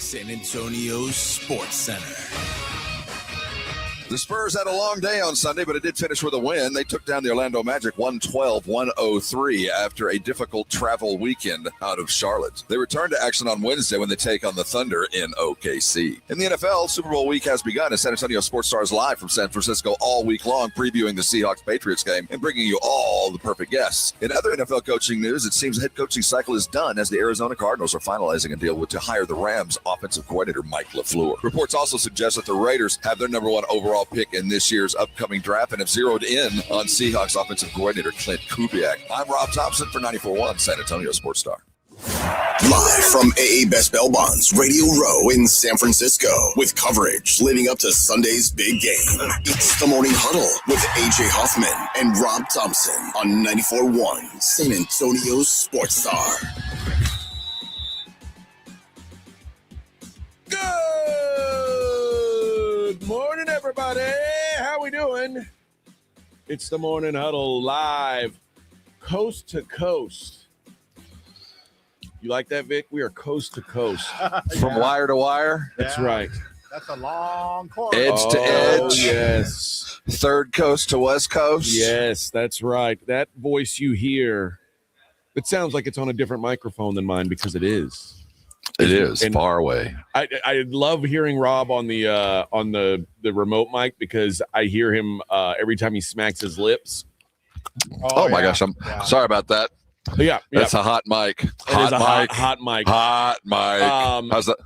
San Antonio's Sports Center. The Spurs had a long day on Sunday, but it did finish with a win. They took down the Orlando Magic 112-103 after a difficult travel weekend out of Charlotte. They return to action on Wednesday when they take on the Thunder in OKC. In the NFL, Super Bowl week has begun as San Antonio Sports Stars live from San Francisco all week long, previewing the Seahawks-Patriots game and bringing you all the perfect guests. In other NFL coaching news, it seems the head coaching cycle is done as the Arizona Cardinals are finalizing a deal to hire the Rams offensive coordinator Mike LaFleur. Reports also suggest that the Raiders have their number one overall pick in this year's upcoming draft and have zeroed in on Seahawks offensive coordinator Clint Kubiak. I'm Rob Thompson for 94.1 San Antonio Sports Star. Live from AA Best Bail Bonds Radio Row in San Francisco with coverage leading up to Sunday's big game. It's the Morning Huddle with AJ Hoffman and Rob Thompson on 94.1 San Antonio Sports Star. Good morning, everybody. How we doing? It's the Morning Huddle live, coast to coast. You like that, Vic? We are coast to coast. From wire to wire? That's right. That's a long corridor. Edge to edge. Yes. Third coast to west coast. Yes, that's right. That voice you hear, it sounds like it's on a different microphone than mine because it is. It is And far away. I love hearing Rob on the remote mic because I hear him every time he smacks his lips. Oh my gosh, I'm sorry about that. Yeah, That's a hot mic. Hot mic. Hot mic. How's that?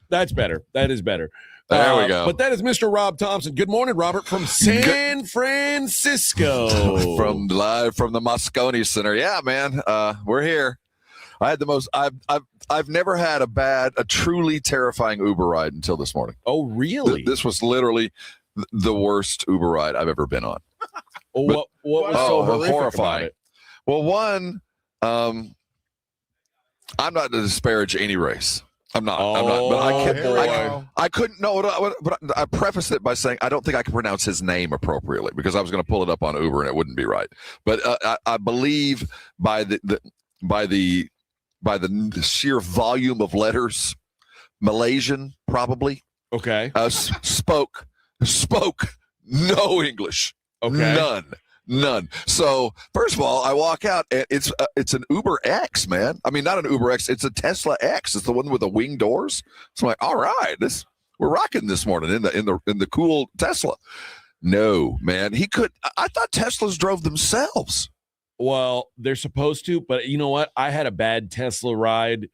That's better. That is better. There we go. But that is Mr. Rob Thompson. Good morning, Robert, from San Francisco. Live from the Moscone Center. Yeah, man. We're here. I had the most. I've never had a truly terrifying Uber ride until this morning. Oh, really? This was literally the worst Uber ride I've ever been on. What was so horrific horrifying? about it? Well, one, I'm not to disparage any race. I'm not. But I couldn't. No, but I prefaced it by saying I don't think I can pronounce his name appropriately because I was going to pull it up on Uber and it wouldn't be right. But I believe by the sheer volume of letters, Malaysian probably. Okay. Spoke no English. Okay. None. So first of all, I walk out and it's an Uber X, man. I mean, not an Uber X. It's a Tesla X. It's the one with the wing doors. So I'm like, all right, we're rocking this morning in the cool Tesla. No, man, I thought Teslas drove themselves. Well, they're supposed to, but you know what? I had a bad Tesla ride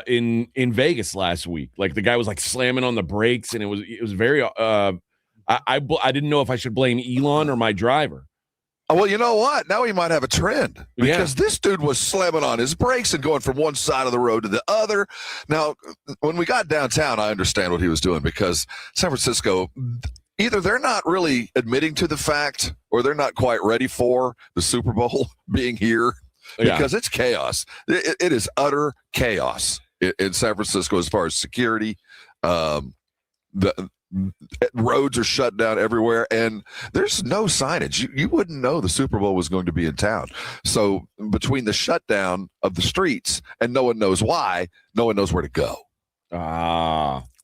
in Vegas last week. Like the guy was like slamming on the brakes, and it was very. I didn't know if I should blame Elon or my driver. Oh, well, you know what? Now he might have a trend because this dude was slamming on his brakes and going from one side of the road to the other. Now, when we got downtown, I understand what he was doing because San Francisco, either they're not really admitting to the fact or they're not quite ready for the Super Bowl being here because it's chaos. It is utter chaos in San Francisco as far as security. The roads are shut down everywhere, and there's no signage. You wouldn't know the Super Bowl was going to be in town. So between the shutdown of the streets and no one knows why, no one knows where to go.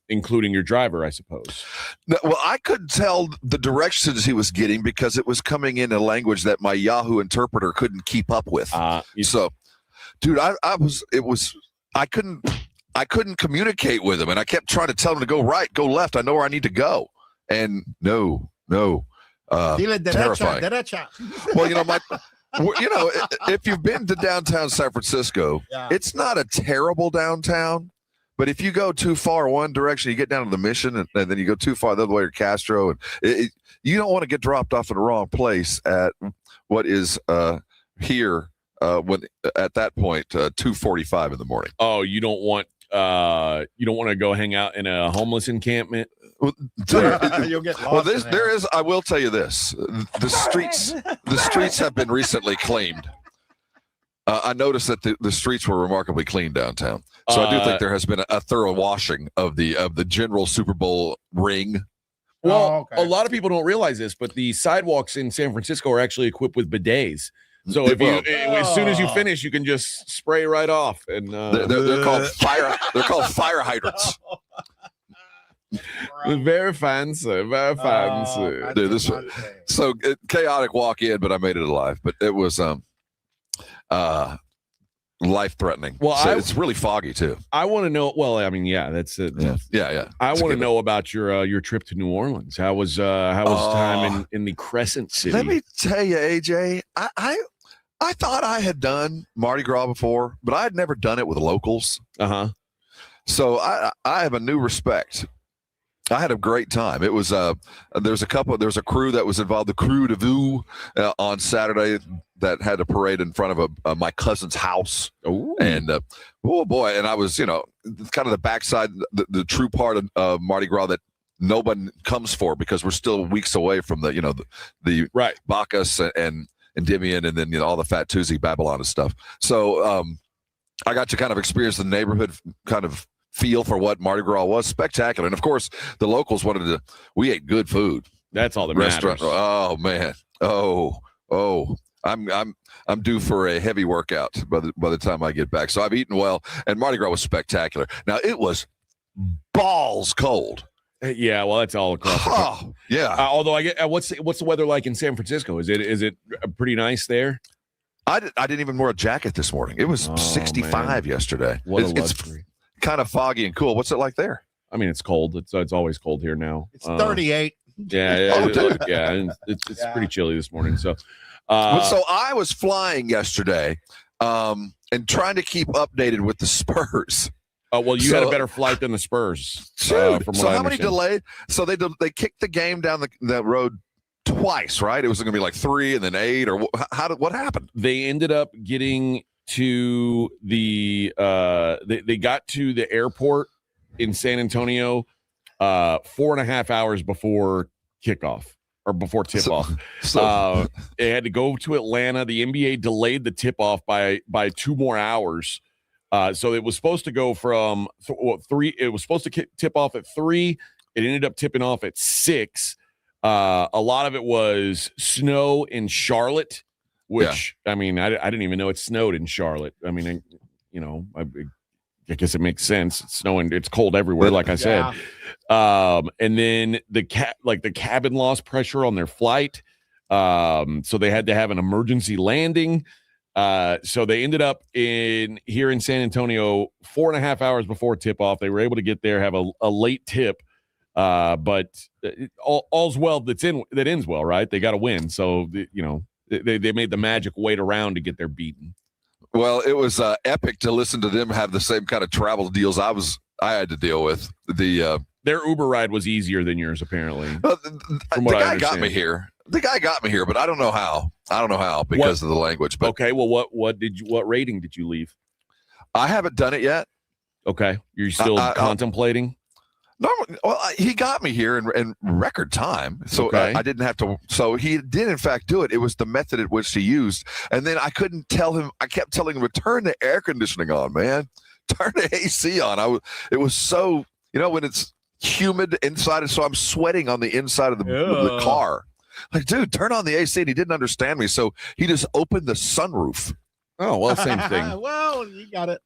Including your driver, I suppose. No, well, I couldn't tell the directions he was getting because it was coming in a language that my Yahoo interpreter couldn't keep up with. So, dude, I couldn't communicate with him, and I kept trying to tell him to go right, go left. I know where I need to go, and no. Terrifying. Derecha. Well, if you've been to downtown San Francisco, it's not a terrible downtown, but if you go too far one direction, you get down to the Mission, and then you go too far the other way to Castro, and you don't want to get dropped off in the wrong place at what is here. When at that point, 2:45 in the morning. Oh, you don't want to go hang out in a homeless encampment? Well, You'll get lost. There is. I will tell you this: the streets have been recently cleaned. I noticed that the streets were remarkably clean downtown, so I do think there has been a thorough washing of the general Super Bowl ring. Well, a lot of people don't realize this, but the sidewalks in San Francisco are actually equipped with bidets. So if you, as soon as you finish, you can just spray right off. And they're called fire. They're called fire hydrants. Very fancy, very fancy. Dude, this so chaotic walk in, but I made it alive. But it was life threatening. Well, so it's really foggy too. I want to know. Well, I mean, yeah, that's it. Yeah. I want to know about your trip to New Orleans. How was time in the Crescent City? Let me tell you, AJ, I thought I had done Mardi Gras before, but I had never done it with locals. So I have a new respect. I had a great time. It was there's a crew that was involved, the Crew de Vue, on Saturday that had a parade in front of my cousin's house. Ooh. And oh boy, and I was kind of the backside, the true part of Mardi Gras that nobody comes for because we're still weeks away from the right Bacchus and Endymion and then all the Fat-Tuesday Babylon and stuff. So I got to kind of experience the neighborhood kind of feel for what Mardi Gras was. Spectacular. And of course the locals we ate good food. That's all that matters. Oh man. Oh, I'm due for a heavy workout by the time I get back. So I've eaten well, and Mardi Gras was spectacular. Now it was balls cold. Yeah, well, that's all across. Yeah. Although I get what's the weather like in San Francisco? Is it pretty nice there? I didn't even wear a jacket this morning. It was 65 yesterday. What a luxury. It's kind of foggy and cool. What's it like there? I mean, it's cold. It's always cold here now. It's 38. Yeah, and it's pretty chilly this morning. So, so I was flying yesterday, and trying to keep updated with the Spurs. Oh well, you had a better flight than the Spurs. Dude, so how many delayed? So they kicked the game down the road twice, right? It was going to be like 3 and then 8, or what happened? They ended up getting to the they got to the airport in San Antonio 4.5 hours before kickoff or before tip-off. So they had to go to Atlanta. The NBA delayed the tip-off by 2 more hours. So it was supposed to go from 3. It was supposed to tip off at 3. It ended up tipping off at 6. A lot of it was snow in Charlotte, which I mean, I didn't even know it snowed in Charlotte. I mean, I guess it makes sense. It's snowing. It's cold everywhere, like I said. And then the cabin lost pressure on their flight, so they had to have an emergency landing. So they ended up here in San Antonio 4.5 hours before tip off. They were able to get there, have a late tip, but all's well that ends well, right? They got to win, so they made the Magic wait around to get their beaten. Well, it was epic to listen to them have the same kind of travel deals I had to deal with. Their Uber ride was easier than yours, apparently. From what I understand. Got me here. The guy got me here, but I don't know how. Because of the language. But okay, well, what rating did you leave? I haven't done it yet. Okay, you're still contemplating. Well, he got me here in record time, so okay. I didn't have to. So he did, in fact, do it. It was the method at which he used, and then I couldn't tell him. I kept telling him to turn the air conditioning on, man. Turn the AC on. It was so when it's humid inside, so I'm sweating on the inside of the car. Like, dude, turn on the AC, and he didn't understand me, so he just opened the sunroof. Oh well, same thing. Well, you got it.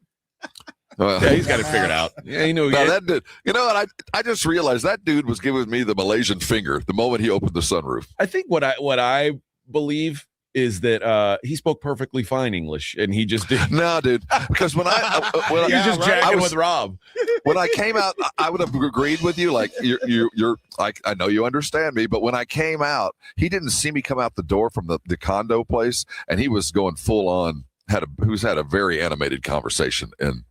Well, yeah, he's got it figured out. Yeah, that dude. What? I just realized that dude was giving me the Malaysian finger the moment he opened the sunroof. I think what I believe is that he spoke perfectly fine English, and he just did. No, dude, because when you're just jacking with Rob. When I came out, I would have agreed with you. Like you're like, I know you understand me, but when I came out, he didn't see me come out the door from the condo place, and he was going full on. Who's had a very animated conversation, and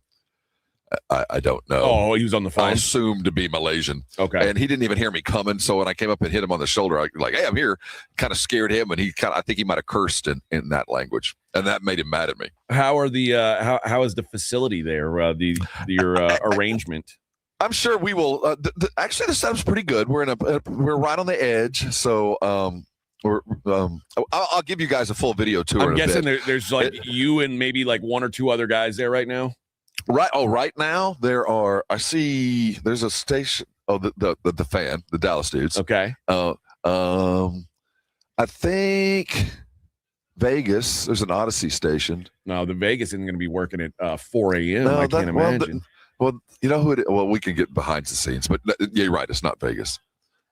I don't know. Oh, he was on the phone. I assumed to be Malaysian. Okay. And he didn't even hear me coming. So when I came up and hit him on the shoulder, I like, hey, I'm here. Kind of scared him, and I think he might have cursed in that language, and that made him mad at me. How are how is the facility there? Your arrangement? I'm sure we will. Actually, the setup's pretty good. We're we're right on the edge. So I'll give you guys a full video tour. I'm guessing there's you and maybe like 1 or 2 other guys there right now. Right. Oh, right now there are. I see. There's a station. Oh, the fan, the Dallas dudes. Okay. I think Vegas. There's an Odyssey station. No, the Vegas isn't going to be working at 4 a.m. No, I can't imagine. Well, you know who? Well, we can get behind the scenes, but yeah, you're right. It's not Vegas,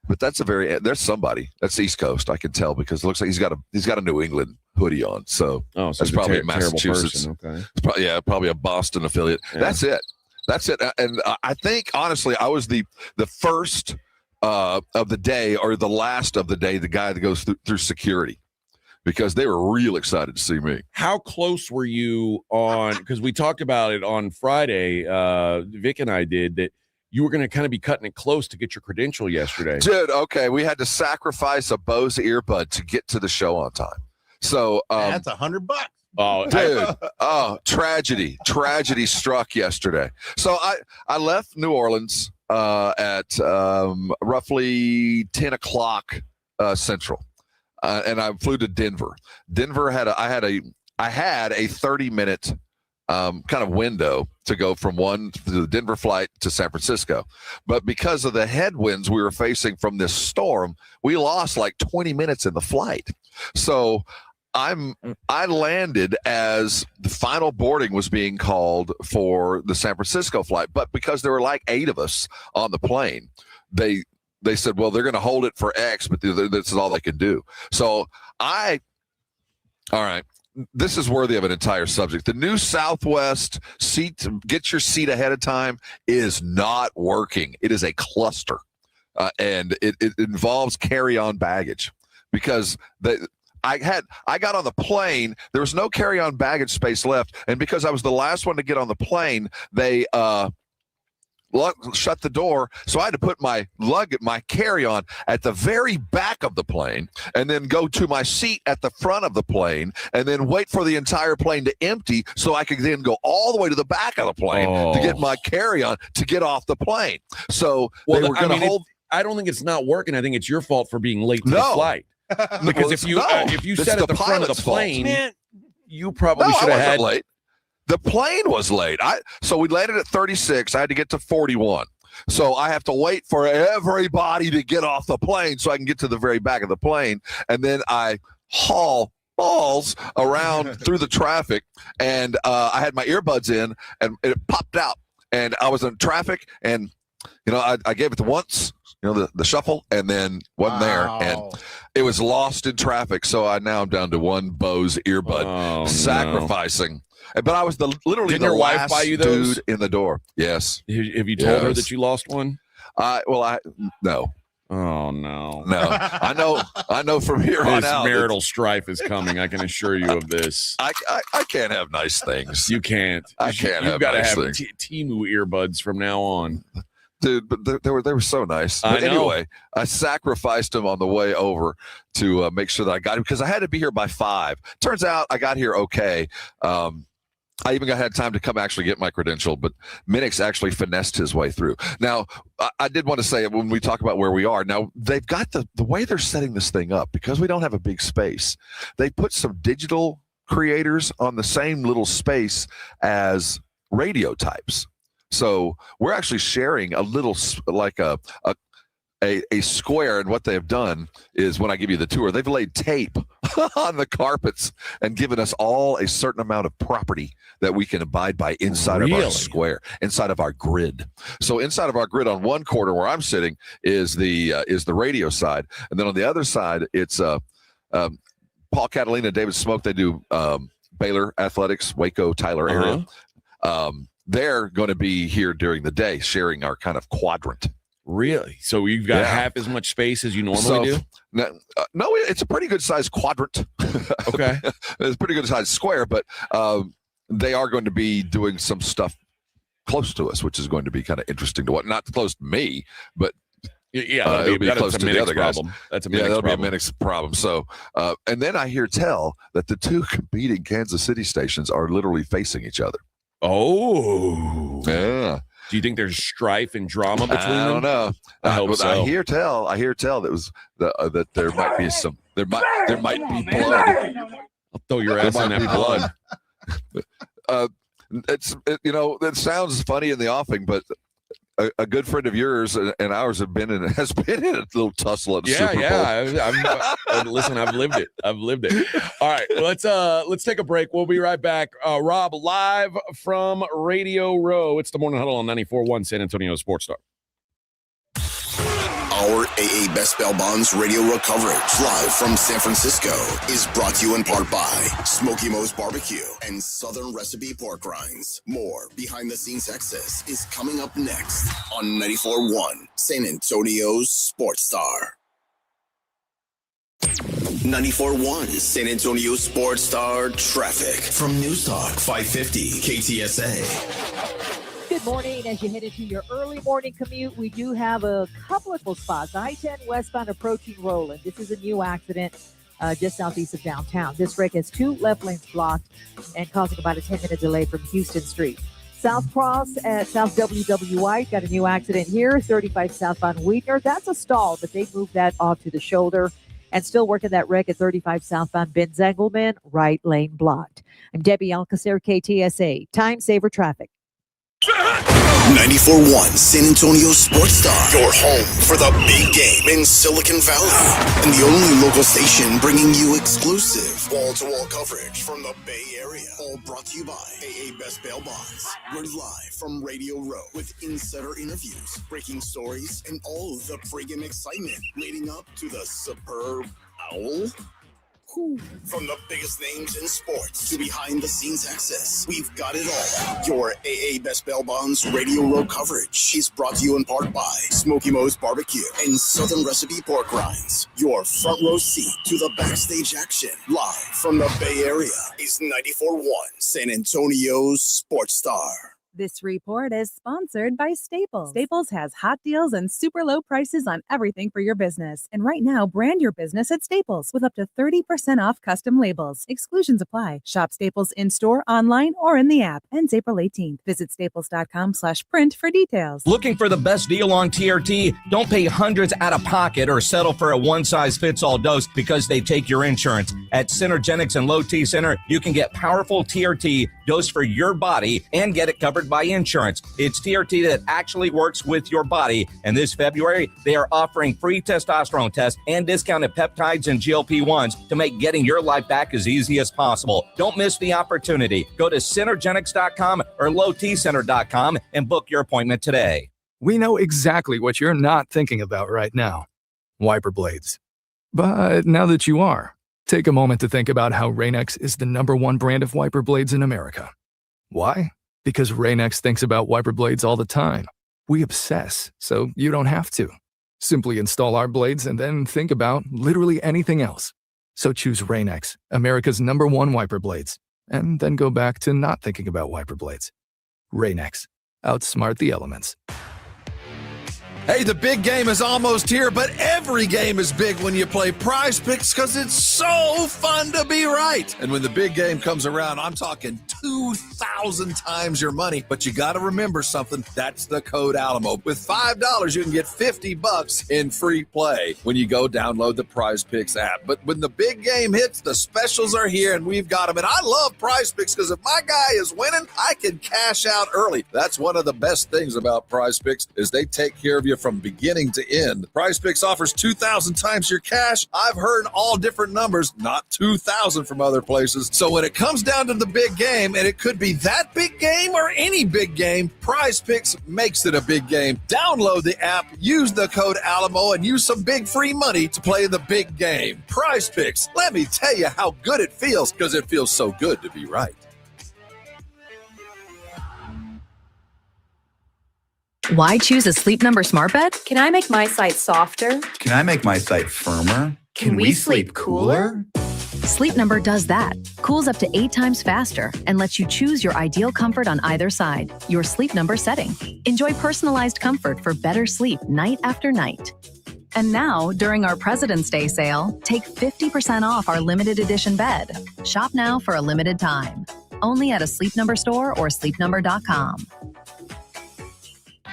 but there's somebody that's East Coast. I can tell because it looks like he's got a New England hoodie on. So that's probably a terrible Massachusetts. person. Okay. It's probably a Boston affiliate. Yeah. That's it. And I think honestly, I was the first of the day or the last of the day, the guy that goes through security. Because they were real excited to see me. How close were you on? Because we talked about it on Friday. Vic and I did that. You were going to kind of be cutting it close to get your credential yesterday, dude. Okay, we had to sacrifice a Bose earbud to get to the show on time. So that's $100. Oh, dude! Tragedy struck yesterday. So I left New Orleans at roughly 10 o'clock Central. And I flew to Denver. Denver I had a 30-minute kind of window to go from the Denver flight to San Francisco. But because of the headwinds we were facing from this storm, we lost like 20 minutes in the flight. So I landed as the final boarding was being called for the San Francisco flight. But because there were like 8 of us on the plane, they said, well, they're going to hold it for X, but this is all they can do. So all right, this is worthy of an entire subject. The new Southwest seat, get your seat ahead of time, is not working. It is a cluster, and it involves carry-on baggage because I got on the plane. There was no carry-on baggage space left, and because I was the last one to get on the plane, they shut the door, so I had to put my carry-on at the very back of the plane and then go to my seat at the front of the plane and then wait for the entire plane to empty so I could then go all the way to the back of the plane to get my carry-on to get off the plane. So they were going to hold. I don't think it's not working. I think it's your fault for being late to the flight. Because if you sat at the front of the plane, man, you probably should have had late. The plane was late. So we landed at 36. I had to get to 41. So I have to wait for everybody to get off the plane so I can get to the very back of the plane. And then I haul balls around through the traffic. And I had my earbuds in and it popped out. And I was in traffic and, I gave it the once, the shuffle, and then wasn't there. And it was lost in traffic. So now I'm down to one Bose earbud, sacrificing. No. But I was literally the last buy you those? Dude in the door. Yes. Have you told her that you lost one? No. Oh no. No. I know from here on out. Marital strife is coming. I can assure you of this. I can't have nice things. You can't. You've got to have Temu earbuds from now on. Dude, but they were so nice. But anyway, I sacrificed them on the way over to make sure that I got him because I had to be here by 5. Turns out I got here okay. I even had time to come actually get my credential, but Minix actually finessed his way through. Now, I did want to say when we talk about where we are, now they've got the way they're setting this thing up, because we don't have a big space, they put some digital creators on the same little space as radio types. So we're actually sharing a little, like a square, and what they've done is when I give you the tour, they've laid tape on the carpets and given us all a certain amount of property that we can abide by inside of our square, inside of our grid. So inside of our grid, on one corner where I'm sitting is the radio side, and then on the other side it's Paul Catalina, David Smoke. They do Baylor Athletics, Waco, Tyler area. They're going to be here during the day, sharing our kind of quadrant. Really? So you've got half as much space as you normally do? No, it's a pretty good sized quadrant. Okay. It's a pretty good sized square, but they are going to be doing some stuff close to us, which is going to be kind of interesting to watch. Not close to me, but it'll be close to the other guys. That's a Minix be a Minix problem. So, and then I hear tell that the two competing Kansas City stations are literally facing each other. Oh. Yeah. Do you think there's strife and drama between them? I don't know. I hope so. I hear tell that was that there might be some. There might be blood. I'll throw your ass in that blood. It sounds funny in the offing, but a good friend of yours and ours has been in a little tussle at the Super Bowl. Listen, I've lived it. All right, let's take a break. We'll be right back. Rob, live from Radio Row. It's the Morning Huddle on 94.1 San Antonio Sports Star. Our AA Best Bail Bonds Radio Row coverage live from San Francisco is brought to you in part by Smokey Mo's Barbecue and Southern Recipe Pork Rinds. More behind-the-scenes access is coming up next on 94.1 San Antonio's Sports Star. 94.1 San Antonio Sports Star traffic from News Talk 550 KTSA. Good morning. As you head into your early morning commute, we do have a couple of spots. I-10 westbound approaching Roland. This is a new accident just southeast of downtown. This wreck has 2 left lanes blocked and causing about a 10-minute delay from Houston Street. South Cross at South WWI, got a new accident here. 35 southbound Wheatner. That's a stall, but they moved that off to the shoulder. And still working that wreck at 35 southbound Ben Zangelman, right lane blocked. I'm Debbie Alcacer, KTSA. Time saver traffic. 94.1 San Antonio Sports Star, your home for the big game in Silicon Valley. And the only local station bringing you exclusive wall-to-wall coverage from the Bay Area. All brought to you by AA Best Bail Bonds. We're live from Radio Row with insider interviews, breaking stories, and all of the pregame excitement leading up to the superb Owl. From the biggest names in sports to behind-the-scenes access, we've got it all. Your AA Best Bail Bonds Radio Row coverage is brought to you in part by Smokey Mo's Barbecue and Southern Recipe Pork Rinds. Your front row seat to the backstage action, live from the Bay Area, is 94.1 San Antonio's Sports Star. This report is sponsored by Staples. Staples has hot deals and super low prices on everything for your business. And right now, brand your business at Staples with up to 30% off custom labels. Exclusions apply. Shop Staples in-store, online, or in the app. Ends April 18th. Visit staples.com/print for details. Looking for the best deal on TRT? Don't pay hundreds out of pocket or settle for a one-size-fits-all dose because they take your insurance. At Synergenics and Low T Center, you can get powerful TRT dose for your body and get it covered by insurance. It's TRT that actually works with your body. And this February, they are offering free testosterone tests and discounted peptides and GLP-1s to make getting your life back as easy as possible. Don't miss the opportunity. Go to Synergenics.com or LowTCenter.com and book your appointment today. We know exactly what you're not thinking about right now. Wiper blades. But now that you are, take a moment to think about how Rain-X is the #1 brand of wiper blades in America. Why? Because Rain-X thinks about wiper blades all the time. We obsess, so you don't have to. Simply install our blades and then think about literally anything else. So choose Rain-X, America's #1 wiper blades, and then go back to not thinking about wiper blades. Rain-X. Outsmart the elements. Hey, the big game is almost here, but every game is big when you play Prize Picks because it's so fun to be right. And when the big game comes around, I'm talking 2,000 times your money. But you got to remember something. That's the code Alamo. With $5, you can get $50 in free play when you go download the Prize Picks app. But when the big game hits, the specials are here, and we've got them. And I love Prize Picks because if my guy is winning, I can cash out early. That's one of the best things about Prize Picks is they take care of you from beginning to end. Prize Picks offers 2,000 times your cash. I've heard all different numbers, not 2,000 from other places. So when it comes down to the big game, and it could be that big game or any big game, Prize Picks makes it a big game. Download the app, use the code Alamo, and use some big free money to play the big game. Prize Picks, let me tell you how good it feels, because it feels so good to be right. Why choose a Sleep Number smart bed? Can I make my site softer? Can I make my site firmer? Can we sleep cooler? Sleep Number does that. Cools up to 8 times faster and lets you choose your ideal comfort on either side. Your Sleep Number setting. Enjoy personalized comfort for better sleep night after night. And now, during our President's Day sale, take 50% off our limited edition bed. Shop now for a limited time. Only at a Sleep Number store or sleepnumber.com.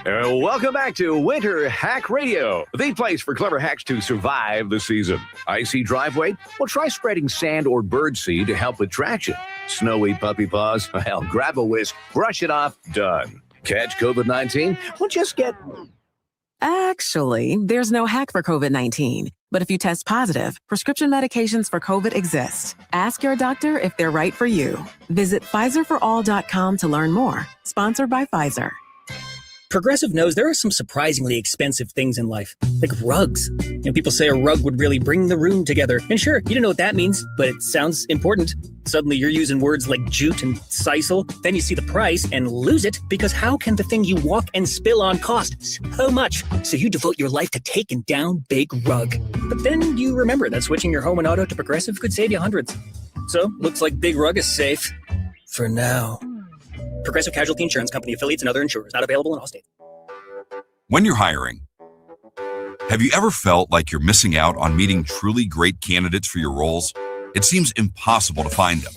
Welcome back to Winter Hack Radio, the place for clever hacks to survive the season. Icy driveway? Well, try spreading sand or birdseed to help with traction. Snowy puppy paws? Well, grab a whisk, brush it off, done. Catch COVID-19? Well, just get... Actually, there's no hack for COVID-19. But if you test positive, prescription medications for COVID exist. Ask your doctor if they're right for you. Visit PfizerForAll.com to learn more. Sponsored by Pfizer. Progressive knows there are some surprisingly expensive things in life, like rugs. People say a rug would really bring the room together. And sure, you don't know what that means, but it sounds important. Suddenly you're using words like jute and sisal. Then you see the price and lose it, because how can the thing you walk and spill on cost so much? So you devote your life to taking down Big Rug. But then you remember that switching your home and auto to Progressive could save you hundreds. So looks like Big Rug is safe. For now. Progressive Casualty Insurance Company, affiliates, and other insurers. Not available in all states. When you're hiring, have you ever felt like you're missing out on meeting truly great candidates for your roles? It seems impossible to find them,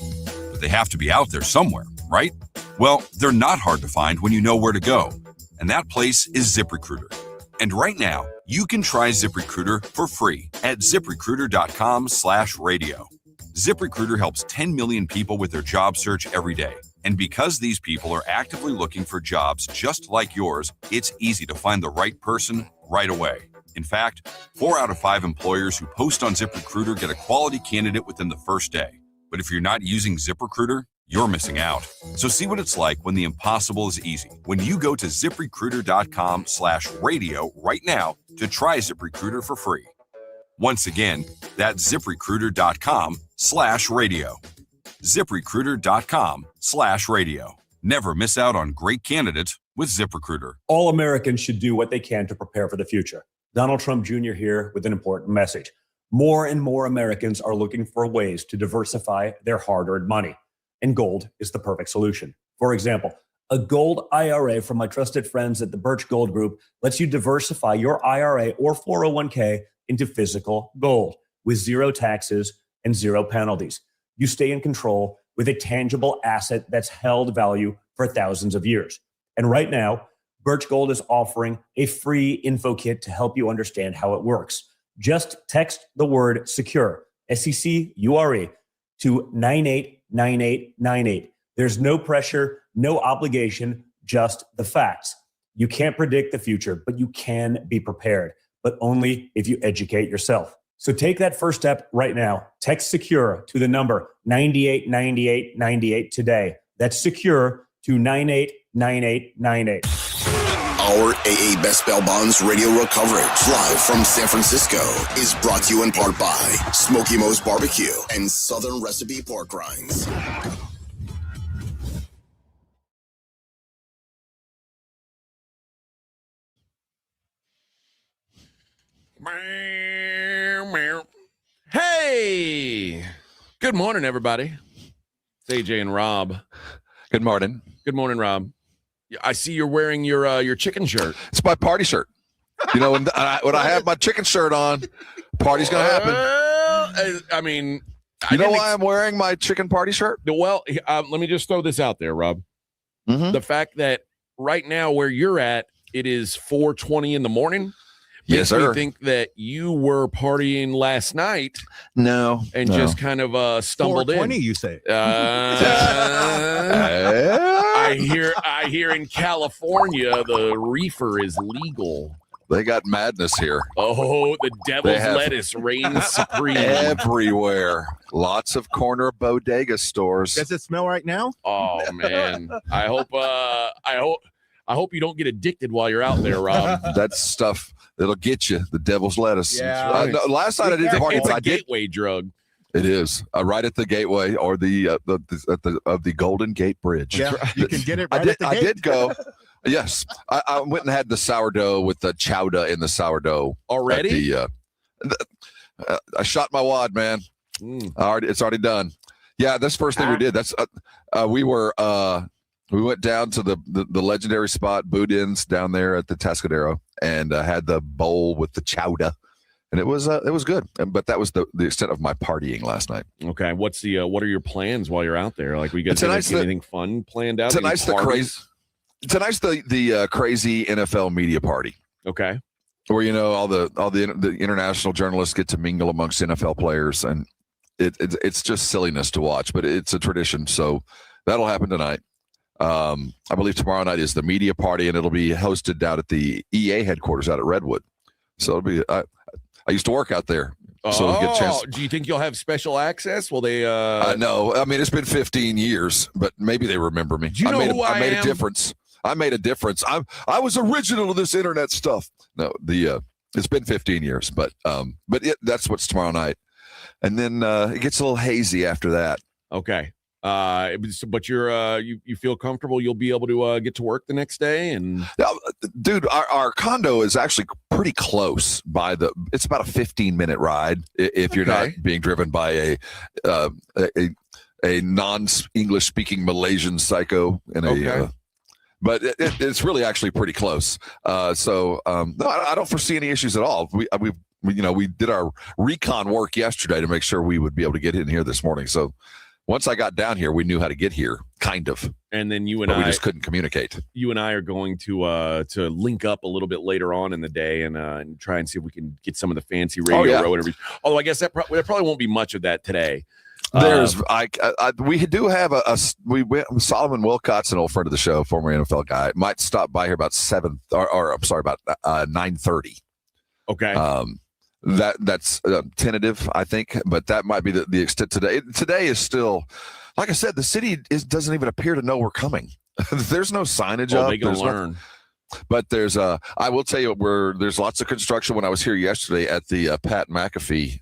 but they have to be out there somewhere, right? Well, they're not hard to find when you know where to go, and that place is ZipRecruiter. And right now, you can try ZipRecruiter for free at ZipRecruiter.com/radio. ZipRecruiter helps 10 million people with their job search every day. And because these people are actively looking for jobs just like yours, it's easy to find the right person right away. In fact, 4 out of 5 employers who post on ZipRecruiter get a quality candidate within the first day. But if you're not using ZipRecruiter, you're missing out. So see what it's like when the impossible is easy. When you go to ZipRecruiter.com/radio right now to try ZipRecruiter for free. Once again, that's ZipRecruiter.com/radio. ZipRecruiter.com/radio. Never miss out on great candidates with ZipRecruiter. All Americans should do what they can to prepare for the future. Donald Trump Jr. here with an important message. More and more Americans are looking for ways to diversify their hard-earned money, and gold is the perfect solution. For example, a gold IRA from my trusted friends at the Birch Gold Group lets you diversify your IRA or 401k into physical gold with zero taxes and zero penalties. You stay in control with a tangible asset that's held value for thousands of years. And right now, Birch Gold is offering a free info kit to help you understand how it works. Just text the word SECURE, SECURE, to 989898. There's no pressure, no obligation, just the facts. You can't predict the future, but you can be prepared, but only if you educate yourself. So take that first step right now. Text SECURE to the number 989898 today. That's SECURE to 989898. Our AA Best Bail Bonds Radio Row coverage live from San Francisco is brought to you in part by Smokey Mo's Barbecue and Southern Recipe Pork Rinds. Hey, good morning, everybody. It's AJ and Rob. Good morning. Good morning, Rob. I see you're wearing your chicken shirt. It's my party shirt. You know, when I have my chicken shirt on, party's gonna happen. I mean, you know why I'm wearing my chicken party shirt? Well, let me just throw this out there, Rob. Mm-hmm. The fact that right now where you're at, it is 4:20 in the morning. Yes, sir. I think that you were partying last night. No, and just kind of stumbled in. 420, you say? I hear in California the reefer is legal. They got madness here. Oh, the devil's lettuce reigns supreme everywhere. Lots of corner bodega stores. Does it smell right now? Oh man, I hope you don't get addicted while you're out there, Rob. That stuff that'll get you. The devil's lettuce. Yeah. No, last night I did party. It's a gateway drug. It is right at the gateway or the Golden Gate Bridge. Yeah, you can get it right at the gate. I did go. Yes, I went and had the sourdough with the chowder in the sourdough already. I shot my wad, man. It's already done. Yeah, that's the first thing we did. That's we went down to the legendary spot Boudin's down there at the Tascadero and had the bowl with the chowder, and it was good. But that was the extent of my partying last night. Okay, what are your plans while you're out there? Like, we guys get anything fun planned out? Tonight's the crazy NFL media party. Okay, where all the international journalists get to mingle amongst NFL players, and it's just silliness to watch, but it's a tradition. So that'll happen tonight. I believe tomorrow night is the media party, and it'll be hosted down at the EA headquarters out at Redwood. So it'll be. I used to work out there. So we'll get a chance. Do you think you'll have special access? Will they? No, I mean it's been 15 years, but maybe they remember me. Do you know who I made am? a difference. I made a difference. I was original to this internet stuff. No, it's been 15 years, but that's what's tomorrow night, and then it gets a little hazy after that. Okay. But you feel comfortable you'll be able to get to work the next day? And dude, our condo is actually pretty close it's about a 15-minute ride if you're not being driven by a non-English speaking Malaysian psycho but it's really actually pretty close. No, I don't foresee any issues at all. We did our recon work yesterday to make sure we would be able to get in here this morning. So once I got down here, we knew how to get here, kind of. And then we just couldn't communicate. You and I are going to link up a little bit later on in the day and try and see if we can get some of the fancy radio row interviews. Although I guess there probably won't be much of that today. We do have Solomon Wilcots, an old friend of the show, former NFL guy, might stop by here about 9:30. Okay. That's tentative, I think, but that might be the extent today. Today is still, like I said, the city doesn't even appear to know we're coming. There's no signage up. They can learn. But I will tell you, there's lots of construction. When I was here yesterday at the Pat McAfee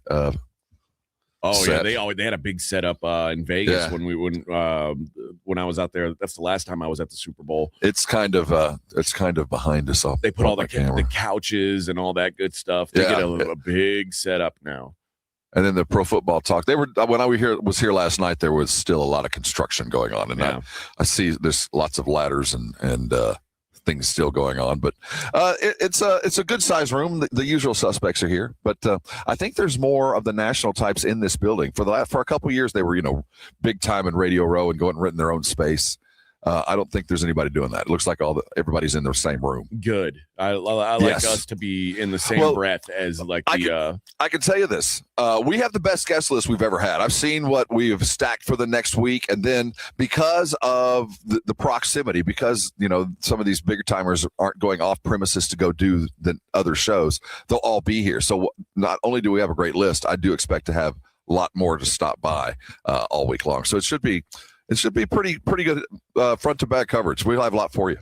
set. They had a big setup in Vegas when I was out there. That's the last time I was at the Super Bowl. It's kind of behind us all. They put all the couches and all that good stuff. They get a big setup now. And then the Pro Football Talk. When I was here last night, there was still a lot of construction going on, and I see there's lots of ladders and things still going on, but it's a good size room. The usual suspects are here, but I think there's more of the national types in this building. For a couple of years, they were big time in Radio Row and going and renting their own space. I don't think there's anybody doing that. It looks like everybody's in the same room. Good. I like us to be in the same breath as I can tell you this. We have the best guest list we've ever had. I've seen what we've stacked for the next week. And then because of the proximity, because, some of these bigger timers aren't going off premises to go do the other shows, they'll all be here. So not only do we have a great list, I do expect to have a lot more to stop by all week long. So it should be pretty good front to back coverage. We'll have a lot for you.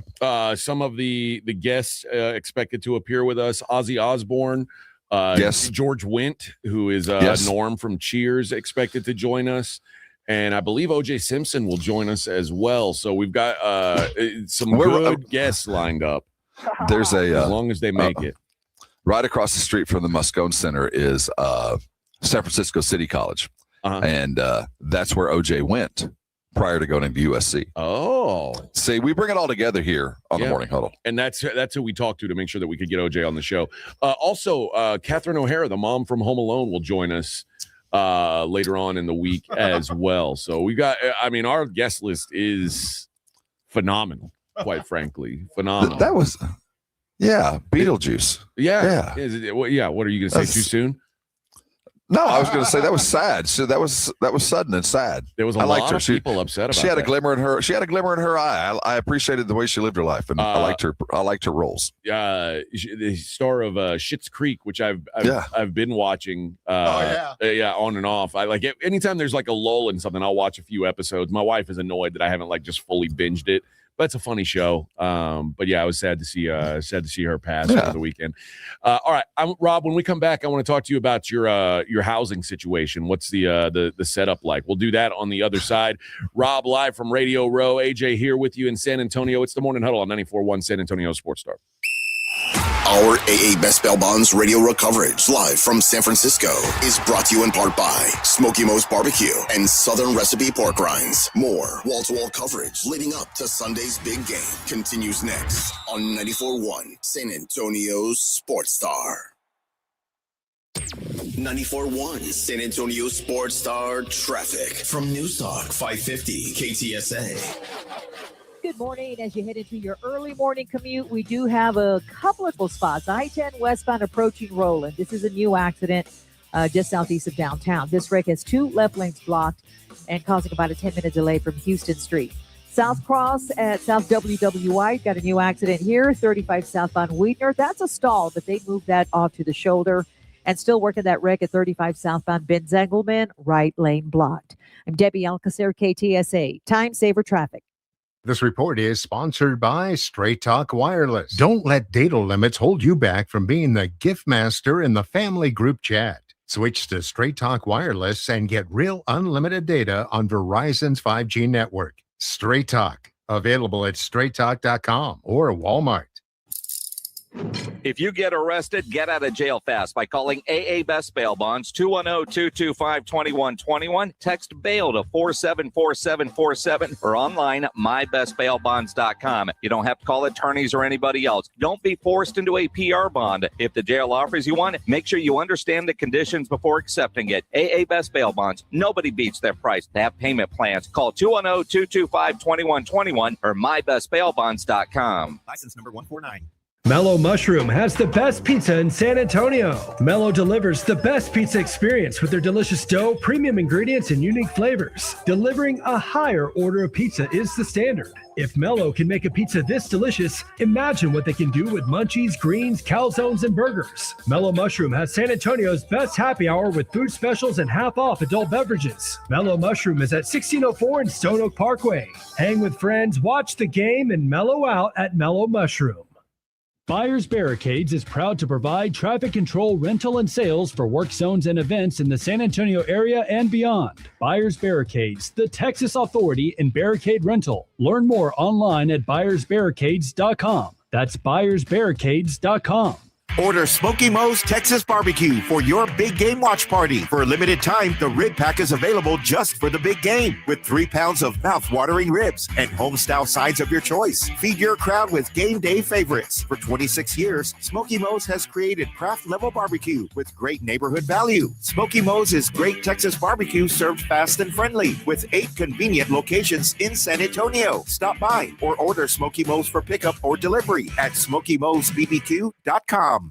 Some of the guests expected to appear with us: Ozzy Osbourne, yes, George Wendt, who is Norm from Cheers, expected to join us, and I believe O.J. Simpson will join us as well. So we've got some good guests lined up. There's as long as they make it. Right across the street from the Moscone Center is San Francisco City College, and that's where O.J. went prior to going into USC. Oh. See, we bring it all together here on the Morning Huddle. And that's who we talked to make sure that we could get OJ on the show. Also, Catherine O'Hara, the mom from Home Alone, will join us later on in the week as well. So we got, our guest list is phenomenal, quite frankly. Phenomenal. That was, Beetlejuice. Yeah. What are you going to say? Too soon? No, I was going to say that was sad. So that was sudden and sad. There was a lot of people upset about She had that. a glimmer in her. She had a glimmer in her eye. I appreciated the way she lived her life, and I liked her roles. The star of Schitt's Creek, which I've been watching. On and off. I like it. Anytime there's like a lull in something, I'll watch a few episodes. My wife is annoyed that I haven't just fully binged it. But it's a funny show. But I was sad to see her pass over the weekend. All right, Rob. When we come back, I want to talk to you about your housing situation. What's the setup like? We'll do that on the other side. Rob, live from Radio Row. AJ here with you in San Antonio. It's the Morning Huddle on 94.1 San Antonio Sports Star. Our AA Best Bail Bonds Radio Row coverage live from San Francisco is brought to you in part by Smokey Mo's Barbecue and Southern Recipe Pork Rinds. More wall-to-wall coverage leading up to Sunday's big game continues next on 94.1 San Antonio's Sports Star. 94.1 San Antonio Sports Star traffic from News Talk 550 KTSA. Good morning. As you head into your early morning commute, we do have a couple of spots. I-10 westbound approaching Roland. This is a new accident just southeast of downtown. This wreck has two left lanes blocked and causing about a 10-minute delay from Houston Street. South Cross at South WWI got a new accident here. 35 southbound Wheatner. That's a stall, but they moved that off to the shoulder. And still working that wreck at 35 southbound Ben Zengelman, right lane blocked. I'm Debbie Alcacer, KTSA. Time Saver Traffic. This report is sponsored by Straight Talk Wireless. Don't let data limits hold you back from being the gift master in the family group chat. Switch to Straight Talk Wireless and get real unlimited data on Verizon's 5G network. Straight Talk, available at straighttalk.com or Walmart. If you get arrested, get out of jail fast by calling AA Best Bail Bonds, 210-225-2121. Text bail to 474747 or online mybestbailbonds.com. You don't have to call attorneys or anybody else. Don't be forced into a PR bond. If the jail offers you one, make sure you understand the conditions before accepting it. AA Best Bail Bonds. Nobody beats their price. They have payment plans. Call 210-225-2121 or mybestbailbonds.com. License number 149. Mellow Mushroom has the best pizza in San Antonio. Mellow delivers the best pizza experience with their delicious dough, premium ingredients, and unique flavors. Delivering a higher order of pizza is the standard. If Mellow can make a pizza this delicious, imagine what they can do with munchies, greens, calzones, and burgers. Mellow Mushroom has San Antonio's best happy hour with food specials and half off adult beverages. Mellow Mushroom is at 1604 in Stone Oak Parkway. Hang with friends, watch the game, and mellow out at Mellow Mushroom. Buyers Barricades is proud to provide traffic control, rental, and sales for work zones and events in the San Antonio area and beyond. Buyers Barricades, the Texas authority in barricade rental. Learn more online at buyersbarricades.com. That's buyersbarricades.com. Order Smokey Mo's Texas Barbecue for your big game watch party. For a limited time, the rib pack is available just for the big game with 3 pounds of mouth-watering ribs and home-style sides of your choice. Feed your crowd with game day favorites. For 26 years, Smokey Mo's has created craft-level barbecue with great neighborhood value. Smokey Mo's is great Texas barbecue served fast and friendly with 8 convenient locations in San Antonio. Stop by or order Smokey Mo's for pickup or delivery at SmokeyMo'sBBQ.com.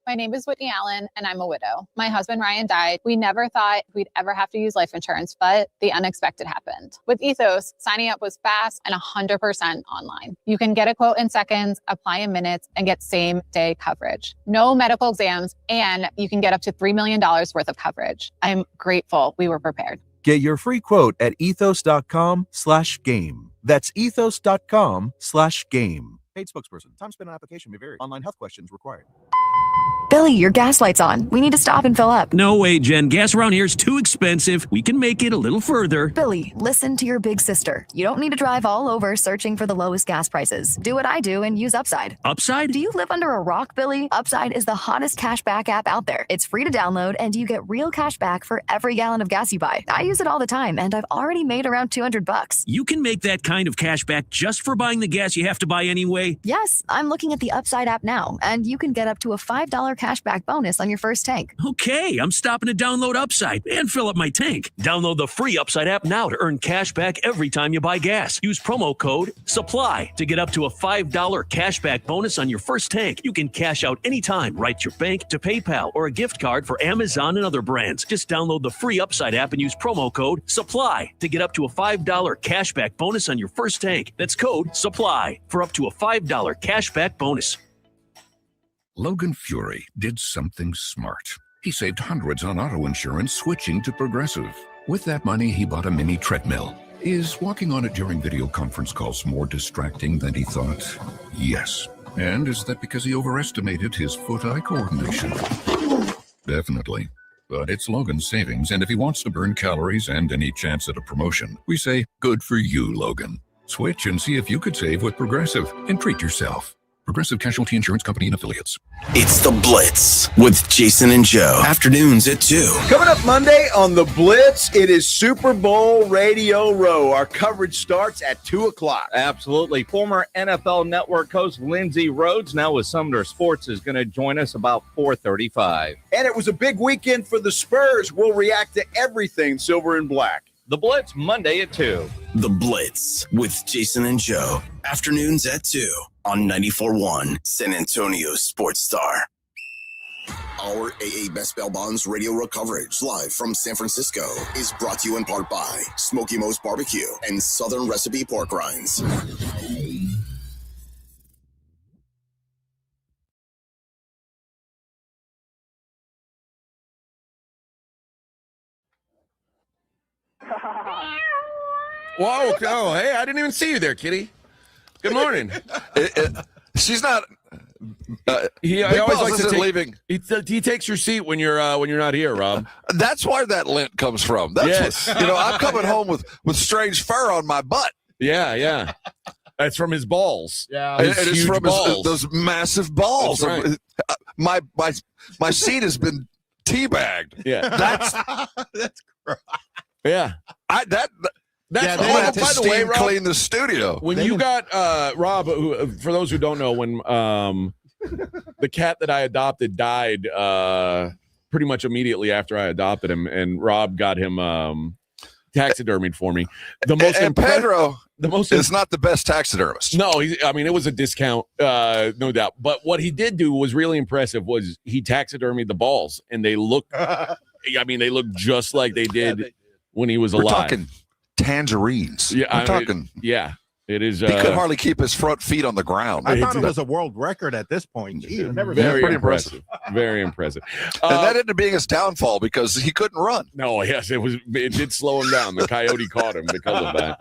My name is Whitney Allen, and I'm a widow. My husband, Ryan, died. We never thought we'd ever have to use life insurance, but the unexpected happened. With Ethos, signing up was fast and 100% online. You can get a quote in seconds, apply in minutes, and get same-day coverage. No medical exams, and you can get up to $3 million worth of coverage. I'm grateful we were prepared. Get your free quote at ethos.com/game. That's ethos.com/game. Paid spokesperson. Time spent on application may vary. Online health questions required. Billy, your gas light's on. We need to stop and fill up. No way, Jen. Gas around here is too expensive. We can make it a little further. Billy, listen to your big sister. You don't need to drive all over searching for the lowest gas prices. Do what I do and use Upside. Upside? Do you live under a rock, Billy? Upside is the hottest cashback app out there. It's free to download, and you get real cash back for every gallon of gas you buy. I use it all the time, and I've already made around $200. You can make that kind of cash back just for buying the gas you have to buy anyway? Yes, I'm looking at the Upside app now, and you can get up to a $5 cashback bonus on your first tank. Okay, I'm stopping to download Upside and fill up my tank. Download the free Upside app now to earn cash back every time you buy gas. Use promo code SUPPLY to get up to a $5 cashback bonus on your first tank. You can cash out anytime. Write your bank to PayPal or a gift card for Amazon and other brands. Just download the free Upside app and use promo code SUPPLY to get up to a $5 cashback bonus on your first tank. That's code SUPPLY for up to a $5 cashback bonus. Logan Fury did something smart. He saved hundreds on auto insurance switching to Progressive. With that money, he bought a mini treadmill. Is walking on it during video conference calls more distracting than he thought? Yes. And is that because he overestimated his foot-eye coordination? Definitely. But it's Logan's savings, and if he wants to burn calories and any chance at a promotion, we say, good for you, Logan. Switch and see if you could save with Progressive and treat yourself. Progressive Casualty Insurance Company and Affiliates. It's The Blitz with Jason and Joe. Afternoons at 2. Coming up Monday on The Blitz, it is Super Bowl Radio Row. Our coverage starts at 2 o'clock. Absolutely. Former NFL Network host Lindsey Rhodes, now with Sumner Sports, is going to join us about 4:35. And it was a big weekend for the Spurs. We'll react to everything silver and black. The Blitz, Monday at 2. The Blitz with Jason and Joe. Afternoons at 2 on 94.1 San Antonio Sports Star. Our AA Best Bail Bonds Radio Row coverage live from San Francisco is brought to you in part by Smokey Mo's Barbecue and Southern Recipe Pork Rinds. Whoa! Oh, hey, I didn't even see you there, kitty. Good morning. She's not. He always likes to take, leaving. He takes your seat when you're not here, Rob. That's where that lint comes from. That's Yes. what, I'm coming home with strange fur on my butt. Yeah. That's from his balls. Yeah, It is from those massive balls. That's My seat has been teabagged. Yeah. That's gross. Yeah. That's they why have to by the way, Rob, clean the studio. When you got Rob, who, for those who don't know, when the cat that I adopted died pretty much immediately after I adopted him, and Rob got him taxidermied for me. Pedro, is not the best taxidermist. No, it was a discount, no doubt. But what he did do was really impressive. Was he taxidermied the balls, and they look, they look just like they did when he was alive. We're talking tangerines. Yeah, I'm talking. Yeah, it is. He could hardly keep his front feet on the ground. I thought it was a world record at this point. Gee, I've never very pretty impressive. Very impressive. And that ended up being his downfall because he couldn't run. No, yes, it did slow him down. The coyote caught him because of that.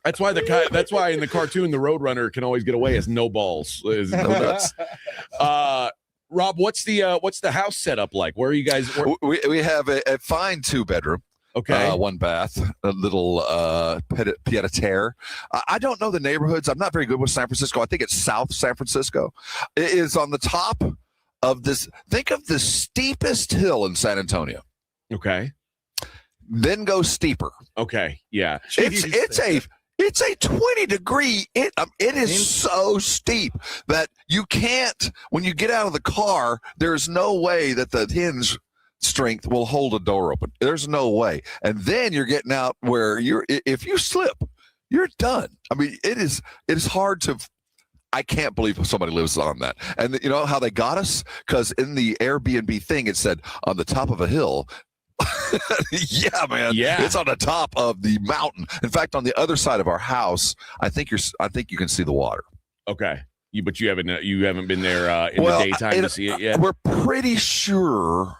That's why that's why in the cartoon the Roadrunner can always get away as no balls. Rob, what's the house setup like? Where are you guys? We have a fine 2-bedroom. Okay. 1 bath, a little pied-à-terre. I don't know the neighborhoods. I'm not very good with San Francisco. I think it's South San Francisco. It is on the top of this. Think of the steepest hill in San Antonio. Okay. Then go steeper. Okay. Yeah. It's a 20-degree. It is so steep that you can't. When you get out of the car, there's no way that the hinge strength will hold a door open. There's no way. And then you're getting out where if you slip, you're done. It is hard to. I can't believe somebody lives on that. And you know how they got us? Because in the Airbnb thing, it said on the top of a hill. Yeah, man. Yeah. It's on the top of the mountain. In fact, on the other side of our house, I think you can see the water. Okay. But you haven't been there in the daytime to see it yet? We're pretty sure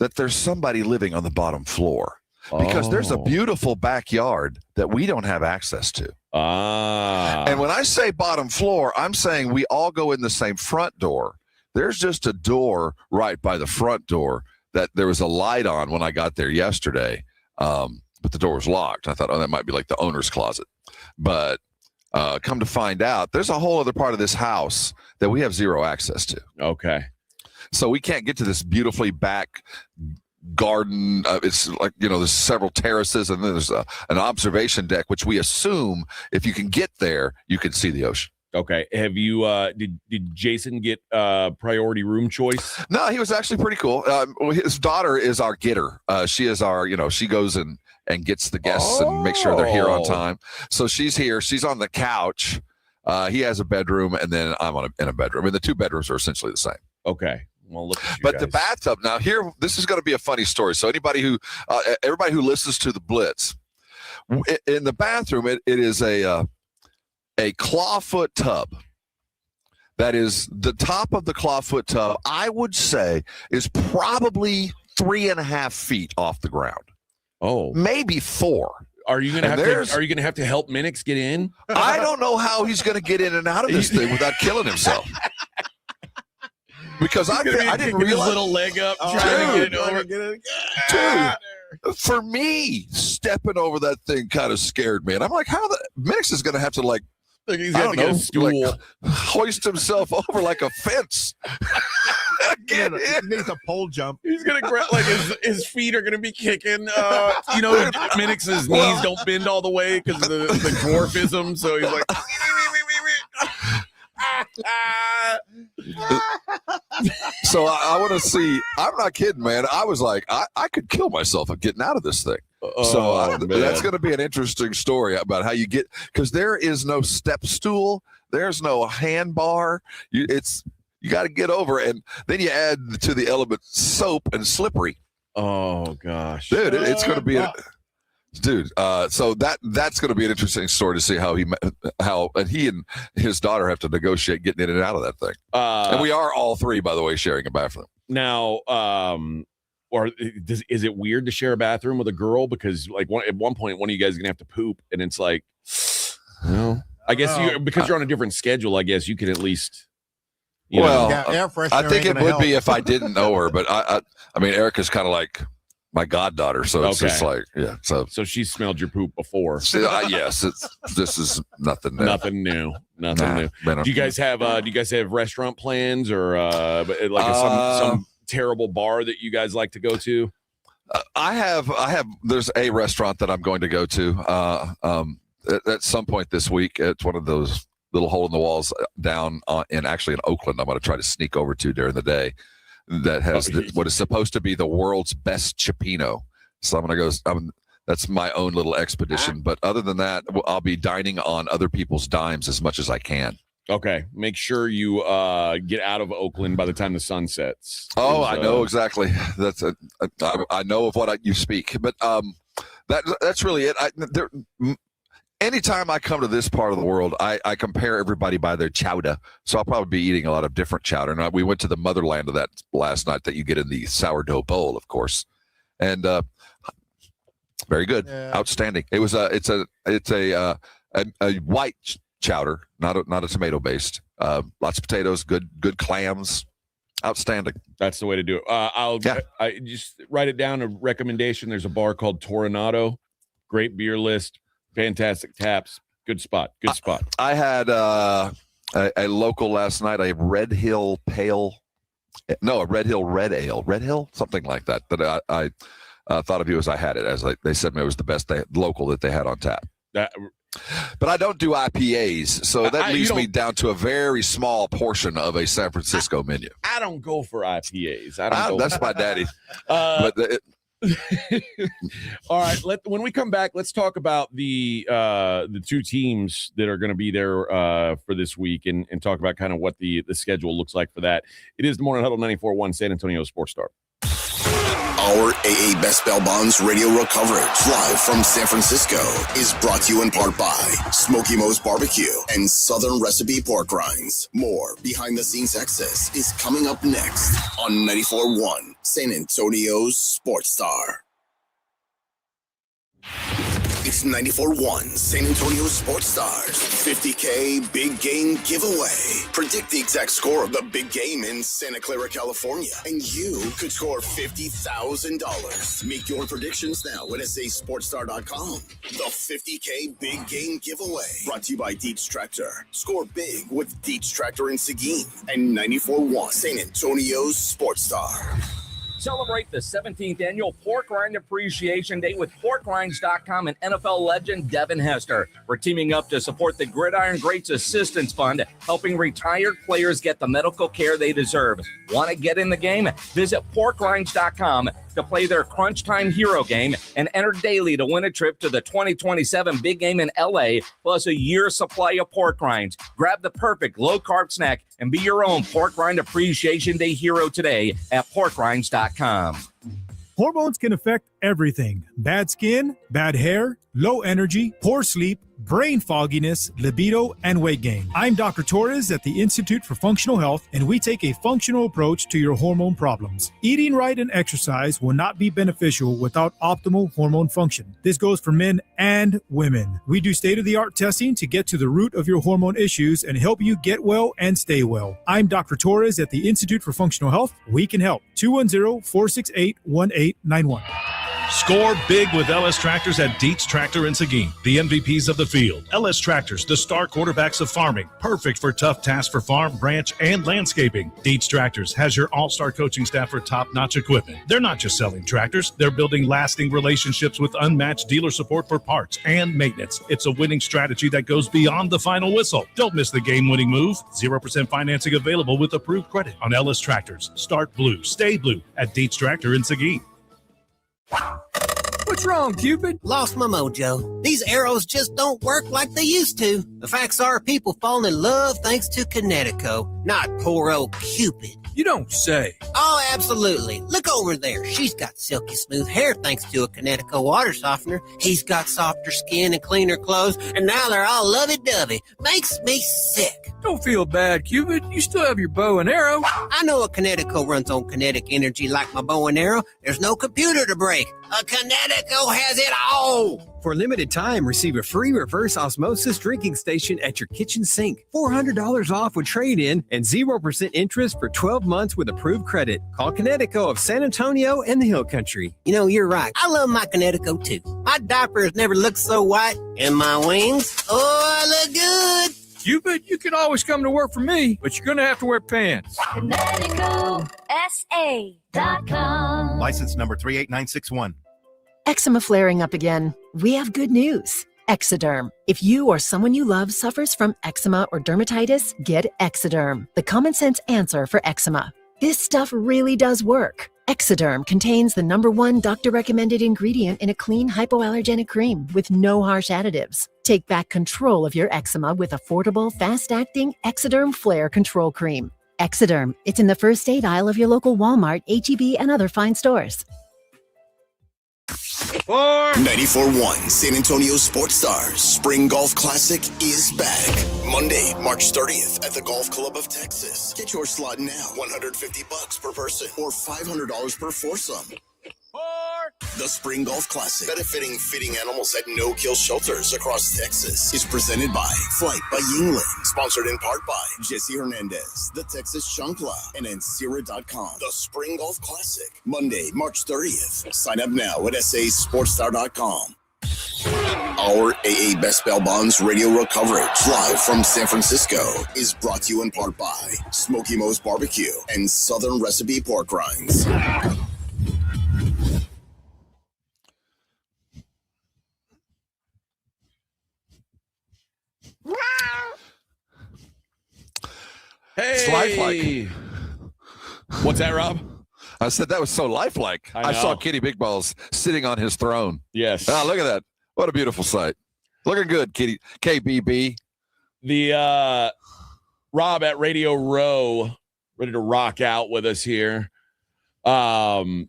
that there's somebody living on the bottom floor because there's a beautiful backyard that we don't have access to. And when I say bottom floor, I'm saying we all go in the same front door. There's just a door right by the front door that there was a light on when I got there yesterday, but the door was locked. I thought, that might be like the owner's closet. But come to find out, there's a whole other part of this house that we have zero access to. Okay. So we can't get to this beautifully back garden. It's like, there's several terraces, and then there's an observation deck, which we assume if you can get there, you can see the ocean. Okay. Have you, did Jason get priority room choice? No, he was actually pretty cool. His daughter is our getter. She is our, she goes and gets the guests and makes sure they're here on time. So she's here. She's on the couch. He has a bedroom, and then I'm in a bedroom. The 2 bedrooms are essentially the same. Okay. Well, look at you But guys. the bathtub, now here, this is going to be a funny story. So everybody who listens to the Blitz, in the bathroom, it is a clawfoot tub. That is the top of the clawfoot tub, I would say, is probably 3.5 feet off the ground. Oh, maybe 4. Are you gonna have to help Minix get in? I don't know how he's going to get in and out of this thing without killing himself. Because I didn't realize his little leg up trying to get it over. Dude, for me, stepping over that thing kind of scared me, and I'm like, Minix is going to have to he's got to get a stool, hoist himself over like a fence. He needs a pole jump. He's gonna grab his feet are gonna be kicking. Minix's knees don't bend all the way because of the dwarfism. So he's like. So I want to see. I'm not kidding, man. I was like, I could kill myself of getting out of this thing. That's going to be an interesting story about how you get, because there is no step stool, there's no hand bar. You got to get over it. And then you add to the element soap and slippery. Oh gosh, dude, it's going to be so that's going to be an interesting story to see how he and his daughter have to negotiate getting in and out of that thing. And we are all three, by the way, sharing a bathroom now. Or is it weird to share a bathroom with a girl? Because like at one point, one of you guys is gonna have to poop, and it's like, I guess because you're on a different schedule. I guess you can at least. I think it would be if I didn't know her, but I mean, Erica's kind of like my goddaughter, so it's just like, yeah. So she smelled your poop before. Yes, this is nothing new. Nothing new. Do you guys have restaurant plans or some terrible bar that you guys like to go to? I have. There's a restaurant that I'm going to go to at some point this week. It's one of those little hole in the walls down in Oakland. I'm going to try to sneak over to during the day. That has what is supposed to be the world's best cioppino. So I'm going to go. That's my own little expedition. But other than that, I'll be dining on other people's dimes as much as I can. Okay. Make sure you get out of Oakland by the time the sun sets. Oh, I know exactly. I know of what you speak. But that's really it. Anytime I come to this part of the world, I compare everybody by their chowder. So I'll probably be eating a lot of different chowder. And we went to the motherland of that last night that you get in the sourdough bowl, of course. And very good. Yeah. Outstanding. It was it's a white chowder, not a tomato based. Lots of potatoes, good clams. Outstanding. That's the way to do it. I just write it down, a recommendation. There's a bar called Toronado. Great beer list. Fantastic taps. Good spot. I had a local last night, a Red Hill Red Ale. Red Hill? Something like that. That I thought of you as I had it. As they said it was the best local that they had on tap. But I don't do IPAs, so that leaves me down to a very small portion of a San Francisco menu. I don't go for IPAs. That's my daddy. All right. When we come back, let's talk about the two teams that are going to be there for this week and talk about kind of what the schedule looks like for that. It is the Morning Huddle 94.1 San Antonio Sports Star. Our AA Best Bell Bonds radio row coverage live from San Francisco is brought to you in part by Smokey Mo's Barbecue and Southern Recipe Pork Rinds. More behind the scenes access is coming up next on 94.1 San Antonio's Sports Star. It's 94.1 San Antonio Sports Stars 50K Big Game Giveaway. Predict the exact score of the big game in Santa Clara, California, and you could score $50,000. Make your predictions now at sasportstar.com. The 50K Big Game Giveaway, brought to you by Dietz Tractor. Score big with Dietz Tractor in Seguin and 94.1 San Antonio's Sports Star. Celebrate the 17th annual Pork Rind Appreciation Day with PorkRinds.com and NFL legend Devin Hester. We're teaming up to support the Gridiron Greats Assistance Fund, helping retired players get the medical care they deserve. Want to get in the game? Visit PorkRinds.com to play their Crunch Time Hero game and enter daily to win a trip to the 2027 big game in LA, plus a year's supply of pork rinds. Grab the perfect low-carb snack and be your own Pork Rind Appreciation Day hero today at PorkRinds.com. Hormones can affect everything. Bad skin, bad hair, low energy, poor sleep, brain fogginess, libido, and weight gain. I'm Dr. Torres at the Institute for Functional Health, and we take a functional approach to your hormone problems. Eating right and exercise will not be beneficial without optimal hormone function. This goes for men and women. We do state-of-the-art testing to get to the root of your hormone issues and help you get well and stay well. I'm Dr. Torres at the Institute for Functional Health. We can help. 210-468-1891. Score big with LS Tractors at Dietz Tractor in Seguin, the MVPs of the field. LS Tractors, the star quarterbacks of farming, perfect for tough tasks for farm, ranch, and landscaping. Dietz Tractors has your all-star coaching staff for top-notch equipment. They're not just selling tractors, they're building lasting relationships with unmatched dealer support for parts and maintenance. It's a winning strategy that goes beyond the final whistle. Don't miss the game-winning move. 0% financing available with approved credit on LS Tractors. Start blue, stay blue at Dietz Tractor in Seguin. What's wrong, Cupid? Lost my mojo. These arrows just don't work like they used to. The facts are people falling in love thanks to Kinetico, not poor old Cupid. You don't say. Oh, absolutely. Look over there. She's got silky smooth hair thanks to a Kinetico water softener. He's got softer skin and cleaner clothes, and now they're all lovey-dovey. Makes me sick. Don't feel bad, Cupid. You still have your bow and arrow. I know a Kinetico runs on kinetic energy like my bow and arrow. There's no computer to break. A Kinetico has it all. For limited time, receive a free reverse osmosis drinking station at your kitchen sink. $400 off with trade-in and 0% interest for 12 months with approved credit. Call Kinetico of San Antonio and the Hill Country. You know, you're right. I love my Kinetico, too. My diaper has never looked so white. And my wings, oh, I look good. Cupid, you can always come to work for me, but you're going to have to wear pants. KineticoSA.com. License number 38961. Eczema flaring up again? We have good news. Exoderm. If you or someone you love suffers from eczema or dermatitis, get Exoderm, the common sense answer for eczema. This stuff really does work. Exoderm contains the #1 doctor-recommended ingredient in a clean hypoallergenic cream with no harsh additives. Take back control of your eczema with affordable, fast-acting Exoderm Flare Control Cream. Exoderm. It's in the first aid aisle of your local Walmart, H-E-B, and other fine stores. 94.1 San Antonio Sports Stars Spring Golf Classic is back. Monday, March 30th at the Golf Club of Texas. Get your slot now. $150 per person or $500 per foursome. The Spring Golf Classic, benefiting fitting animals at no-kill shelters across Texas, is presented by Flight by Yingling, sponsored in part by Jesse Hernandez, the Texas Chancla, and Ancira.com. The Spring Golf Classic, Monday, March 30th. Sign up now at sasportstar.com. Our AA Best Bail Bonds radio row coverage live from San Francisco is brought to you in part by Smokey Mo's Barbecue and Southern Recipe Pork Rinds. Hey, It's lifelike. What's that, Rob? I said that was so lifelike. I I saw know. Kitty Big Balls sitting on his throne. Yes. Ah, look at that. What a beautiful sight. Looking good, Kitty. KBB. The Rob at Radio Row, ready to rock out with us here. What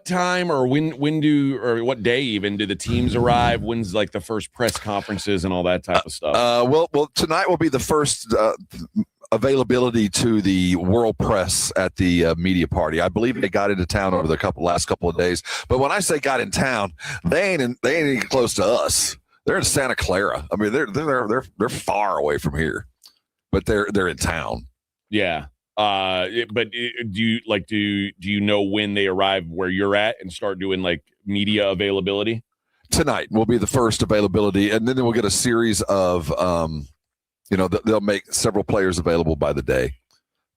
time or when or what day even do the teams arrive? When's like the first press conferences and all that type of stuff? Well, tonight will be the first availability to the world press at the media party. I believe they got into town over the last couple of days. But when I say got in town, they ain't even close to us. They're in Santa Clara. I mean, they're far away from here, but they're in town. Yeah. But do you know when they arrive where you're at and start doing like media availability? Tonight will be the first availability, and then we'll get a series of they'll make several players available by the day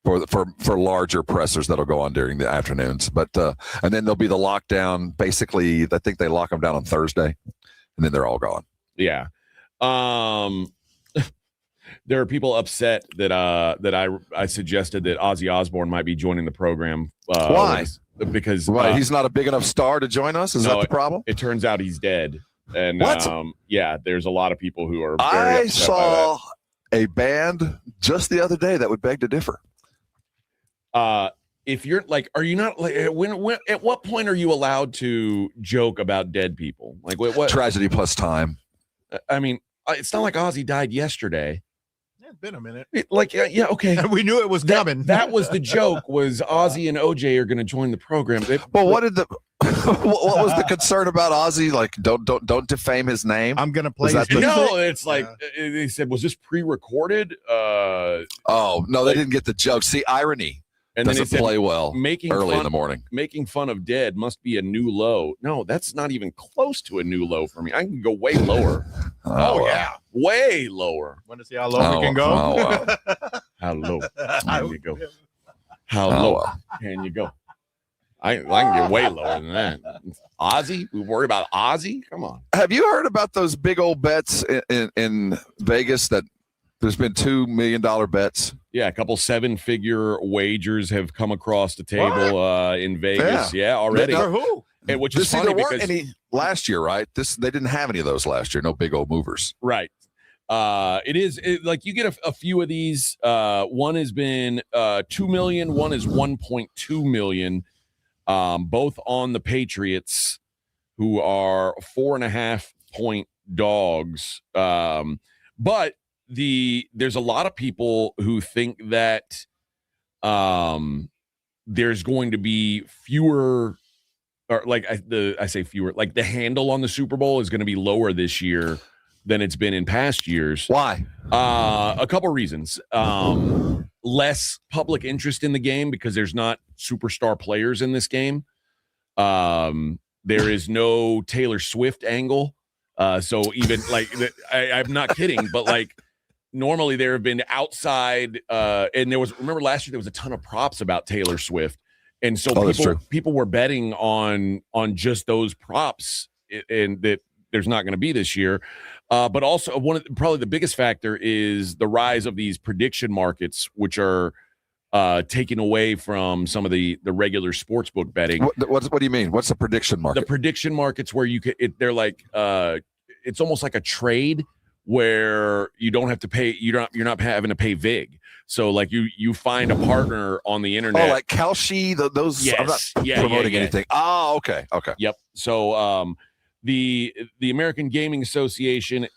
for larger pressers that'll go on during the afternoons. But and then there'll be the lockdown. Basically, I think they lock them down on Thursday, and then they're all gone. Yeah. There are people upset that I suggested that Ozzy Osbourne might be joining the program. Why? Because he's not a big enough star to join us? Is that the problem? It turns out he's dead. And What? Yeah, there's a lot of people who are very I upset saw a band just the other day that would beg to differ. by that. If you're like, are you not like when at what point are you allowed to joke about dead people? Like what Tragedy plus time. I mean, it's not like Ozzy died yesterday. It's been a minute. Yeah, okay. We knew it was coming. That was the joke. Was Ozzy and OJ are going to join the program? Well, what did the what was the concern about Ozzy? Like, don't defame his name. I'm gonna play. No, it's like they said. Was this pre-recorded? Oh no, they didn't get the joke. See, irony. And then doesn't they said, play well early in the morning. Making fun of dead must be a new low. No, that's not even close to a new low for me. I can go way lower. Yeah, way lower. Want to see how low we can go? How low can you go? How low can you go? I can get way lower than that. Ozzy? We worry about Ozzy? Come on. Have you heard about those big old bets in Vegas that there's been $2 million bets? Yeah, a couple 7-figure wagers have come across the table in Vegas. Yeah, already. For who? And which is funny there because weren't any last year, right? They didn't have any of those last year. No big old movers. Right. It is like you get a few of these. One has been 2 million. One is 1.2 million. Both on the Patriots, who are 4.5-point dogs. But there's a lot of people who think that there's going to be fewer, or like I say fewer, like the handle on the Super Bowl is going to be lower this year than it's been in past years. Why? A couple reasons. Less public interest in the game because there's not superstar players in this game. There is no Taylor Swift angle. So even like I'm not kidding, but like normally there have been outside and remember last year there was a ton of props about Taylor Swift. And so people were betting on just those props and that there's not going to be this year. But also probably the biggest factor is the rise of these prediction markets, which are taken away from some of the regular sportsbook betting. What do you mean? What's the prediction market? The prediction markets where they're like it's almost like a trade where you don't have to pay. You're not having to pay vig. So like you find a partner on the internet. Oh, like Kalshi, those. Yes. I'm not promoting anything. Oh, okay. Yep. So the American Gaming Association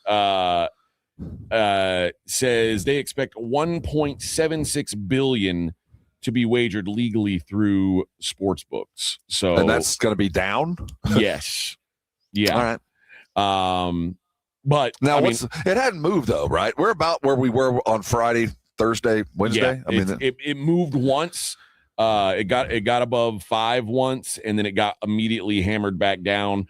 says they expect 1.76 billion to be wagered legally through sports books. So and that's going to be down. Yes. Yeah. All right. But now it hadn't moved though, right? We're about where we were on Friday, Thursday, Wednesday. Yeah, it moved once. It got above 5 once, and then it got immediately hammered back down.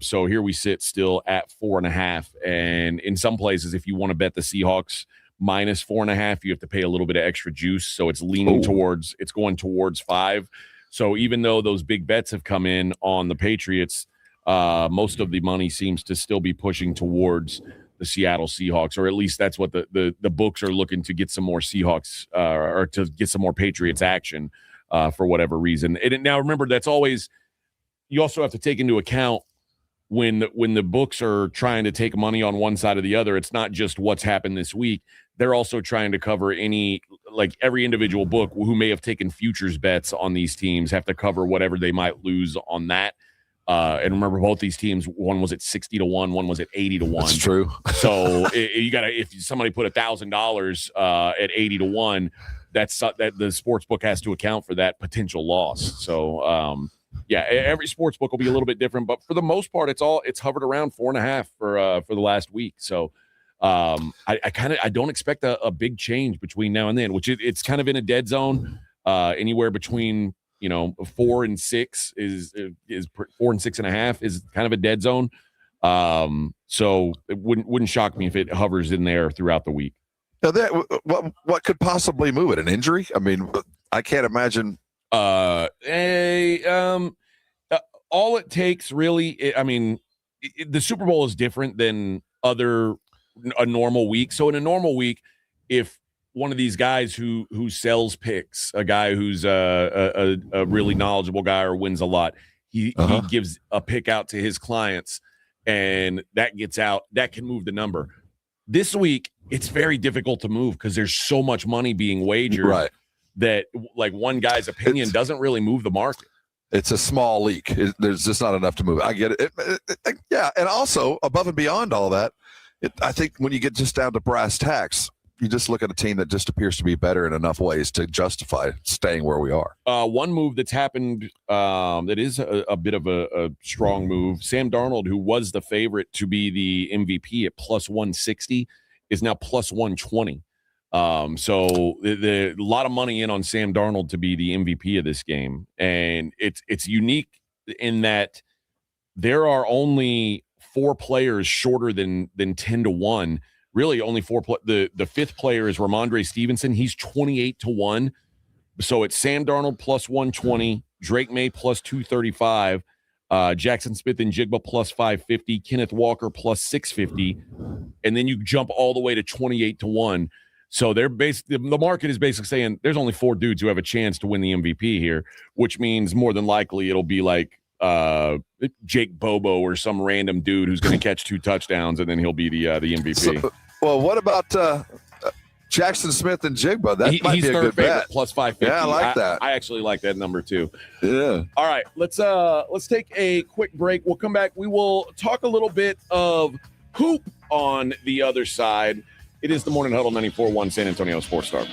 So here we sit still at 4.5. And in some places, if you want to bet the Seahawks minus 4.5, you have to pay a little bit of extra juice. So it's leaning it's going towards 5. So even though those big bets have come in on the Patriots, most of the money seems to still be pushing towards the Seattle Seahawks, or at least that's what the books are looking to get some more Seahawks or to get some more Patriots action for whatever reason. And now remember, that's always, you also have to take into account when the books are trying to take money on one side or the other. It's not just what's happened this week. They're also trying to cover every individual book who may have taken futures bets on these teams have to cover whatever they might lose on that. And remember, both these teams, one was at 60 to 1, one was at 80 to 1. That's true. So you got to, if somebody put $1,000 at 80 to 1, that the sports book has to account for that potential loss. So yeah, every sports book will be a little bit different, but for the most part, it's hovered around 4.5 for the last week. So I don't expect a big change between now and then, which it's kind of in a dead zone. Anywhere between 4 and 6 is 4 and 6.5 is kind of a dead zone. So it wouldn't shock me if it hovers in there throughout the week. Now what could possibly move it? An injury? I mean, I can't imagine. All it takes really, the Super Bowl is different than a normal week. So in a normal week, if one of these guys who sells picks, a guy who's a really knowledgeable guy or wins a lot, he gives a pick out to his clients, and that gets out, that can move the number. This week, it's very difficult to move because there's so much money being wagered, right, that like one guy's opinion doesn't really move the market. It's a small leak. There's just not enough to move. I get it. Yeah, and also above and beyond all that, I think when you get just down to brass tacks, you just look at a team that just appears to be better in enough ways to justify staying where we are. One move that's happened that is a bit of a strong move. Sam Darnold, who was the favorite to be the MVP at plus 160, is now plus 120. So a lot of money in on Sam Darnold to be the MVP of this game. And it's unique in that there are only 4 players shorter than 10 to 1. Really only 4. The fifth player is Ramondre Stevenson. He's 28 to 1. So it's Sam Darnold plus 120, Drake May plus 235, Jackson Smith and Jigba plus 550, Kenneth Walker plus 650, and then you jump all the way to 28 to 1. So the market is basically saying there's only 4 dudes who have a chance to win the MVP here, which means more than likely it'll be like Jake Bobo or some random dude who's going to catch 2 touchdowns, and then he'll be the MVP. So, well, what about Jackson Smith and Jigba? That might he's be a third good favorite, bet. plus 550. Yeah, I like that. I actually like that number too. Yeah. All right, let's take a quick break. We'll come back. We will talk a little bit of hoop on the other side. It is the Morning Huddle 94.1 San Antonio Sports Star.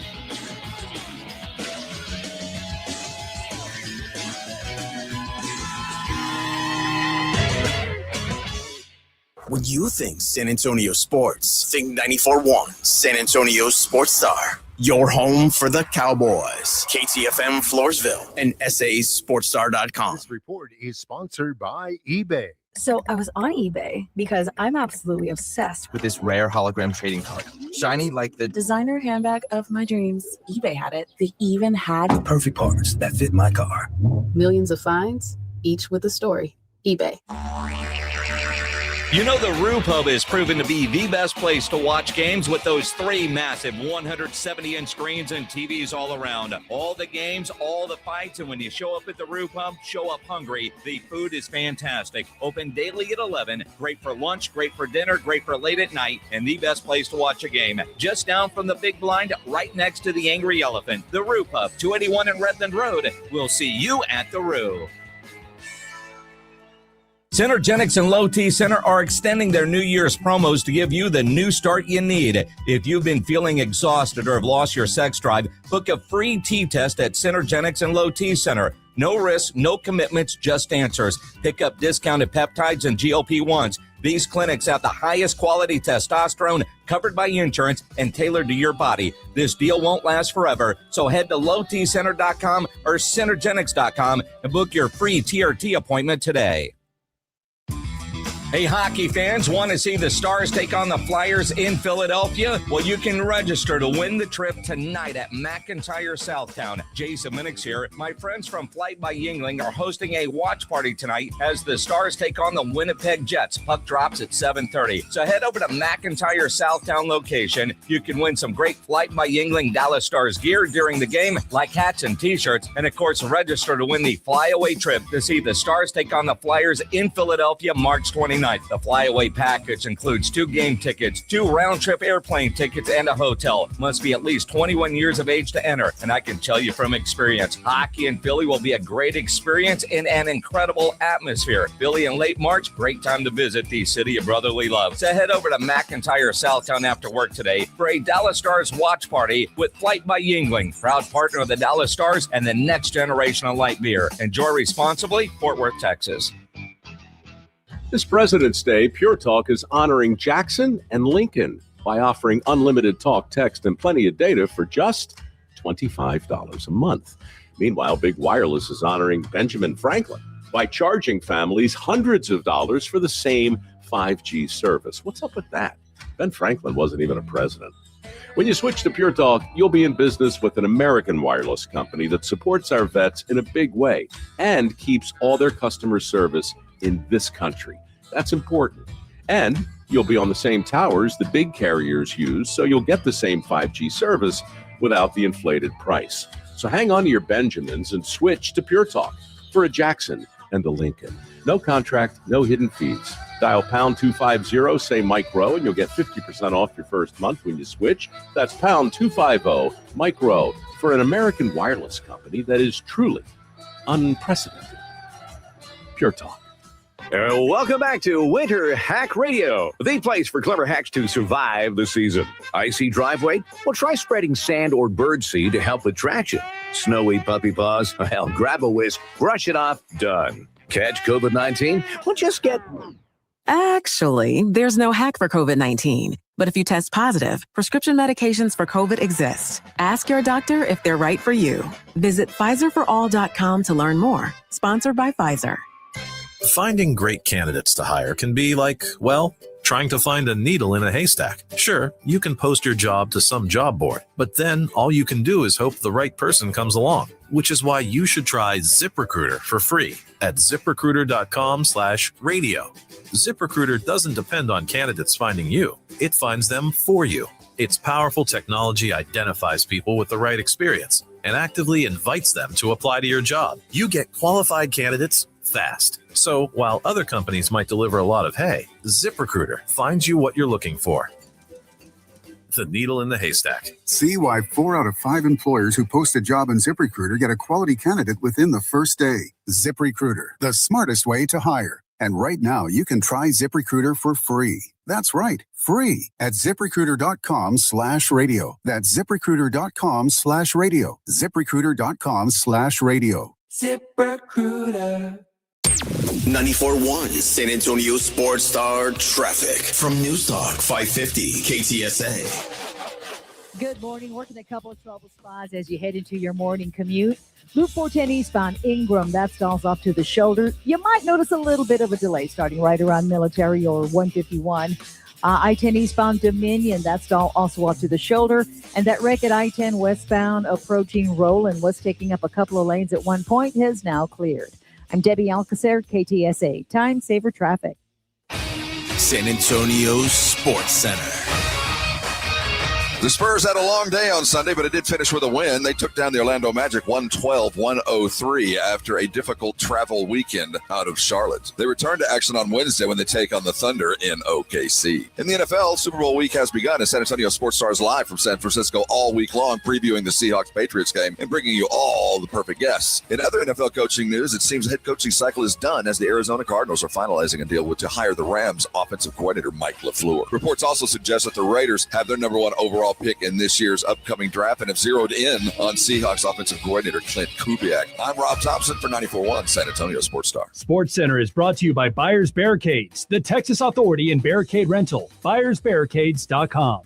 When you think San Antonio sports, think 94.1 San Antonio Sports Star. Your home for the Cowboys. KTFM Floresville and SASportsStar.com. This report is sponsored by eBay. So I was on eBay because I'm absolutely obsessed with this rare hologram trading card. Shiny like the designer handbag of my dreams. eBay had it. They even had the perfect parts that fit my car. Millions of finds, each with a story. eBay. You know the Roo Pub is proven to be the best place to watch games with those 3 massive 170-inch screens and TVs all around. All the games, all the fights, and when you show up at the Roo Pub, show up hungry. The food is fantastic. Open daily at 11. Great for lunch, great for dinner, great for late at night, and the best place to watch a game. Just down from the Big Blind, right next to the Angry Elephant. The Roo Pub, 281 in Redland Road. We'll see you at the Roo. Synergenics and Low T Center are extending their New Year's promos to give you the new start you need. If you've been feeling exhausted or have lost your sex drive, book a free T-test at Synergenics and Low T Center. No risk, no commitments, just answers. Pick up discounted peptides and GLP-1s. These clinics have the highest quality testosterone covered by insurance and tailored to your body. This deal won't last forever, so head to lowtcenter.com or synergenics.com and book your free TRT appointment today. Hey, hockey fans, want to see the Stars take on the Flyers in Philadelphia? Well, you can register to win the trip tonight at McIntyre Southtown. Jason Minix here. My friends from Flight by Yingling are hosting a watch party tonight as the Stars take on the Winnipeg Jets. Puck drops at 7:30. So head over to McIntyre Southtown location. You can win some great Flight by Yingling Dallas Stars gear during the game, like hats and T-shirts. And, of course, register to win the flyaway trip to see the Stars take on the Flyers in Philadelphia March 29th. The flyaway package includes 2 game tickets, 2 round-trip airplane tickets, and a hotel. Must be at least 21 years of age to enter. And I can tell you from experience, hockey in Philly will be a great experience in an incredible atmosphere. Philly in late March, great time to visit the city of brotherly love. So head over to McIntyre Southtown after work today for a Dallas Stars watch party with Flight by Yingling, proud partner of the Dallas Stars and the next generation of light beer. Enjoy responsibly, Fort Worth, Texas. This President's Day, Pure Talk is honoring Jackson and Lincoln by offering unlimited talk, text, and plenty of data for just $25 a month. Meanwhile, Big Wireless is honoring Benjamin Franklin by charging families hundreds of dollars for the same 5G service. What's up with that? Ben Franklin wasn't even a president. When you switch to Pure Talk, you'll be in business with an American wireless company that supports our vets in a big way and keeps all their customer service in this country. That's important. And you'll be on the same towers the big carriers use, so you'll get the same 5G service without the inflated price. So hang on to your Benjamins and switch to Pure Talk for a Jackson and a Lincoln. No contract, no hidden fees. Dial pound 250, say Mike Rowe, and you'll get 50% off your first month when you switch. That's pound 250, Mike Rowe, for an American wireless company that is truly unprecedented. Pure Talk. Welcome back to Winter Hack Radio, the place for clever hacks to survive the season. Icy driveway? Well, try spreading sand or birdseed to help with traction. Snowy puppy paws? Well, grab a whisk, brush it off, done. Catch COVID-19? Well, just get... Actually, there's no hack for COVID-19. But if you test positive, prescription medications for COVID exist. Ask your doctor if they're right for you. Visit PfizerForAll.com to learn more. Sponsored by Pfizer. Finding great candidates to hire can be like, well, trying to find a needle in a haystack. Sure, you can post your job to some job board, but then all you can do is hope the right person comes along, which is why you should try ZipRecruiter for free at ZipRecruiter.com/radio. ZipRecruiter doesn't depend on candidates finding you. It finds them for you. Its powerful technology identifies people with the right experience and actively invites them to apply to your job. You get qualified candidates fast. So while other companies might deliver a lot of hay, ZipRecruiter finds you what you're looking for. The needle in the haystack. See why 4 out of 5 employers who post a job in ZipRecruiter get a quality candidate within the first day. ZipRecruiter, the smartest way to hire. And right now, you can try ZipRecruiter for free. That's right, free at ZipRecruiter.com/radio. That's ZipRecruiter.com/radio. ZipRecruiter.com/radio. ZipRecruiter. 94.1 San Antonio Sports Star traffic from News Talk 550 KTSA. Good morning. Working a couple of trouble spots as you head into your morning commute. Loop 410 eastbound Ingram, that stalls off to the shoulder. You might notice a little bit of a delay starting right around Military or 151. I-10 eastbound Dominion, that stall also off to the shoulder. And that wreck at I-10 westbound approaching Roland was taking up a couple of lanes at one point, has now cleared. I'm Debbie Alcacer, KTSA. Time Saver Traffic. San Antonio Sports Center. The Spurs had a long day on Sunday, but it did finish with a win. They took down the Orlando Magic 112-103 after a difficult travel weekend out of Charlotte. They return to action on Wednesday when they take on the Thunder in OKC. In the NFL, Super Bowl week has begun as San Antonio Sports Stars live from San Francisco all week long, previewing the Seahawks-Patriots game and bringing you all the perfect guests. In other NFL coaching news, it seems the head coaching cycle is done as the Arizona Cardinals are finalizing a deal to hire the Rams offensive coordinator Mike LaFleur. Reports also suggest that the Raiders have their number 1 overall pick in this year's upcoming draft and have zeroed in on Seahawks offensive coordinator Clint Kubiak. I'm Rob Thompson for 94.1 San Antonio Sports Star. Sports Center is brought to you by Buyers Barricades, the Texas Authority in Barricade Rental. BuyersBarricades.com.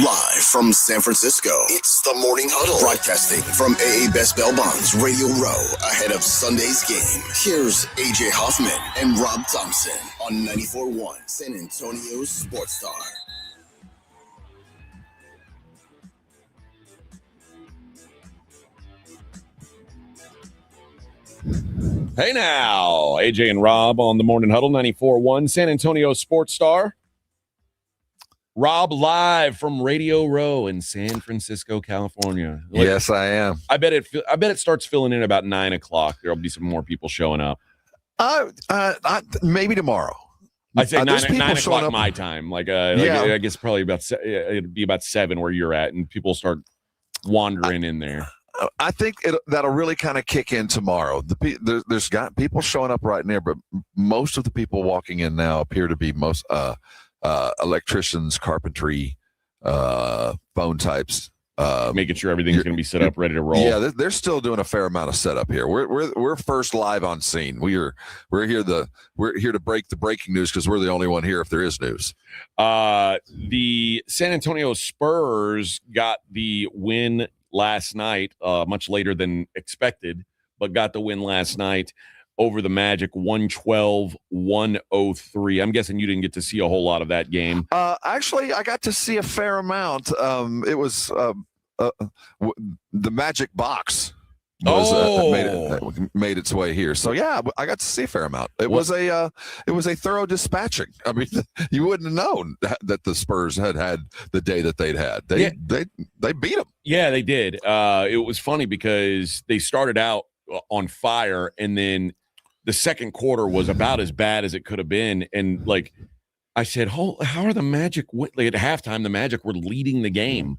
Live from San Francisco, it's the Morning Huddle. Broadcasting from AA Best Bell Bonds Radio Row ahead of Sunday's game. Here's AJ Hoffman and Rob Thompson on 94.1 San Antonio Sports Star. Hey now, AJ and Rob on the Morning Huddle, 94.1 San Antonio Sports Star. Rob live from Radio Row in San Francisco, California. Yes, I am. I bet it starts filling in about 9 o'clock. There'll be some more people showing up. Maybe tomorrow. I'd say 9 o'clock up. my time. Yeah. I guess probably it'd be about 7 where you're at, and people start wandering in there. I think that'll really kind of kick in tomorrow. There's got people showing up right there, but most of the people walking in now appear to be most electricians, carpentry, phone types. Making sure everything's going to be set up, ready to roll. Yeah, they're still doing a fair amount of setup here. We're first live on scene. We're here to break the breaking news because we're the only one here if there is news. The San Antonio Spurs got the win last night, much later than expected, but got the win last night over the Magic, 112-103. I'm guessing you didn't get to see a whole lot of that game. Actually, I got to see a fair amount. It was the Magic box made its way here. So yeah, I got to see a fair amount. It was a thorough dispatching. I mean, you wouldn't have known that the Spurs had the day that they'd had. They beat them. Yeah, they did. It was funny because they started out on fire, and then the second quarter was about as bad as it could have been. And like I said, how are the Magic? At halftime, the Magic were leading the game,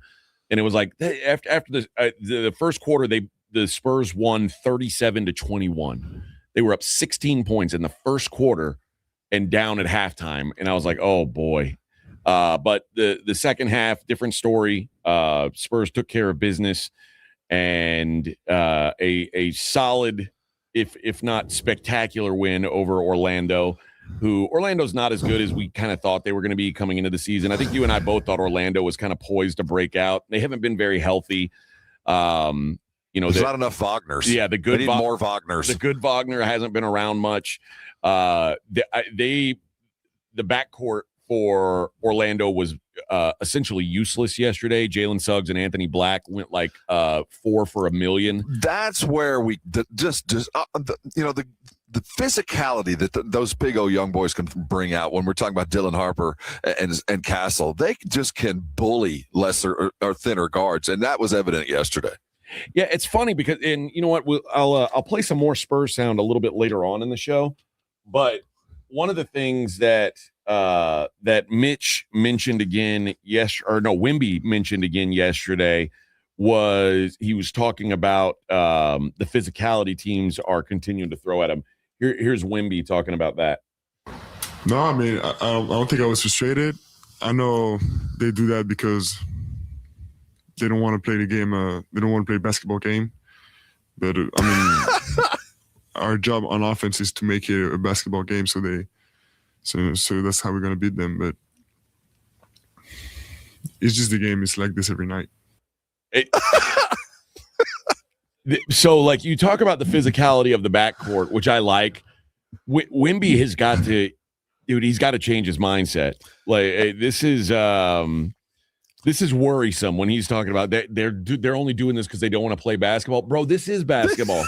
and it was like after the first quarter, the Spurs won 37-21. They were up 16 points in the first quarter and down at halftime. And I was like, oh boy. But the second half, different story. Spurs took care of business, and a solid, if not spectacular win over Orlando, who Orlando's not as good as we kind of thought they were going to be coming into the season. I think you and I both thought Orlando was kind of poised to break out. They haven't been very healthy. There's not enough Wagners. Yeah, they need more Wagners. The good Wagner hasn't been around much. The backcourt for Orlando was essentially useless yesterday. Jalen Suggs and Anthony Black went like 4 for $1 million. That's where the physicality that those big old young boys can bring out when we're talking about Dylan Harper and Castle. They just can bully lesser or thinner guards, and that was evident yesterday. Yeah, it's funny because, and you know what? I'll play some more Spurs sound a little bit later on in the show. But one of the things that Mitch mentioned again Wimby mentioned again yesterday was he was talking about the physicality teams are continuing to throw at him. Here's Wimby talking about that. No, I mean, I don't think I was frustrated. I know they do that because they don't want to play the game. They don't want to play a basketball game. But, I mean, our job on offense is to make it a basketball game. So that's how we're going to beat them. But it's just the game. It's like this every night. So, like, you talk about the physicality of the backcourt, which I like. Wimby has got to, dude, he's got to change his mindset. Like, this is worrisome when he's talking about they're only doing this because they don't want to play basketball. Bro, this is basketball.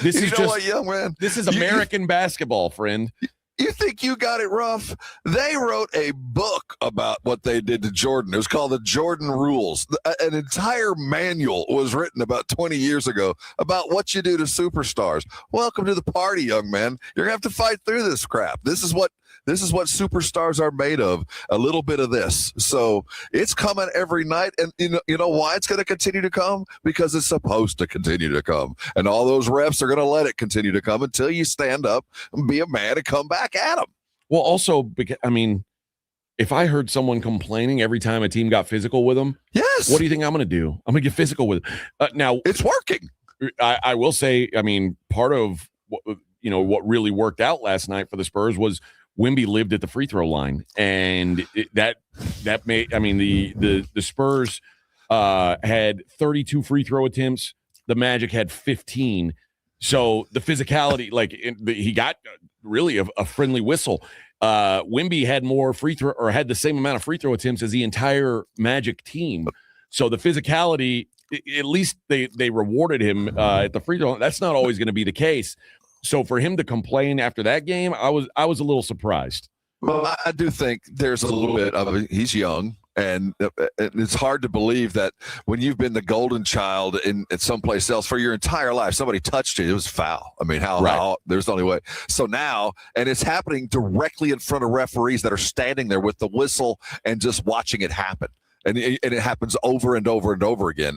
This is just what, young man? This is American basketball, friend. You think you got it rough? They wrote a book about what they did to Jordan. It was called The Jordan Rules. An entire manual was written about 20 years ago about what you do to superstars. Welcome to the party, young man. You're going to have to fight through this crap. This is what superstars are made of, a little bit of this. So it's coming every night. And you know why it's going to continue to come? Because it's supposed to continue to come. And all those refs are going to let it continue to come until you stand up and be a man and come back at them. Well, also, because, I mean, if I heard someone complaining every time a team got physical with them, yes, what do you think I'm going to do? I'm going to get physical with them. Now, it's working. I will say, I mean, part of what really worked out last night for the Spurs was Wimby lived at the free throw line, and that made, I mean, the Spurs had 32 free throw attempts. The Magic had 15. So the physicality, like he got really a friendly whistle. Wimby had more free throw, or had the same amount of free throw attempts as the entire Magic team. So the physicality, at least they rewarded him at the free throw. That's not always going to be the case. So for him to complain after that game, I was a little surprised. Well, I do think there's a little bit of it. He's young, and it's hard to believe that when you've been the golden child at someplace else for your entire life, somebody touched you, it was foul. I mean, how there's the only way. So now, and it's happening directly in front of referees that are standing there with the whistle and just watching it happen. And it happens over and over and over again.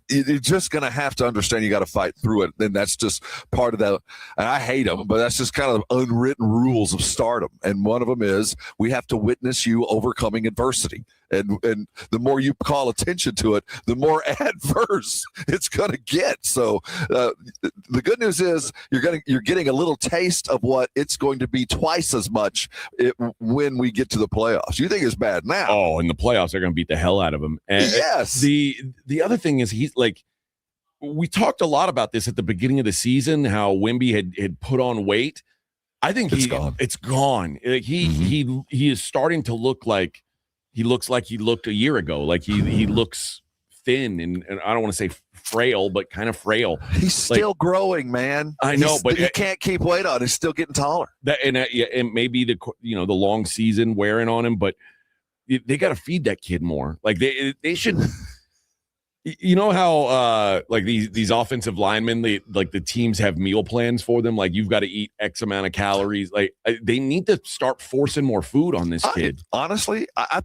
You're just going to have to understand you got to fight through it. And that's just part of that. And I hate them, but that's just kind of unwritten rules of stardom. And one of them is we have to witness you overcoming adversity. And the more you call attention to it, the more adverse it's going to get. So the good news is you're getting a little taste of what it's going to be twice as much when we get to the playoffs. You think it's bad now? Oh, in the playoffs they're going to beat the hell out of him. And yes. The other thing is he's like, we talked a lot about this at the beginning of the season, how Wimby had put on weight. I think it's gone. Like he is starting to look like. He looks like he looked a year ago. Like he looks thin and I don't want to say frail, but kind of frail. He's still growing, man. I know, but he can't keep weight on. He's still getting taller. And maybe the long season wearing on him, but they got to feed that kid more. Like they should. You know how like these offensive linemen, the teams have meal plans for them. Like you've got to eat X amount of calories. Like they need to start forcing more food on this kid. Honestly, I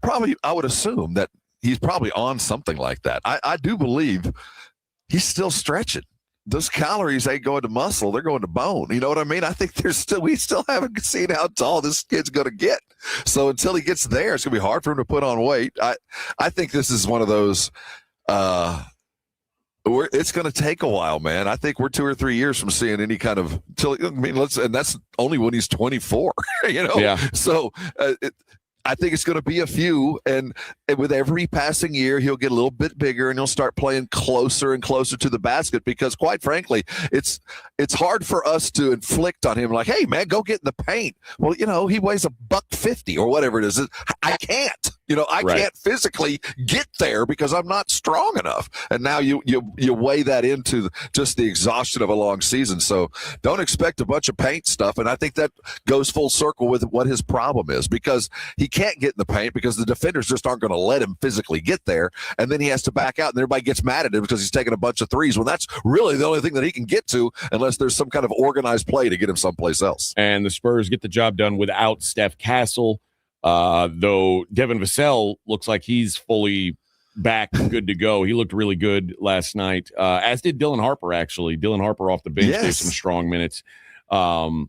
would assume that he's probably on something like that. I do believe he's still stretching. Those calories ain't going to muscle; they're going to bone. You know what I mean? I think we still haven't seen how tall this kid's going to get. So until he gets there, it's going to be hard for him to put on weight. I think this is one of those. It's going to take a while, man. I think we're 2 or 3 years from seeing any kind of. And that's only when he's 24. Yeah. So I think it's going to be a few, and with every passing year, he'll get a little bit bigger, and he'll start playing closer and closer to the basket. Because, quite frankly, it's hard for us to inflict on him, like, "Hey, man, go get in the paint." Well, he weighs $150 or whatever it is. I can't. I can't physically get there because I'm not strong enough. And now you weigh that into just the exhaustion of a long season. So don't expect a bunch of paint stuff. And I think that goes full circle with what his problem is, because he can't get in the paint because the defenders just aren't going to let him physically get there. And then he has to back out, and everybody gets mad at him because he's taking a bunch of threes. Well, that's really the only thing that he can get to, unless there's some kind of organized play to get him someplace else. And the Spurs get the job done without Steph Castle. Though Devin Vassell looks like he's fully back, good to go. He looked really good last night, as did Dylan Harper, actually. Dylan Harper off the bench gave some strong minutes. We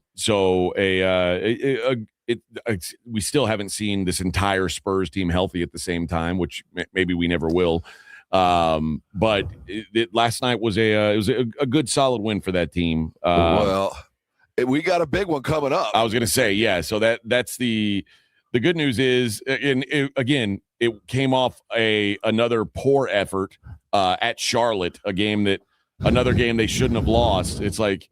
still haven't seen this entire Spurs team healthy at the same time, which maybe we never will. But last night was a good, solid win for that team. We got a big one coming up. I was going to say, yeah. So that's the good news is, it came off another poor effort at Charlotte, another game they shouldn't have lost. It's like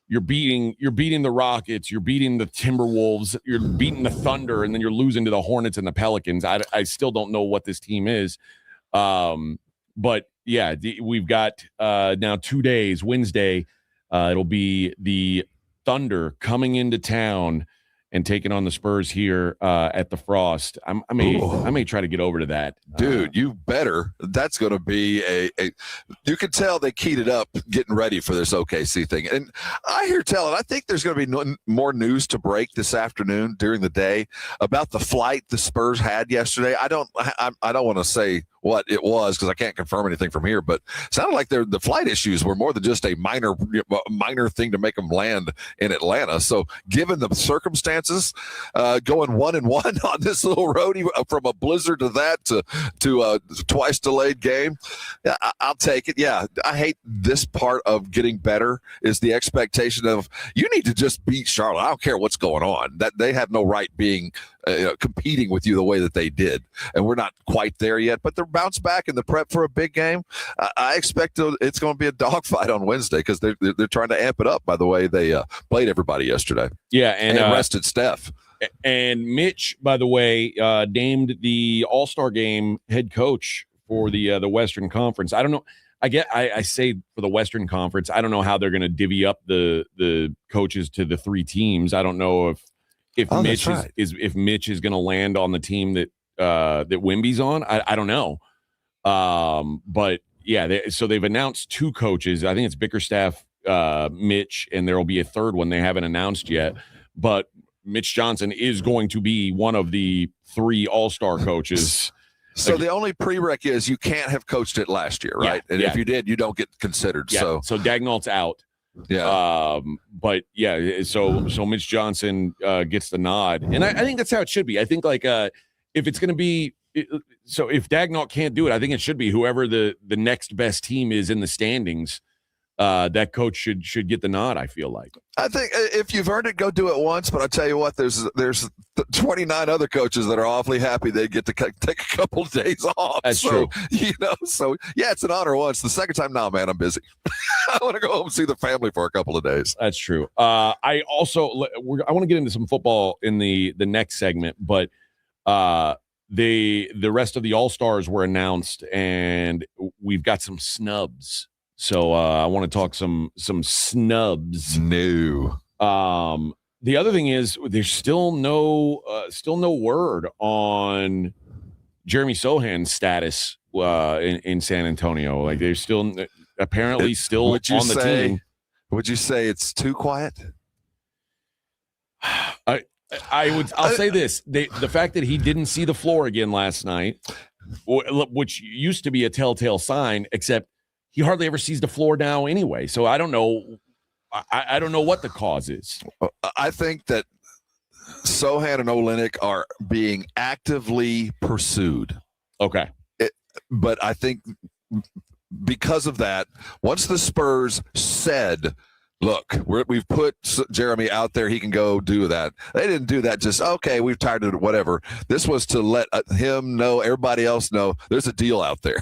you're beating the Rockets, you're beating the Timberwolves, you're beating the Thunder, and then you're losing to the Hornets and the Pelicans. I still don't know what this team is. But yeah, we've got now 2 days. Wednesday, it'll be the Thunder coming into town and taking on the Spurs here at the Frost. I may try to get over to that. Dude, you better. That's going to be you can tell they keyed it up getting ready for this OKC thing. And I hear telling, I think there's going to be more news to break this afternoon during the day about the flight the Spurs had yesterday. I don't want to say what it was because I can't confirm anything from here, but it sounded like the flight issues were more than just a minor thing to make them land in Atlanta. So given the circumstances, going 1-1 on this little road, from a blizzard to that to a twice delayed game, I'll take it. Yeah, I hate this part of getting better is the expectation of you need to just beat Charlotte. I don't care what's going on. That they have no right being competing with you the way that they did, and we're not quite there yet, but they're bounce back in the prep for a big game. I expect it's going to be a dogfight on Wednesday because they're trying to amp it up by the way they played everybody yesterday. Yeah, and rested Steph. And Mitch, by the way, named the All-Star Game head coach for the Western Conference. I don't know. I say for the Western Conference, I don't know how they're going to divvy up the coaches to the three teams. I don't know if Mitch if Mitch is going to land on the team that Wemby's on. I don't know. But yeah, so they've announced two coaches. I think it's Bickerstaff, Mitch, and there will be a third one they haven't announced yet. But Mitch Johnson is going to be one of the three All-Star coaches. So the only prereq is you can't have coached it last year, right? Yeah, and if you did, you don't get considered. Yeah. So Dagnall's out. Yeah. But yeah, so Mitch Johnson gets the nod, and I think that's how it should be. I think if it's going to be so, if Dagnall can't do it, I think it should be whoever the next best team is in the standings. That coach should get the nod. I feel like. I think if you've earned it, go do it once. But I tell you what, there's 29 other coaches that are awfully happy they get to take a couple of days off. That's true. So yeah, it's an honor once. The second time, nah, man, I'm busy. I want to go home and see the family for a couple of days. That's true. I want to get into some football in the next segment, but the rest of the All-Stars were announced, and we've got some snubs. So I want to talk some snubs. No. The other thing is there's still no word on Jeremy Sohan's status in San Antonio. Like they're still apparently still on the team. Would you say it's too quiet? I'll say this: the fact that he didn't see the floor again last night, which used to be a telltale sign, except he hardly ever sees the floor now anyway. So I don't know. I don't know what the cause is. I think that Sohan and Olynyk are being actively pursued. Okay. But I think because of that, once the Spurs said look, we've put Jeremy out there. He can go do that. They didn't do that just, okay, we've tired of it, whatever. This was to let him know, everybody else know, there's a deal out there.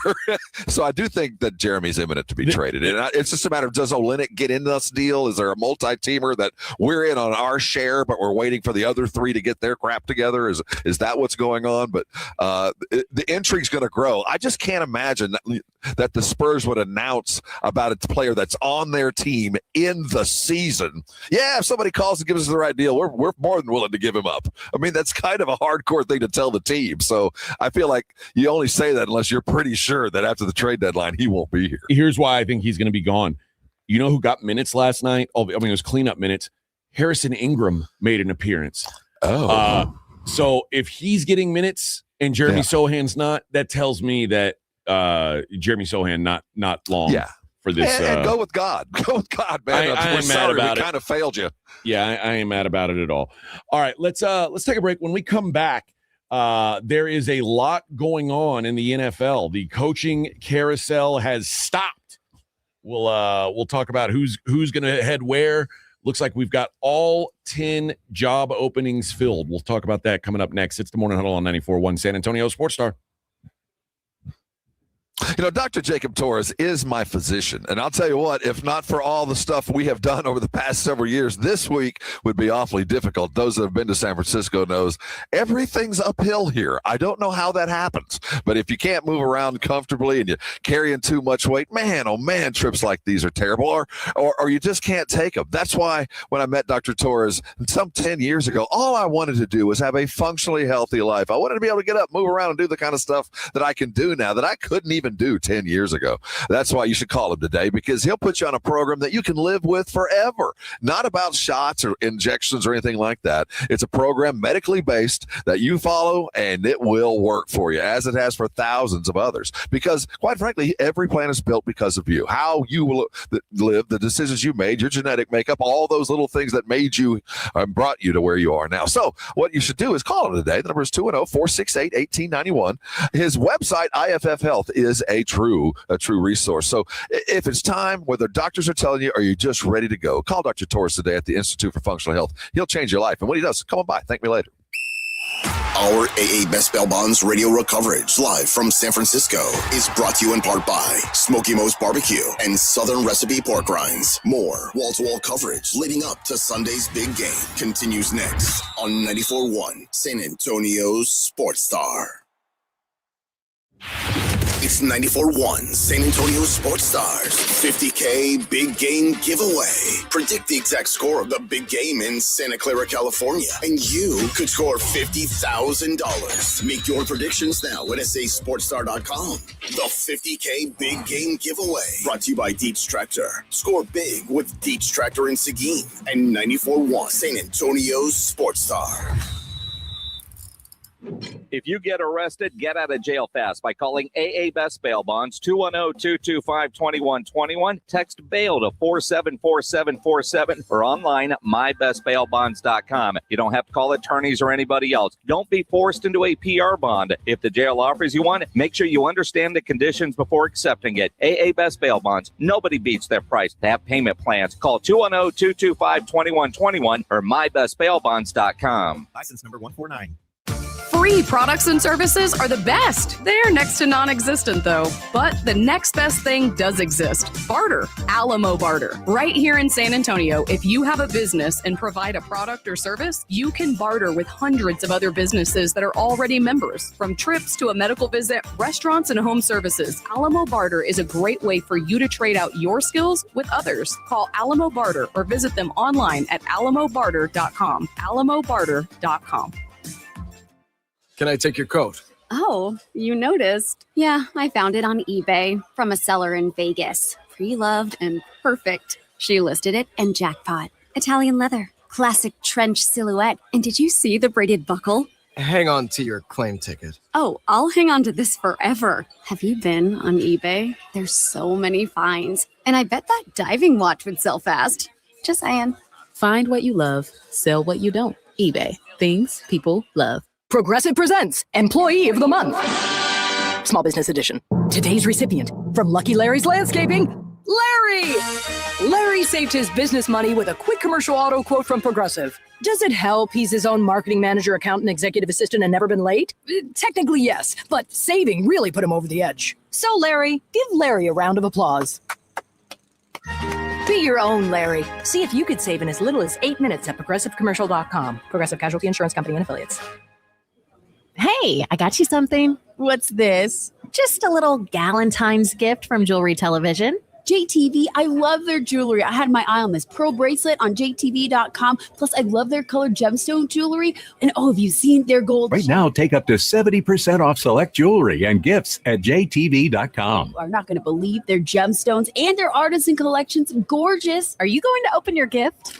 So I do think that Jeremy's imminent to be traded. And it's just a matter of, does Olynyk get in this deal? Is there a multi-teamer that we're in on our share, but we're waiting for the other three to get their crap together? Is that what's going on? But the intrigue's going to grow. I just can't imagine that the Spurs would announce about a player that's on their team in the season. Yeah, if somebody calls and gives us the right deal, we're more than willing to give him up. I mean, that's kind of a hardcore thing to tell the team. So I feel like you only say that unless you're pretty sure that after the trade deadline, he won't be here. Here's why I think he's going to be gone. You know who got minutes last night? Oh, I mean, it was cleanup minutes. Harrison Ingram made an appearance. So if he's getting minutes and Jeremy Sohan's not, that tells me that Jeremy Sohan not long. Yeah. For this, and go with God. Go with God, man. I am mad about it. We kind of failed you. Yeah, I ain't mad about it at all. All right, let's take a break. When we come back, there is a lot going on in the NFL. The coaching carousel has stopped. We'll talk about who's going to head where. Looks like we've got all 10 job openings filled. We'll talk about that coming up next. It's the Morning Huddle on 94.1 San Antonio Sports Star. You know, Dr. Jacob Torres is my physician. And I'll tell you what, if not for all the stuff we have done over the past several years, this week would be awfully difficult. Those that have been to San Francisco knows everything's uphill here. I don't know how that happens. But if you can't move around comfortably and you're carrying too much weight, man, oh man, trips like these are terrible. Or you just can't take them. That's why when I met Dr. Torres some 10 years ago, all I wanted to do was have a functionally healthy life. I wanted to be able to get up, move around, and do the kind of stuff that I can do now that I couldn't even do 10 years ago. That's why you should call him today, because he'll put you on a program that you can live with forever. Not about shots or injections or anything like that. It's a program medically based that you follow, and it will work for you, as it has for thousands of others. Because quite frankly, every plan is built because of you. How you will live, the decisions you made, your genetic makeup, all those little things that made you brought you to where you are now. So what you should do is call him today. The number is 210-468-1891. His website, IFF Health, is a true resource. So if it's time, whether doctors are telling you or you're just ready to go, call Dr. Torres today at the Institute for Functional Health. He'll change your life. And when he does, come on by. Thank me later. Our AA Best Bail Bonds radio row coverage live from San Francisco is brought to you in part by Smokey Mo's Barbecue and Southern Recipe Pork Rinds. More wall-to-wall coverage leading up to Sunday's big game continues next on 94.1 San Antonio's Sports Star. It's 94.1 San Antonio Sports Stars $50K Big Game Giveaway. Predict the exact score of the big game in Santa Clara, California, and you could score $50,000. Make your predictions now at sasportstar.com. The $50K Big Game Giveaway, brought to you by Dietz Tractor. Score big with Dietz Tractor in Seguin and 94.1 San Antonio's Sports Star. If you get arrested, get out of jail fast by calling AA Best Bail Bonds, 210-225-2121. Text bail to 474747 or online mybestbailbonds.com. You don't have to call attorneys or anybody else. Don't be forced into a PR bond. If the jail offers you one, make sure you understand the conditions before accepting it. AA Best Bail Bonds. Nobody beats their price. They have payment plans. Call 210-225-2121 or mybestbailbonds.com. License number 149. Free products and services are the best. They're next to non-existent, though. But the next best thing does exist. Barter. Alamo Barter. Right here in San Antonio, if you have a business and provide a product or service, you can barter with hundreds of other businesses that are already members. From trips to a medical visit, restaurants, and home services, Alamo Barter is a great way for you to trade out your skills with others. Call Alamo Barter or visit them online at alamobarter.com. alamobarter.com. Can I take your coat? Oh, you noticed. Yeah, I found it on eBay from a seller in Vegas. Pre-loved and perfect. She listed it and jackpot. Italian leather, classic trench silhouette. And did you see the braided buckle? Hang on to your claim ticket. Oh, I'll hang on to this forever. Have you been on eBay? There's so many finds. And I bet that diving watch would sell fast. Just saying. Find what you love, sell what you don't. eBay. Things people love. Progressive presents Employee of the Month. Small Business Edition. Today's recipient from Lucky Larry's Landscaping, Larry! Larry Larry saved his business money with a quick commercial auto quote from Progressive. Does it help he's his own marketing manager, accountant, executive assistant, and never been late? Technically, yes, but saving really put him over the edge. So, Larry, give Larry a round of applause. Be your own Larry. See if you could save in as little as 8 minutes at ProgressiveCommercial.com. Progressive Casualty Insurance Company and Affiliates. Hey, I got you something. What's this? Just a little Galentine's gift from Jewelry Television. JTV, I love their jewelry. I had my eye on this pearl bracelet on JTV.com. Plus, I love their colored gemstone jewelry. And oh, have you seen their gold? Right now, take up to 70% off select jewelry and gifts at JTV.com. You are not going to believe their gemstones and their artisan collections. Gorgeous. Are you going to open your gift?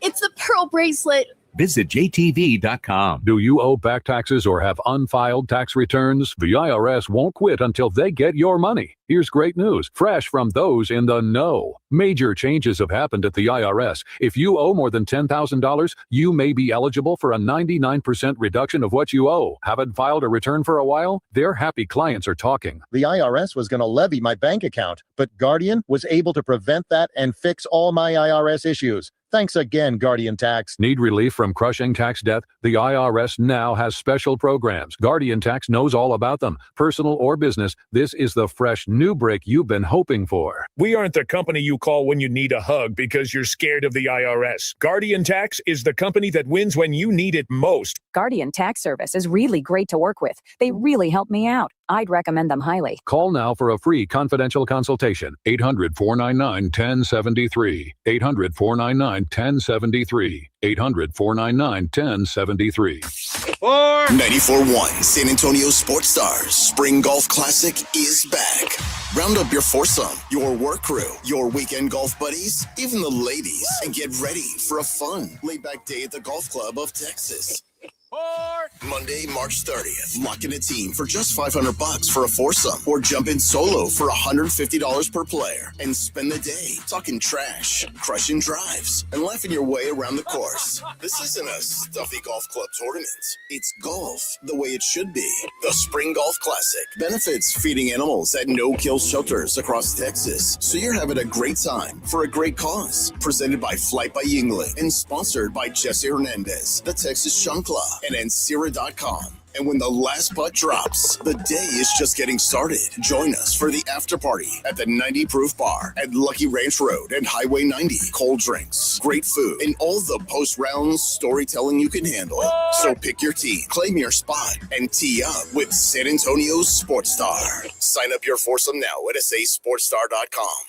It's the pearl bracelet. Visit JTV.com. Do you owe back taxes or have unfiled tax returns? The IRS won't quit until they get your money. Here's great news, fresh from those in the know. Major changes have happened at the IRS. If you owe more than $10,000, you may be eligible for a 99% reduction of what you owe. Haven't filed a return for a while? Their happy clients are talking. The IRS was going to levy my bank account, but Guardian was able to prevent that and fix all my IRS issues. Thanks again, Guardian Tax. Need relief from crushing tax debt? The IRS now has special programs. Guardian Tax knows all about them. Personal or business, this is the fresh new break you've been hoping for. We aren't the company you call when you need a hug because you're scared of the IRS. Guardian Tax is the company that wins when you need it most. Guardian Tax Service is really great to work with. They really help me out. I'd recommend them highly. Call now for a free confidential consultation. 800-499-1073. 800-499-1073. 800-499-1073. 94.1 San Antonio Sports Stars Spring Golf Classic is back. Round up your foursome, your work crew, your weekend golf buddies, even the ladies, and get ready for a fun, laid-back day at the Golf Club of Texas. Monday, March 30th. Lock in a team for just $500 for a foursome, or jump in solo for $150 per player and spend the day talking trash, crushing drives, and laughing your way around the course. This isn't a stuffy golf club tournament. It's golf the way it should be. The Spring Golf Classic benefits feeding animals at no-kill shelters across Texas, so you're having a great time for a great cause. Presented by Flight by Yingling and sponsored by Jesse Hernandez, the Texas Shun Club, and Ancira.com. And when the last putt drops, the day is just getting started. Join us for the after party at the 90 Proof Bar at Lucky Ranch Road and Highway 90. Cold drinks, great food, and all the post-round storytelling you can handle. So pick your team, claim your spot, and tee up with San Antonio's Sports Star. Sign up your foursome now at sasportstar.com.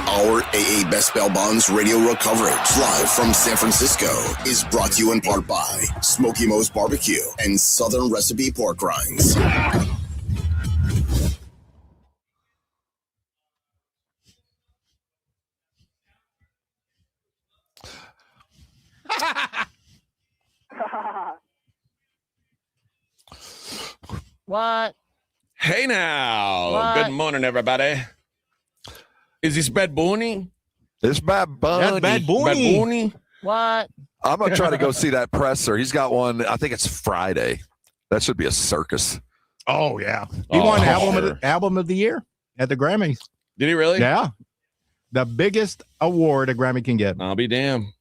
Our AA Best Bail Bonds radio row coverage live from San Francisco is brought to you in part by Smokey Mo's Barbecue and Southern Recipe Pork Rinds. What? Hey now. What? Good morning, everybody. Is this Bad Bunny? It's Bad Bunny. Bad Bunny. What? I'm going to try to go see that presser. He's got one. I think it's Friday. That should be a circus. Oh, yeah. He won album of the year at the Grammys. Did he really? Yeah. The biggest award a Grammy can get. I'll be damned.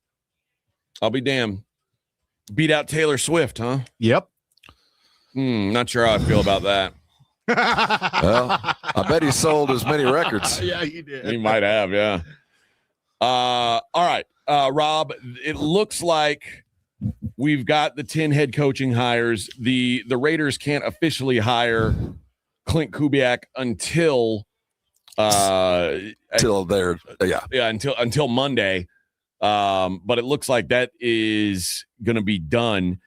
Beat out Taylor Swift, huh? Yep. Not sure how I feel about that. Well, I bet he sold as many records. Yeah, he did. He might have, yeah. All right, Rob, it looks like we've got the 10 head coaching hires. The Raiders can't officially hire Clint Kubiak until until Monday. But it looks like that is going to be done.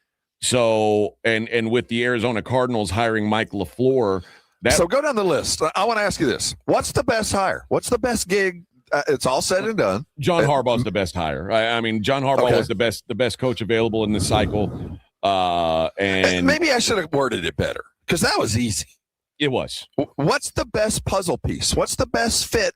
So, and with the Arizona Cardinals hiring Mike LaFleur. So go down the list. I want to ask you this. What's the best hire? What's the best gig? It's all said and done. John Harbaugh's the best hire. I mean, John Harbaugh was the best coach available in this cycle. And maybe I should have worded it better because that was easy. It was. What's the best puzzle piece? What's the best fit?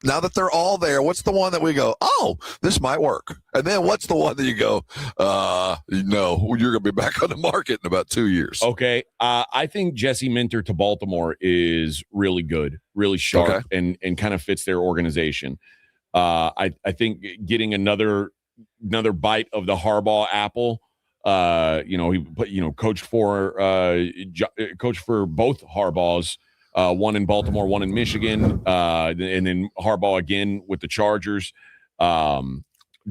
Now that they're all there, what's the one that we go, oh, this might work? And then what's the one that you go, no, you're going to be back on the market in about 2 years? Okay. I think Jesse Minter to Baltimore is really good, really sharp, and kind of fits their organization. I think getting another bite of the Harbaugh apple. He coached for both Harbaughs, one in Baltimore, one in Michigan, and then Harbaugh again with the Chargers.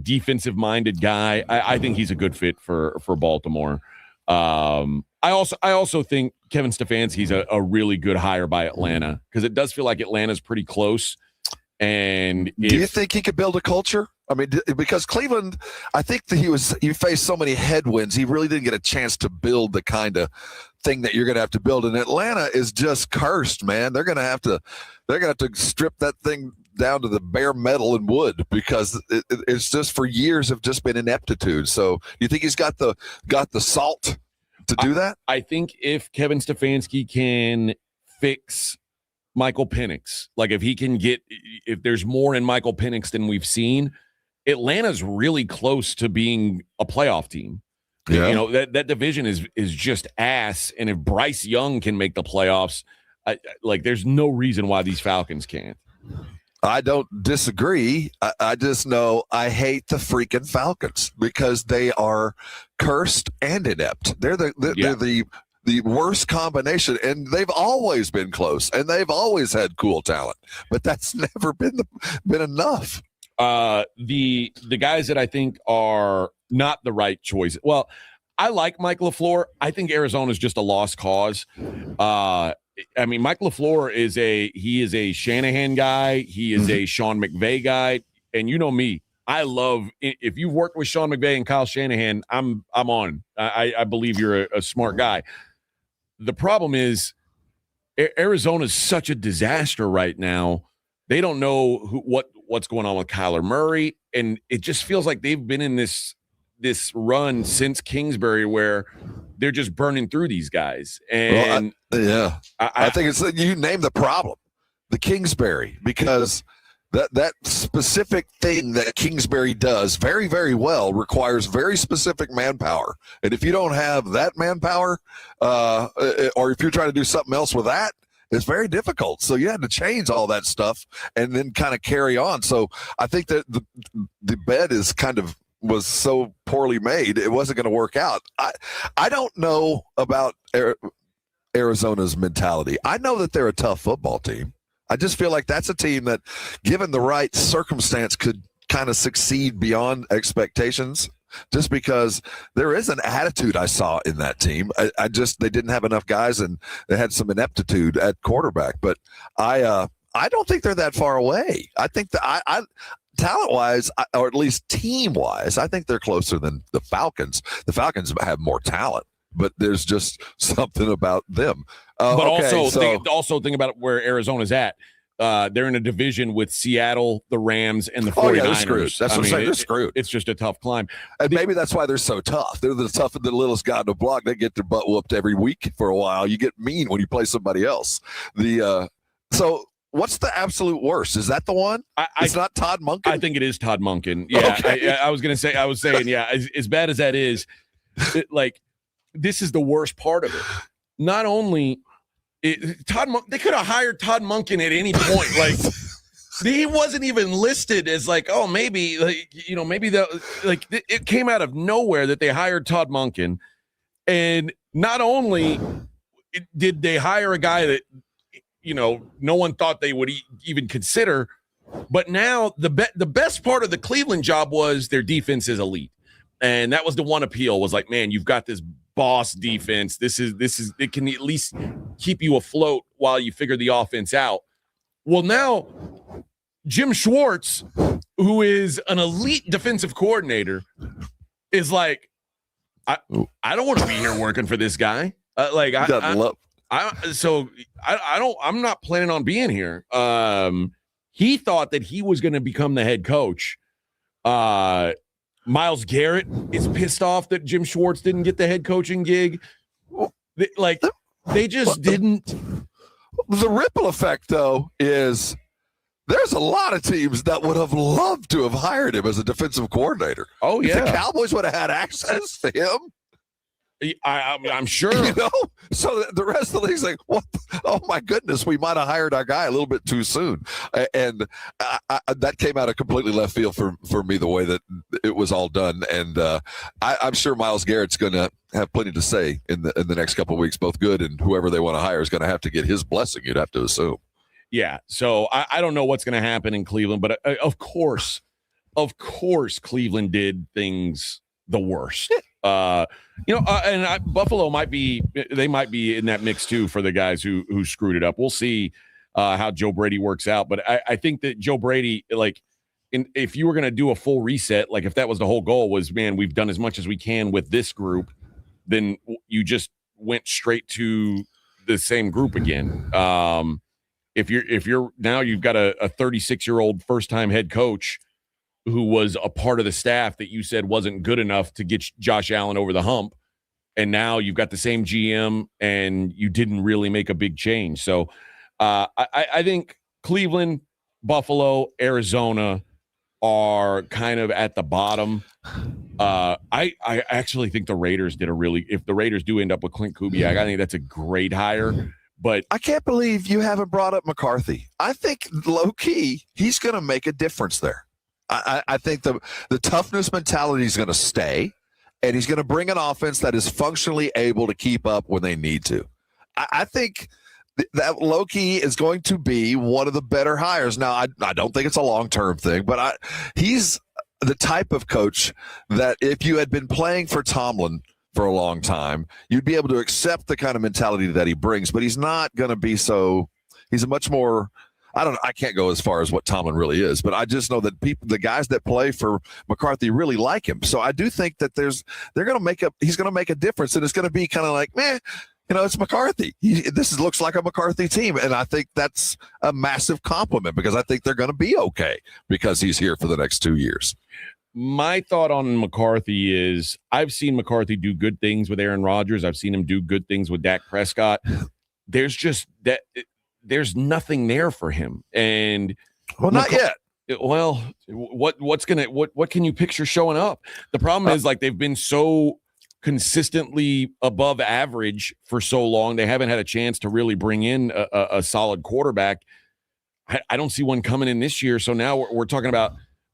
Defensive minded guy. I think he's a good fit for Baltimore. I also think Kevin Stefanski's a really good hire by Atlanta, because it does feel like Atlanta's pretty close. And do you think he could build a culture? I mean, because Cleveland, I think that he faced so many headwinds, he really didn't get a chance to build the kind of thing that you're going to have to build. And Atlanta is just cursed, man. They're going to have to strip that thing down to the bare metal and wood, because it's just for years have just been ineptitude. So you think he's got the salt to do that? I think if Kevin Stefanski can fix Michael Penix, like if there's more in Michael Penix than we've seen, Atlanta's really close to being a playoff team. Yeah. That division is just ass. And if Bryce Young can make the playoffs, there's no reason why these Falcons can't. I don't disagree. I just know I hate the freaking Falcons because they are cursed and inept. They're the worst combination, and they've always been close, and they've always had cool talent, but that's never been enough. The guys that I think are not the right choice. Well, I like Mike LaFleur. I think Arizona is just a lost cause. Mike LaFleur is a Shanahan guy. He is a Sean McVay guy. And you know me, I love, if you've worked with Sean McVay and Kyle Shanahan, I'm on. I believe you're a smart guy. The problem is Arizona is such a disaster right now. They don't know what's going on with Kyler Murray, and it just feels like they've been in this run since Kingsbury where they're just burning through these guys. And I think it's you name the problem, the Kingsbury, because that specific thing that Kingsbury does very, very well requires very specific manpower. And if you don't have that manpower, or if you're trying to do something else with that, it's very difficult. So you had to change all that stuff and then kind of carry on. So I think that the bed was so poorly made, it wasn't going to work out. I don't know about Arizona's mentality. I know that they're a tough football team. I just feel like that's a team that, given the right circumstance, could kind of succeed beyond expectations, just because there is an attitude I saw in that team. They didn't have enough guys, and they had some ineptitude at quarterback. But I don't think they're that far away. I think that talent-wise, or at least team-wise, I think they're closer than the Falcons. The Falcons have more talent, but there's just something about them. Also think about where Arizona's at. They're in a division with Seattle, the Rams, and the 49ers. Oh, yeah, they're screwed. That's what I'm saying. They're screwed. It's just a tough climb. And maybe that's why they're so tough. They're the littlest guy on the block. They get their butt whooped every week for a while. You get mean when you play somebody else. So what's the absolute worst? Is that the one? It's not Todd Monken? I think it is Todd Monken. Yeah, okay. I was saying, as bad as that is, this is the worst part of it. Not only they could have hired Todd Monken at any point. Like, he wasn't even listed as maybe it came out of nowhere that they hired Todd Monken. And not only did they hire a guy that, no one thought they would even consider, but now the best part of the Cleveland job was their defense is elite. And that was the one appeal, was like, man, you've got this boss defense. This is it can at least keep you afloat while you figure the offense out. Well, now Jim Schwartz, who is an elite defensive coordinator, is like, I don't want to be here working for this guy. I'm not planning on being here. He thought that he was going to become the head coach. Myles Garrett is pissed off that Jim Schwartz didn't get the head coaching gig. They just didn't. The ripple effect, though, is there's a lot of teams that would have loved to have hired him as a defensive coordinator. Oh, yeah. If the Cowboys would have had access to him. I'm sure. So the rest of the league's like, what? Oh my goodness, we might have hired our guy a little bit too soon, and that came out of completely left field for me the way that it was all done. And I'm sure Myles Garrett's going to have plenty to say in the next couple of weeks, both good and whoever they want to hire is going to have to get his blessing. You'd have to assume. Yeah. So I don't know what's going to happen in Cleveland, but of course, Cleveland did things the worst. Buffalo might be in that mix too for the guys who screwed it up. We'll see how Joe Brady works out, but I think that Joe Brady, if you were going to do a full reset, like if that was the whole goal was, man, we've done as much as we can with this group, then you just went straight to the same group again. If you're now you've got a 36-year-old first-time head coach who was a part of the staff that you said wasn't good enough to get Josh Allen over the hump, and now you've got the same GM and you didn't really make a big change. So I think Cleveland, Buffalo, Arizona are kind of at the bottom. I actually think the Raiders if the Raiders do end up with Clint Kubiak, I think that's a great hire. But I can't believe you haven't brought up McCarthy. I think low key, he's going to make a difference there. I think the toughness mentality is going to stay, and he's going to bring an offense that is functionally able to keep up when they need to. I think that low key is going to be one of the better hires. Now, I don't think it's a long-term thing, but he's the type of coach that if you had been playing for Tomlin for a long time, you'd be able to accept the kind of mentality that he brings, but he's not going to be so – he's a much more – I can't go as far as what Tomlin really is, but I just know that the guys that play for McCarthy really like him. So I do think that he's going to make a difference, and it's going to be kind of like, man, it's McCarthy. This looks like a McCarthy team, and I think that's a massive compliment because I think they're going to be okay because he's here for the next 2 years. My thought on McCarthy is I've seen McCarthy do good things with Aaron Rodgers. I've seen him do good things with Dak Prescott. There's just that. There's nothing there for him, and not yet. Well, what can you picture showing up? The problem is they've been so consistently above average for so long, they haven't had a chance to really bring in a solid quarterback. I don't see one coming in this year. So now we're talking about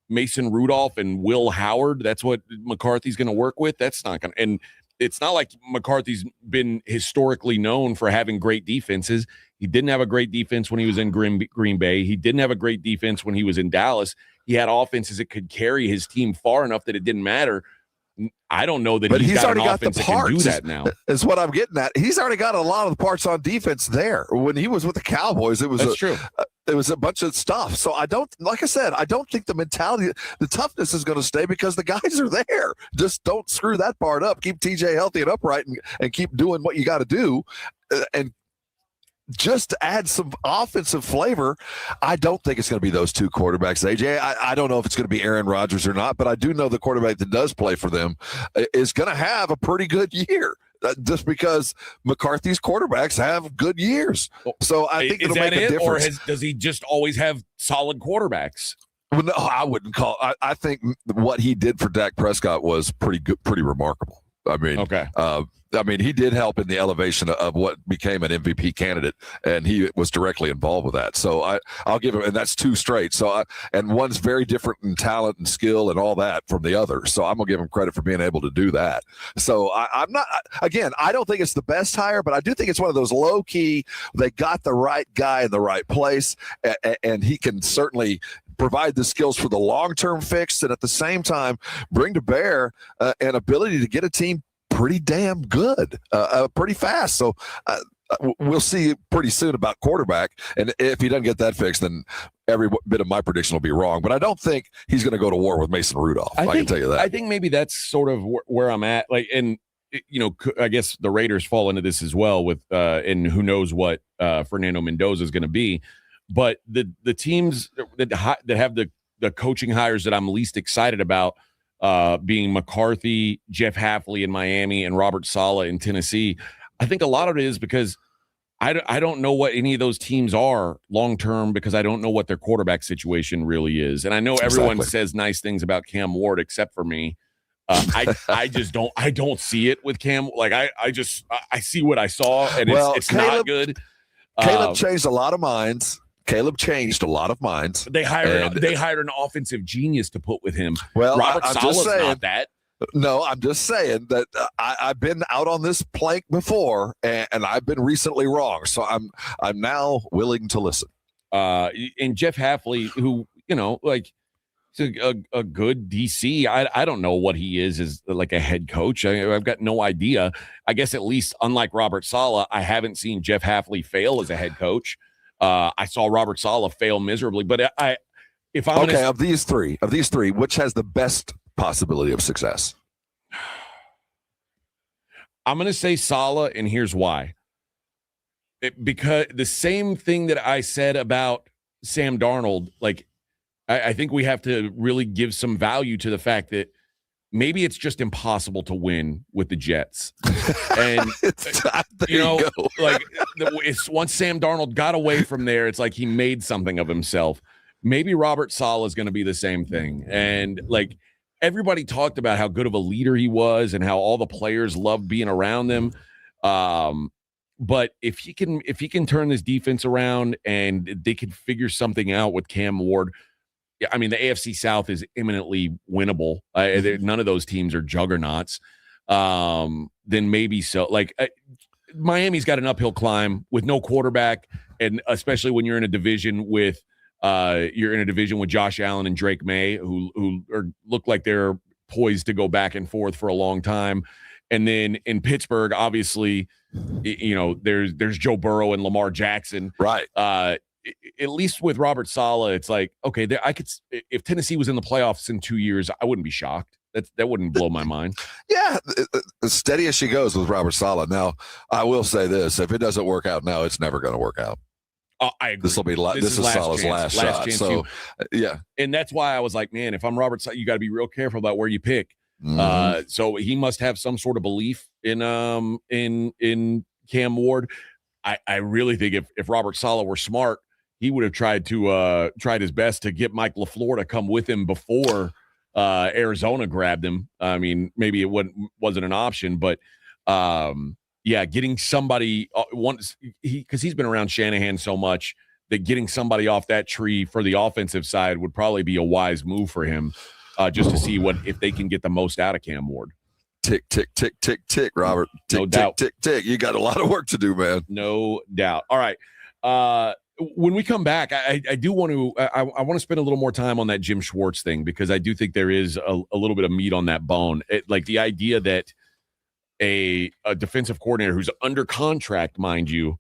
Mason Rudolph and Will Howard. That's what McCarthy's going to work with. That's not going to, and it's not like McCarthy's been historically known for having great defenses. He didn't have a great defense when he was in Green Bay. He didn't have a great defense when he was in Dallas. He had offenses that could carry his team far enough that it didn't matter. I don't know that he's already got the parts that can do that now. Is what I'm getting at. He's already got a lot of the parts on defense there. When he was with the Cowboys, it was true. It was a bunch of stuff. So I don't think the mentality, the toughness is going to stay because the guys are there. Just don't screw that part up. Keep TJ healthy and upright and keep doing what you got to do. And just to add some offensive flavor, I don't think it's going to be those two quarterbacks, AJ. I don't know if it's going to be Aaron Rodgers or not, but I do know the quarterback that does play for them is going to have a pretty good year just because McCarthy's quarterbacks have good years. So I think it'll make a difference. Or does he just always have solid quarterbacks? Well, no, I wouldn't call – I think what he did for Dak Prescott was pretty good, pretty remarkable. I mean, okay. He did help in the elevation of what became an MVP candidate, and he was directly involved with that. So I'll give him, and that's two straight. So and one's very different in talent and skill and all that from the other. So I'm gonna give him credit for being able to do that. So I'm not. Again, I don't think it's the best hire, but I do think it's one of those low key. They got the right guy in the right place, and he can certainly provide the skills for the long-term fix, and at the same time bring to bear an ability to get a team pretty damn good, pretty fast. So we'll see pretty soon about quarterback. And if he doesn't get that fixed, then every bit of my prediction will be wrong. But I don't think he's going to go to war with Mason Rudolph. I can tell you that. I think maybe that's sort of where I'm at. I guess the Raiders fall into this as well with, and who knows what Fernando Mendoza is going to be. But the teams that have the coaching hires that I'm least excited about, being McCarthy, Jeff Hafley in Miami, and Robert Saleh in Tennessee, I think a lot of it is because I don't know what any of those teams are long term because I don't know what their quarterback situation really is. And I know everyone says nice things about Cam Ward except for me. I just don't see it with Cam. Like I see what I saw, and it's not good. Caleb changed a lot of minds. They hired an offensive genius to put with him. Well, Robert I'm Saleh's just saying, not that. No, I'm just saying that I've been out on this plank before, and I've been recently wrong. So I'm now willing to listen. And Jeff Hafley, who he's a good DC. I don't know what he is as like a head coach. I've got no idea. I guess at least unlike Robert Saleh, I haven't seen Jeff Hafley fail as a head coach. I saw Robert Saleh fail miserably, but of these three, which has the best possibility of success? I'm going to say Saleh, and here's why. Because the same thing that I said about Sam Darnold, like I think we have to really give some value to the fact that maybe it's just impossible to win with the Jets. And once Sam Darnold got away from there, it's like he made something of himself. Maybe Robert Saleh is going to be the same thing. And like everybody talked about how good of a leader he was and how all the players loved being around him. But if he can turn this defense around and they can figure something out with Cam Ward, I mean, the AFC South is imminently winnable. None of those teams are juggernauts. Then maybe so. Like Miami's got an uphill climb with no quarterback, and especially when you're in a division with Josh Allen and Drake May, who look like they're poised to go back and forth for a long time. And then in Pittsburgh, obviously, there's Joe Burrow and Lamar Jackson. Right. At least with Robert Saleh, it's like, okay, if Tennessee was in the playoffs in 2 years, I wouldn't be shocked. That wouldn't blow my mind. Yeah, as steady as she goes with Robert Saleh. Now, I will say this: if it doesn't work out now, it's never going to work out. I agree. This is Saleh's last shot. So, yeah, and that's why I was like, man, if I'm Robert Saleh, you got to be real careful about where you pick. Mm-hmm. So he must have some sort of belief in Cam Ward. I really think if Robert Saleh were smart, he would have tried his best to get Mike LaFleur to come with him before Arizona grabbed him. I mean, maybe it wasn't an option, but getting somebody because he's been around Shanahan so much that getting somebody off that tree for the offensive side would probably be a wise move for him, just to see if they can get the most out of Cam Ward. Tick, tick, tick, tick, tick, Robert. Tick, No doubt. tick, tick, tick. You got a lot of work to do, man. No doubt. All right. When we come back, I do want to I want to spend a little more time on that Jim Schwartz thing, because I do think there is a little bit of meat on that bone. Like the idea that a defensive coordinator who's under contract, mind you,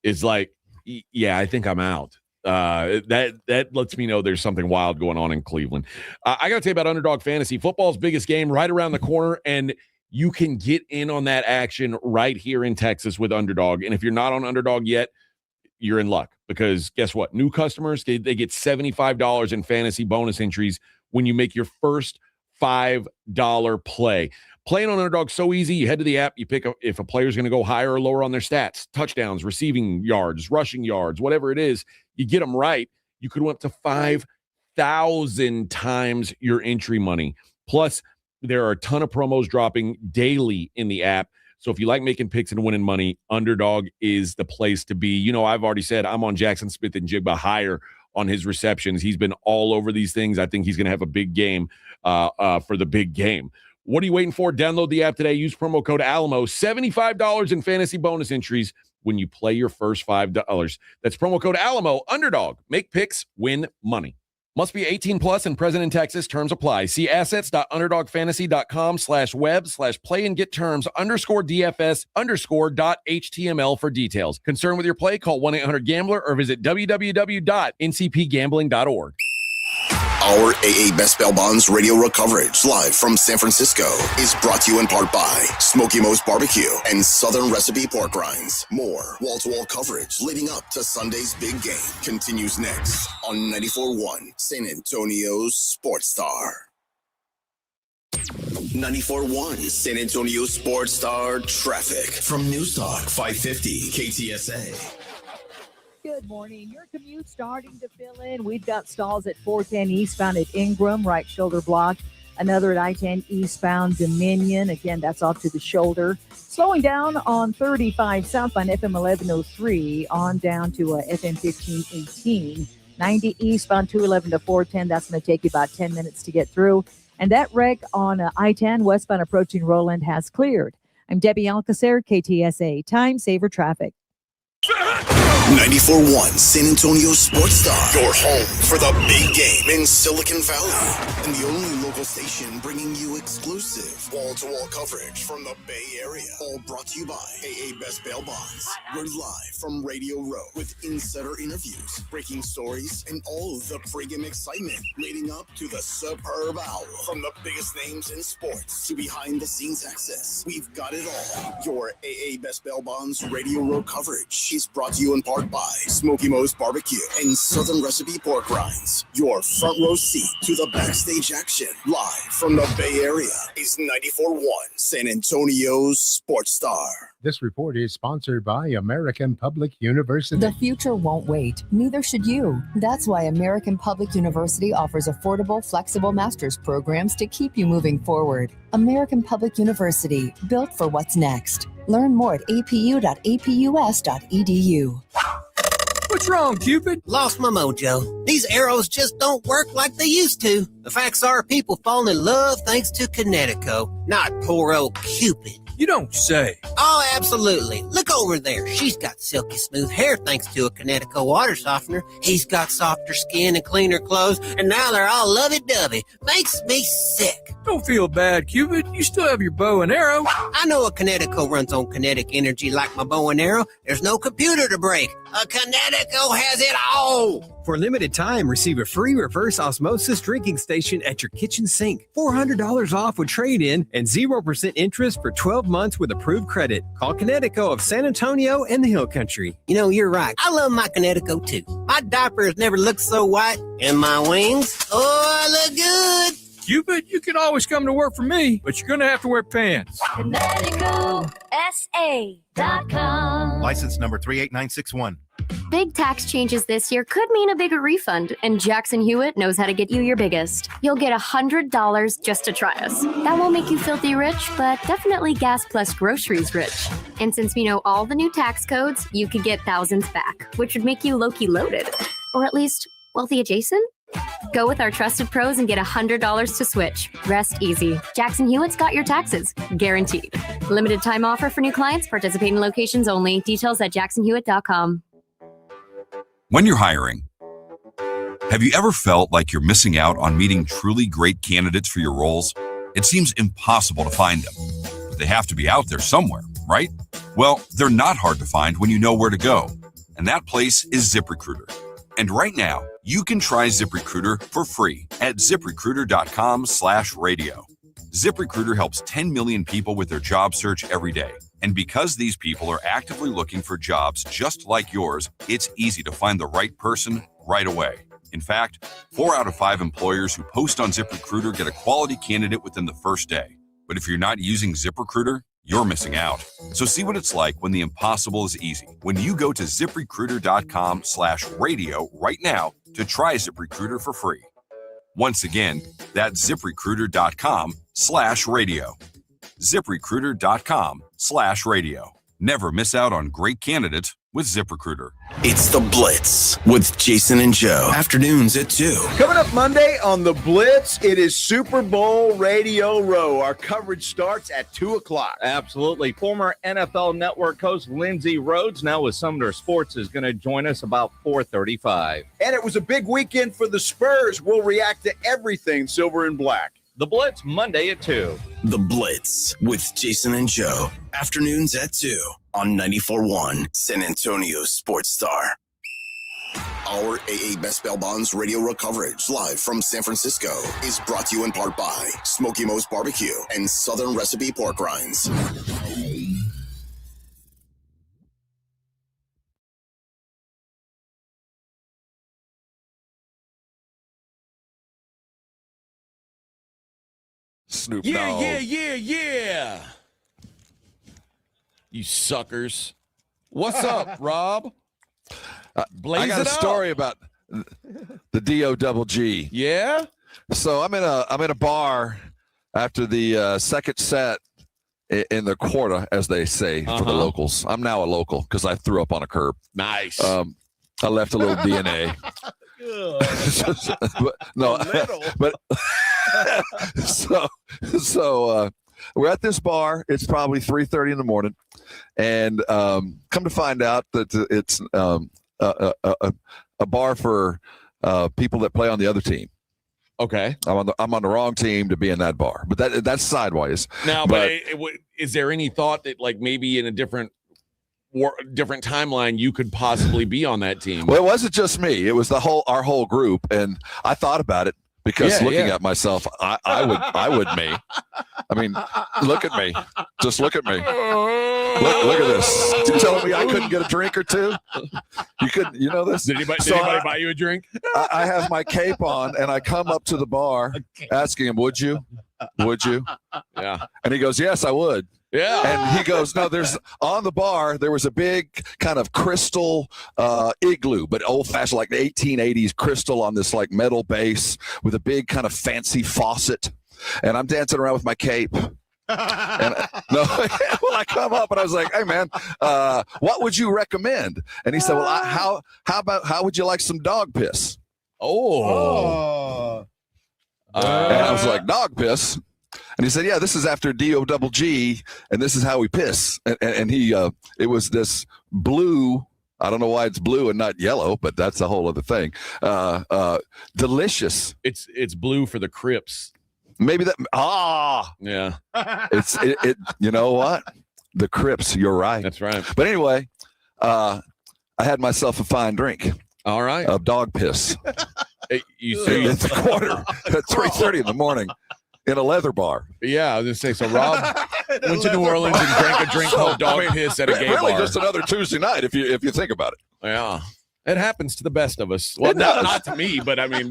is like, yeah, I think I'm out. That lets me know there's something wild going on in Cleveland. I got to tell you about Underdog Fantasy. Football's biggest game right around the corner, and you can get in on that action right here in Texas with Underdog. And if you're not on Underdog yet, you're in luck, because guess what? New customers, they get $75 in fantasy bonus entries when you make your first $5 play. Playing on Underdog so easy. You head to the app, you pick if a player's going to go higher or lower on their stats, touchdowns, receiving yards, rushing yards, whatever it is. You get them right, you could win up to 5,000 times your entry money. Plus, there are a ton of promos dropping daily in the app. So if you like making picks and winning money, Underdog is the place to be. I've already said I'm on Jackson Smith and Jigba higher on his receptions. He's been all over these things. I think he's going to have a big game for the big game. What are you waiting for? Download the app today. Use promo code Alamo. $75 in fantasy bonus entries when you play your first $5. That's promo code Alamo. Underdog. Make picks, win money. Must be 18 plus and present in Texas. Terms apply. See assets.underdogfantasy.com/web/play and get terms _DFS_.html for details. Concerned with your play? Call 1-800-GAMBLER or visit www.ncpgambling.org. Our AA Best Bail Bonds radio row coverage live from San Francisco is brought to you in part by Smokey Mo's Barbecue and Southern Recipe Pork Rinds. More wall-to-wall coverage leading up to Sunday's big game continues next on 94.1 San Antonio's Sports Star. 94.1 San Antonio Sports Star traffic from News Talk 550 KTSA. Good morning. Your commute starting to fill in. We've got stalls at 410 eastbound at Ingram, right shoulder block. Another at I-10 eastbound Dominion. Again, that's off to the shoulder. Slowing down on 35 southbound FM 1103 on down to FM 1518. 90 eastbound 211 to 410. That's going to take you about 10 minutes to get through. And that wreck on I-10 westbound approaching Roland has cleared. I'm Debbie Alcacer, KTSA. Time Saver Traffic. 94.1 San Antonio Sports Star, your home for the big game in Silicon Valley, and the only local station bringing you exclusive wall-to-wall coverage from the Bay Area. All brought to you by AA Best Bail Bonds. We're live from Radio Row with insider interviews, breaking stories, and all of the pregame excitement leading up to the superb hour. From the biggest names in sports to behind-the-scenes access, we've got it all. Your AA Best Bail Bonds Radio Row coverage is brought to you in part by Smokey Mo's Barbecue and Southern Recipe Pork Rinds. Your front row seat to the backstage action, live from the Bay Area, is 94.1 San Antonio's Sports Star. This report is sponsored by American Public University. The future won't wait. Neither should you. That's why American Public University offers affordable, flexible master's programs to keep you moving forward. American Public University, built for what's next. Learn more at apu.apus.edu. What's wrong, Cupid? Lost my mojo. These arrows just don't work like they used to. The facts are people fall in love thanks to Connecticut, not poor old Cupid. You don't say. Oh, absolutely. Look over there. She's got silky smooth hair thanks to a Connecticut water softener. He's got softer skin and cleaner clothes, and now they're all lovey-dovey. Makes me sick. Don't feel bad, Cupid. You still have your bow and arrow. I know a Connecticut runs on kinetic energy like my bow and arrow. There's no computer to break. A Connecticut has it all. For a limited time, receive a free reverse osmosis drinking station at your kitchen sink. $400 off with trade-in and 0% interest for 12 months with approved credit. Call Connecticut of San Antonio and the Hill Country. You know, you're right. I love my Connecticut, too. My diaper has never looked so white. And my wings, oh, I look good. Cupid, you can always come to work for me, but you're going to have to wear pants. ConnecticutSA.com. License number 38961. Big tax changes this year could mean a bigger refund, and Jackson Hewitt knows how to get you your biggest. You'll get $100 just to try us. That won't make you filthy rich, but definitely gas plus groceries rich. And since we know all the new tax codes, you could get thousands back, which would make you low-key loaded. Or at least wealthy adjacent? Go with our trusted pros and get $100 to switch. Rest easy. Jackson Hewitt's got your taxes. Guaranteed. Limited time offer for new clients. Participating locations only. Details at jacksonhewitt.com. When you're hiring, have you ever felt like you're missing out on meeting truly great candidates for your roles? It seems impossible to find them, but they have to be out there somewhere, right? Well, they're not hard to find when you know where to go, and that place is ZipRecruiter. And right now, you can try ZipRecruiter for free at ZipRecruiter.com/radio. ZipRecruiter helps 10 million people with their job search every day. And because these people are actively looking for jobs just like yours, it's easy to find the right person right away. In fact, 4 out of 5 employers who post on ZipRecruiter get a quality candidate within the first day. But if you're not using ZipRecruiter, you're missing out. So see what it's like when the impossible is easy. When you go to ZipRecruiter.com/radio right now to try ZipRecruiter for free. Once again, that's ZipRecruiter.com/radio. ZipRecruiter.com/radio. Never miss out on great candidates with ZipRecruiter. It's The Blitz with Jason and Joe. Afternoons at 2. Coming up Monday on The Blitz, it is Super Bowl Radio Row. Our coverage starts at 2 o'clock. Absolutely. Former NFL Network host Lindsey Rhodes, now with Sumner Sports, is going to join us about 4:35. And it was a big weekend for the Spurs. We'll react to everything silver and black. The Blitz, Monday at 2. The Blitz with Jason and Joe. Afternoons at 2 on 94.1 San Antonio Sports Star. Our AA Best Bail Bonds radio row coverage live from San Francisco is brought to you in part by Smokey Mo's Barbecue and Southern Recipe Pork Rinds. Snoop Yeah, Dogg. yeah. You suckers. What's up, Rob? I got a story about the D-O-double-G. Yeah? So I'm in a bar after the second set in the quarter, as they say for the locals. I'm now a local because I threw up on a curb. Nice. I left a little DNA. but so we're at this bar. It's probably 3:30 in the morning, and come to find out that it's a bar for people that play on the other team. Okay, I'm on the wrong team to be in that bar, but that's sideways. Now, but is there any thought that like maybe in a different timeline you could possibly be on that team? Well, it wasn't just me; it was our whole group, and I thought about it because looking at myself, I would me. I mean, look at me, just look at me. Look at this. You telling me I couldn't get a drink or two? You couldn't. You know this? Did anybody buy you a drink? I have my cape on, and I come up to the bar asking him, "Would you? Would you?" Yeah. And he goes, "Yes, I would." Yeah. And he goes, "No, there's on the bar, there was a big kind of crystal igloo, but old fashioned, like the 1880s crystal on this like metal base with a big kind of fancy faucet. And I'm dancing around with my cape." And I come up and I was like, "Hey man, what would you recommend?" And he said, "Well, how would you like some dog piss?" And I was like, "Dog piss?" And he said, "Yeah, this is after DOGG, and this is how we piss." And he, it was this blue. I don't know why it's blue and not yellow, but that's a whole other thing. Delicious. It's blue for the Crips. Maybe that. Yeah. It's it. You know what? The Crips. You're right. That's right. But anyway, I had myself a fine drink. All right. Of dog piss. You say It's a quarter at 3:30 in the morning. In a leather bar. Yeah, I was gonna say. So Rob went to New Orleans and drank a drink called dog piss at a gay really bar. Just another Tuesday night, if you think about it. Yeah, it happens to the best of us. Well, not to me, but I mean,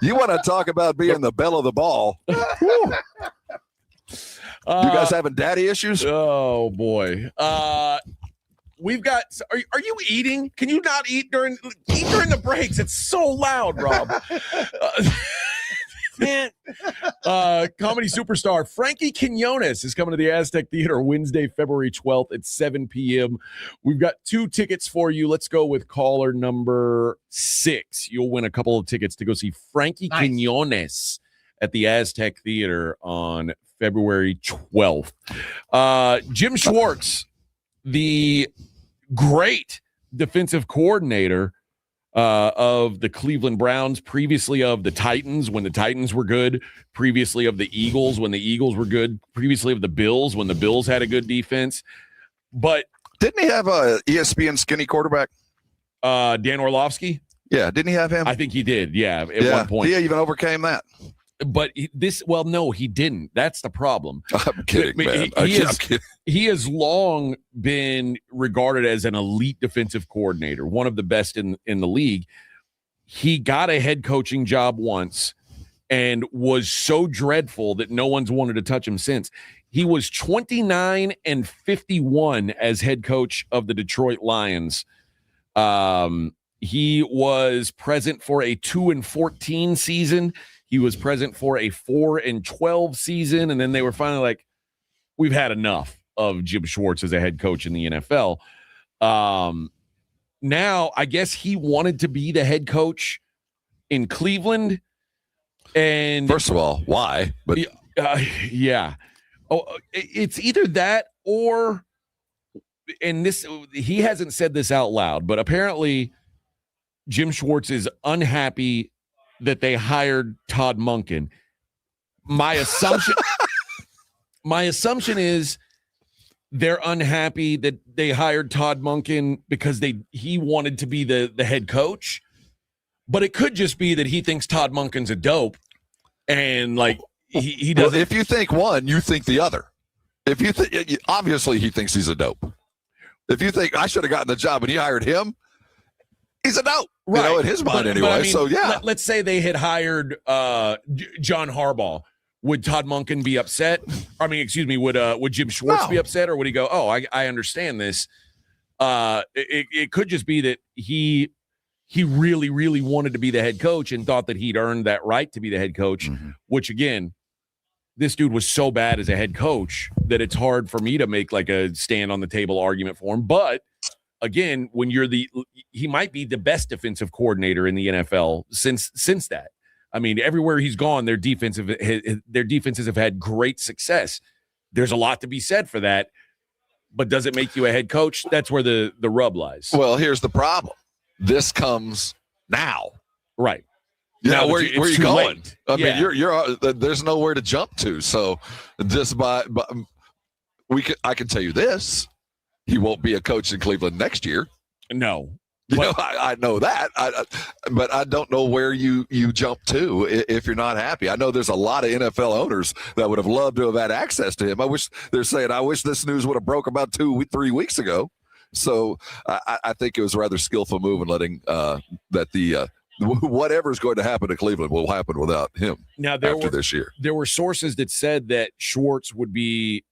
you want to talk about being the belle of the ball? You guys having daddy issues? Oh boy. We've got. Are you eating? Can you not eat during the breaks? It's so loud, Rob. Man, comedy superstar Frankie Quinones is coming to the Aztec Theater Wednesday, February 12th at 7 p.m. We've got 2 tickets for you. Let's go with caller number 6. You'll win a couple of tickets to go see Frankie Quinones at the Aztec Theater on February 12th. Jim Schwartz, the great defensive coordinator of the Cleveland Browns, previously of the Titans when the Titans were good, previously of the Eagles when the Eagles were good, previously of the Bills when the Bills had a good defense. But didn't he have a ESPN skinny quarterback? Dan Orlovsky? Yeah, didn't he have him? I think he did, at one point. He even overcame that. But no, he didn't. That's the problem. I'm kidding, man. He has long been regarded as an elite defensive coordinator, one of the best in the league. He got a head coaching job once and was so dreadful that no one's wanted to touch him since. He was 29-51 as head coach of the Detroit Lions. He was present for a 2-14 season. He was present for a 4-12 season, and then they were finally like, "We've had enough of Jim Schwartz as a head coach in the NFL." Now, I guess he wanted to be the head coach in Cleveland. And first of all, why? But yeah, it's either that or, and this he hasn't said this out loud, but apparently Jim Schwartz is unhappy that they hired Todd Monken. My assumption is they're unhappy that they hired Todd Monken because he wanted to be the head coach. But it could just be that he thinks Todd Monken's a dope, and like he doesn't. Well, if you think one, you think the other. If you think, obviously he thinks he's a dope. If you think I should have gotten the job and he hired him, he's a dope. Right. You know, in his mind anyway. I mean, so yeah. Let's say they had hired John Harbaugh. Would Todd Monken be upset? I mean, excuse me. Would Jim Schwartz be upset, or would he go, "Oh, I understand this"? It could just be that he he really, really wanted to be the head coach and thought that he'd earned that right to be the head coach, which, again, this dude was so bad as a head coach that it's hard for me to make like a stand on the table argument for him. But again, when he might be the best defensive coordinator in the NFL since that. I mean, everywhere he's gone, their defenses have had great success. There's a lot to be said for that. But does it make you a head coach? That's where the rub lies. Well, here's the problem. This comes now. Right. Yeah, where are you going? Late. I mean, you're there's nowhere to jump to. So just I can tell you this: he won't be a coach in Cleveland next year. No, I know that. But I don't know where you jump to if you're not happy. I know there's a lot of NFL owners that would have loved to have had access to him. I wish this news would have broke about 2-3 weeks ago. So I think it was a rather skillful move in letting whatever's going to happen to Cleveland will happen without him this year. There were sources that said that Schwartz would be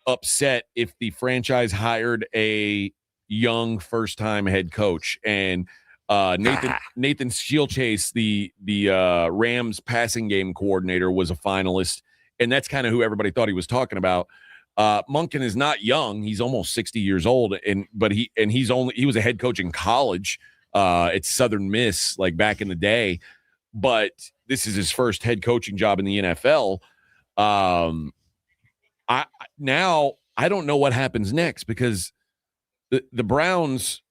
upset if the franchise hired a young first-time head coach. And Nathan Shielchase, the Rams passing game coordinator, was a finalist. And that's kind of who everybody thought he was talking about. Monken is not young. He's almost 60 years old. But he was a head coach in college at Southern Miss, like back in the day. But this is his first head coaching job in the NFL. I don't know what happens next, because the Browns,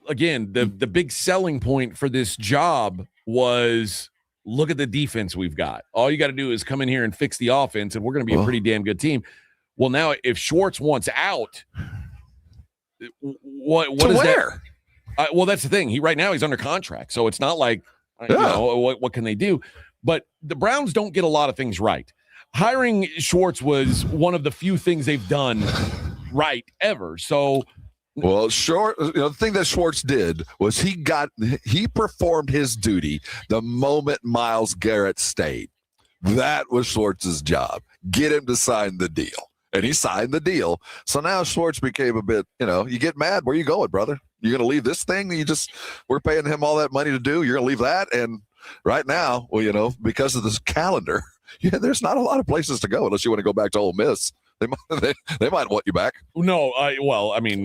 again, the big selling point for this job was, look at the defense we've got. All you got to do is come in here and fix the offense, and we're going to be a pretty damn good team. Well, now if Schwartz wants out, what is where? That? Well, that's the thing. Right now he's under contract, so it's not like what can they do? But the Browns don't get a lot of things right. Hiring Schwartz was one of the few things they've done right ever. So, well, the thing that Schwartz did was he performed his duty the moment Myles Garrett stayed. That was Schwartz's job. Get him to sign the deal. And he signed the deal. So now Schwartz became a bit, you get mad. Where you going, brother? You're going to leave this thing we're paying him all that money to do. You're going to leave that. And right now, because of this calendar, there's not a lot of places to go unless you want to go back to Ole Miss. They might want you back. No,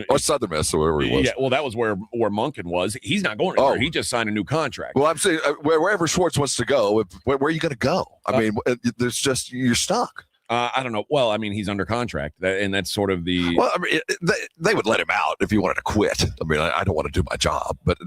or Southern Miss or wherever he was. Yeah, well, that was where Monken was. He's not going anywhere. He just signed a new contract. Well, I'm saying wherever Schwartz wants to go, where are you going to go? I mean, there's just you're stuck. I don't know. Well, I mean, he's under contract, and that's sort of the. Well, I mean, they would let him out if he wanted to quit. I mean, I don't want to do my job, but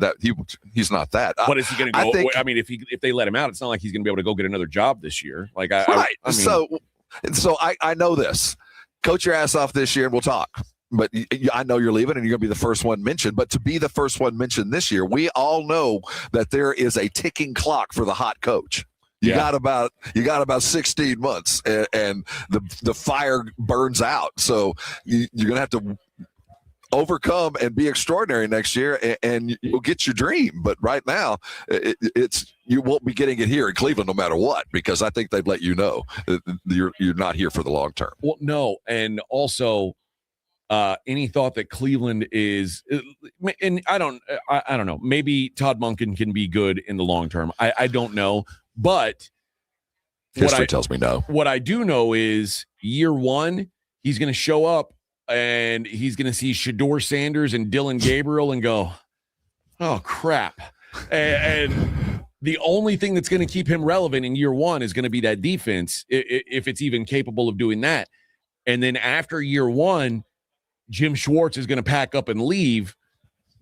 he's not that. But is he going to go? I mean, if they let him out, it's not like he's going to be able to go get another job this year. Like, right. I mean, so I know this. Coach your ass off this year, and we'll talk. But I know you're leaving, and you're going to be the first one mentioned. But to be the first one mentioned this year, we all know that there is a ticking clock for the hot coach. You got about 16 months, and the fire burns out. So you're going to have to overcome and be extraordinary next year, and you'll get your dream. But right now, you won't be getting it here in Cleveland no matter what, because I think they've let you know you're not here for the long term. Well, no, and also any thought that Cleveland is, and I don't know, maybe Todd Monken can be good in the long term. I don't know. But history tells me no. What I do know is year one, he's going to show up and he's going to see Shedeur Sanders and Dylan Gabriel and go, oh, crap. And the only thing that's going to keep him relevant in year one is going to be that defense, if it's even capable of doing that. And then after year one, Jim Schwartz is going to pack up and leave.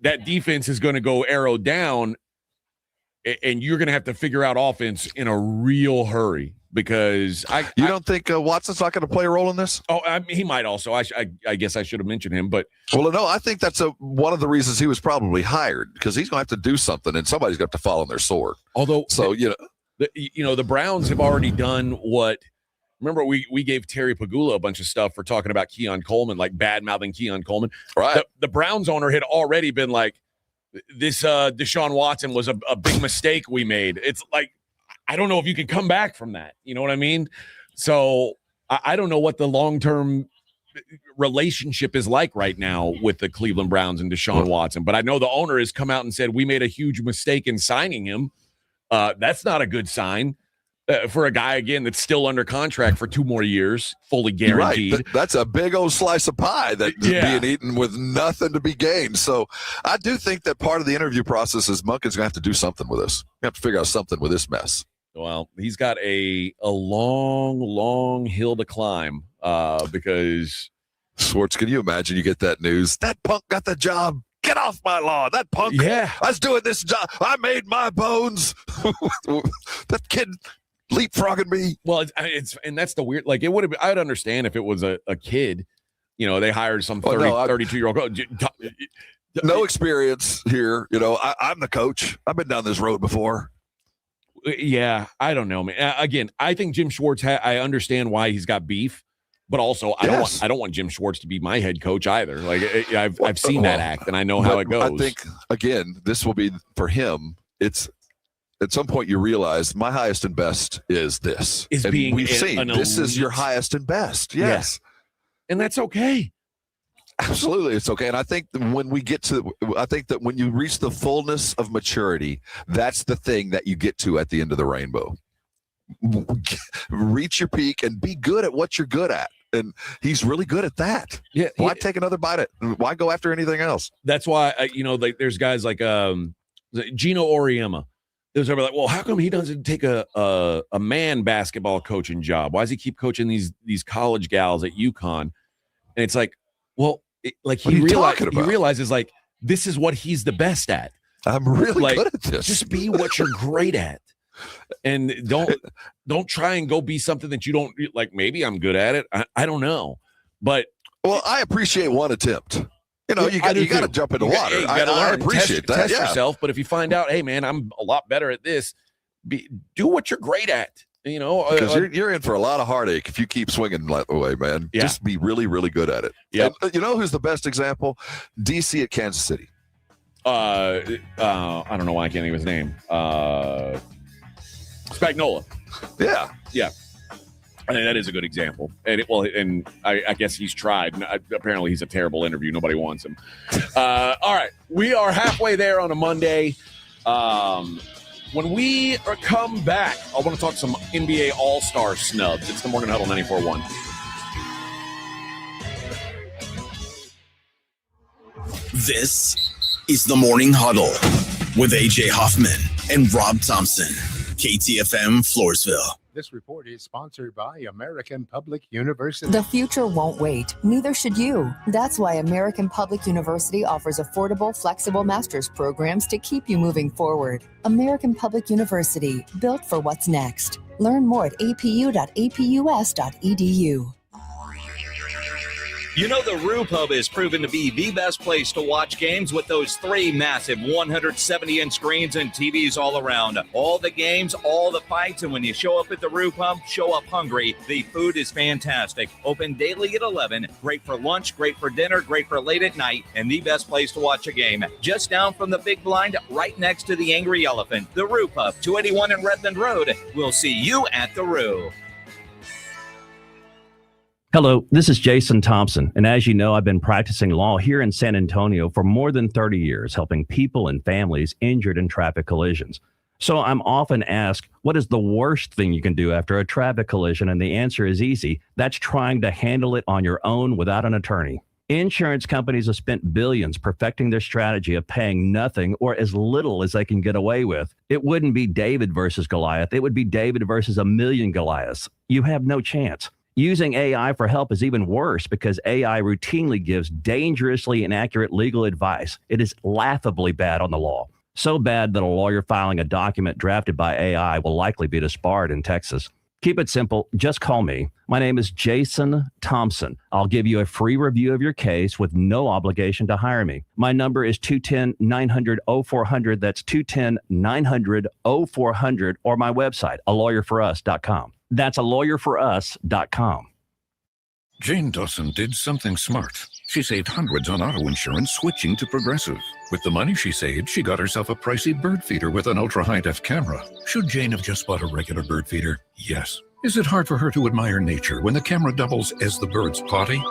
That defense is going to go arrow down. And you're going to have to figure out offense in a real hurry, because you don't think Watson's not going to play a role in this? Oh, he might also. I guess I should have mentioned him, but no, I think that's one of the reasons he was probably hired, because he's going to have to do something, and somebody's going to have to fall on their sword. Although, the Browns have already done what. Remember, we gave Terry Pagula a bunch of stuff for talking about Keon Coleman, like bad mouthing Keon Coleman. Right. The Browns owner had already been like, this Deshaun Watson was a big mistake we made. It's like, I don't know if you can come back from that. You know what I mean? So I don't know what the long-term relationship is like right now with the Cleveland Browns and Deshaun Watson. But I know the owner has come out and said we made a huge mistake in signing him. That's not a good sign for a guy, again, that's still under contract for 2 more years, fully guaranteed. Right. That's a big old slice of pie that's being eaten with nothing to be gained. So I do think that part of the interview process is Monken's going to have to do something with this. You have to figure out something with this mess. Well, he's got a long hill to climb because Schwartz, can you imagine you get that news? That punk got the job. Get off my lawn. That punk. Yeah. I was doing this job. I made my bones. That kid leapfrogging me. Well, it's and that's the weird. Like it would have. I'd understand if it was a kid. You know, they hired some 32-year-old. No experience here. You know, I'm the coach. I've been down this road before. Yeah, I don't know, man. Again, I think Jim Schwartz. I understand why he's got beef, but also I don't want Jim Schwartz to be my head coach either. Like I've seen that act, and I know how it goes. I think again, this will be for him. It's at some point you realize my highest and best is this. Is and being we've seen this is your highest and best. Yes, and that's okay. Absolutely, it's okay. And I think that when you reach the fullness of maturity, that's the thing that you get to at the end of the rainbow. Reach your peak and be good at what you're good at. And he's really good at that. Yeah. Why take another bite at it? Why go after anything else? That's why, like there's guys like Gino Auriemma. There's everybody like, well, how come he doesn't take a man basketball coaching job? Why does he keep coaching these college gals at UConn? And it's like, well, he realizes like this is what he's the best at. I'm really good at this. Just be what you're great at, and don't try and go be something that you don't like. Maybe I'm good at it. I don't know, but I appreciate one attempt. You know, you got to jump in the water. I appreciate that. Test yourself, but if you find out, hey man, I'm a lot better at this. Do what you're great at. You know, because you're in for a lot of heartache if you keep swinging that way, man. Yeah. Just be really, really good at it. Yeah. You know who's the best example? DC at Kansas City. I don't know why I can't think of his name. Spagnuolo. Yeah. Yeah. I think that is a good example. And I guess he's tried. Apparently, he's a terrible interview. Nobody wants him. All right. We are halfway there on a Monday. When we come back, I want to talk some NBA All-Star snubs. It's the Morning Huddle 94.1. This is the Morning Huddle with AJ Hoffman and Rob Thompson. KTFM Floresville. This report is sponsored by American Public University. The future won't wait. Neither should you. That's why American Public University offers affordable, flexible master's programs to keep you moving forward. American Public University, built for what's next. Learn more at apu.apus.edu. You know, the Roo Pub is proven to be the best place to watch games with those 3 massive 170-inch screens and TVs all around. All the games, all the fights, and when you show up at the Roo Pub, show up hungry. The food is fantastic. Open daily at 11. Great for lunch, great for dinner, great for late at night, and the best place to watch a game. Just down from the big blind, right next to the Angry Elephant. The Roo Pub, 281 in Redmond Road. We'll see you at the Roo. Hello, this is Jason Thompson, and as you know, I've been practicing law here in San Antonio for more than 30 years, helping people and families injured in traffic collisions. So I'm often asked, what is the worst thing you can do after a traffic collision? And the answer is easy. That's trying to handle it on your own without an attorney. Insurance companies have spent billions perfecting their strategy of paying nothing or as little as they can get away with. It wouldn't be David versus Goliath. It would be David versus a million Goliaths. You have no chance. Using AI for help is even worse because AI routinely gives dangerously inaccurate legal advice. It is laughably bad on the law. So bad that a lawyer filing a document drafted by AI will likely be disbarred in Texas. Keep it simple. Just call me. My name is Jason Thompson. I'll give you a free review of your case with no obligation to hire me. My number is 210-900-0400. That's 210-900-0400 or my website, alawyerforus.com. That's alawyerforus.com. Jane Dawson did something smart. She saved hundreds on auto insurance switching to Progressive. With the money she saved, she got herself a pricey bird feeder with an ultra-high-def camera. Should Jane have just bought a regular bird feeder? Yes. Is it hard for her to admire nature when the camera doubles as the bird's potty?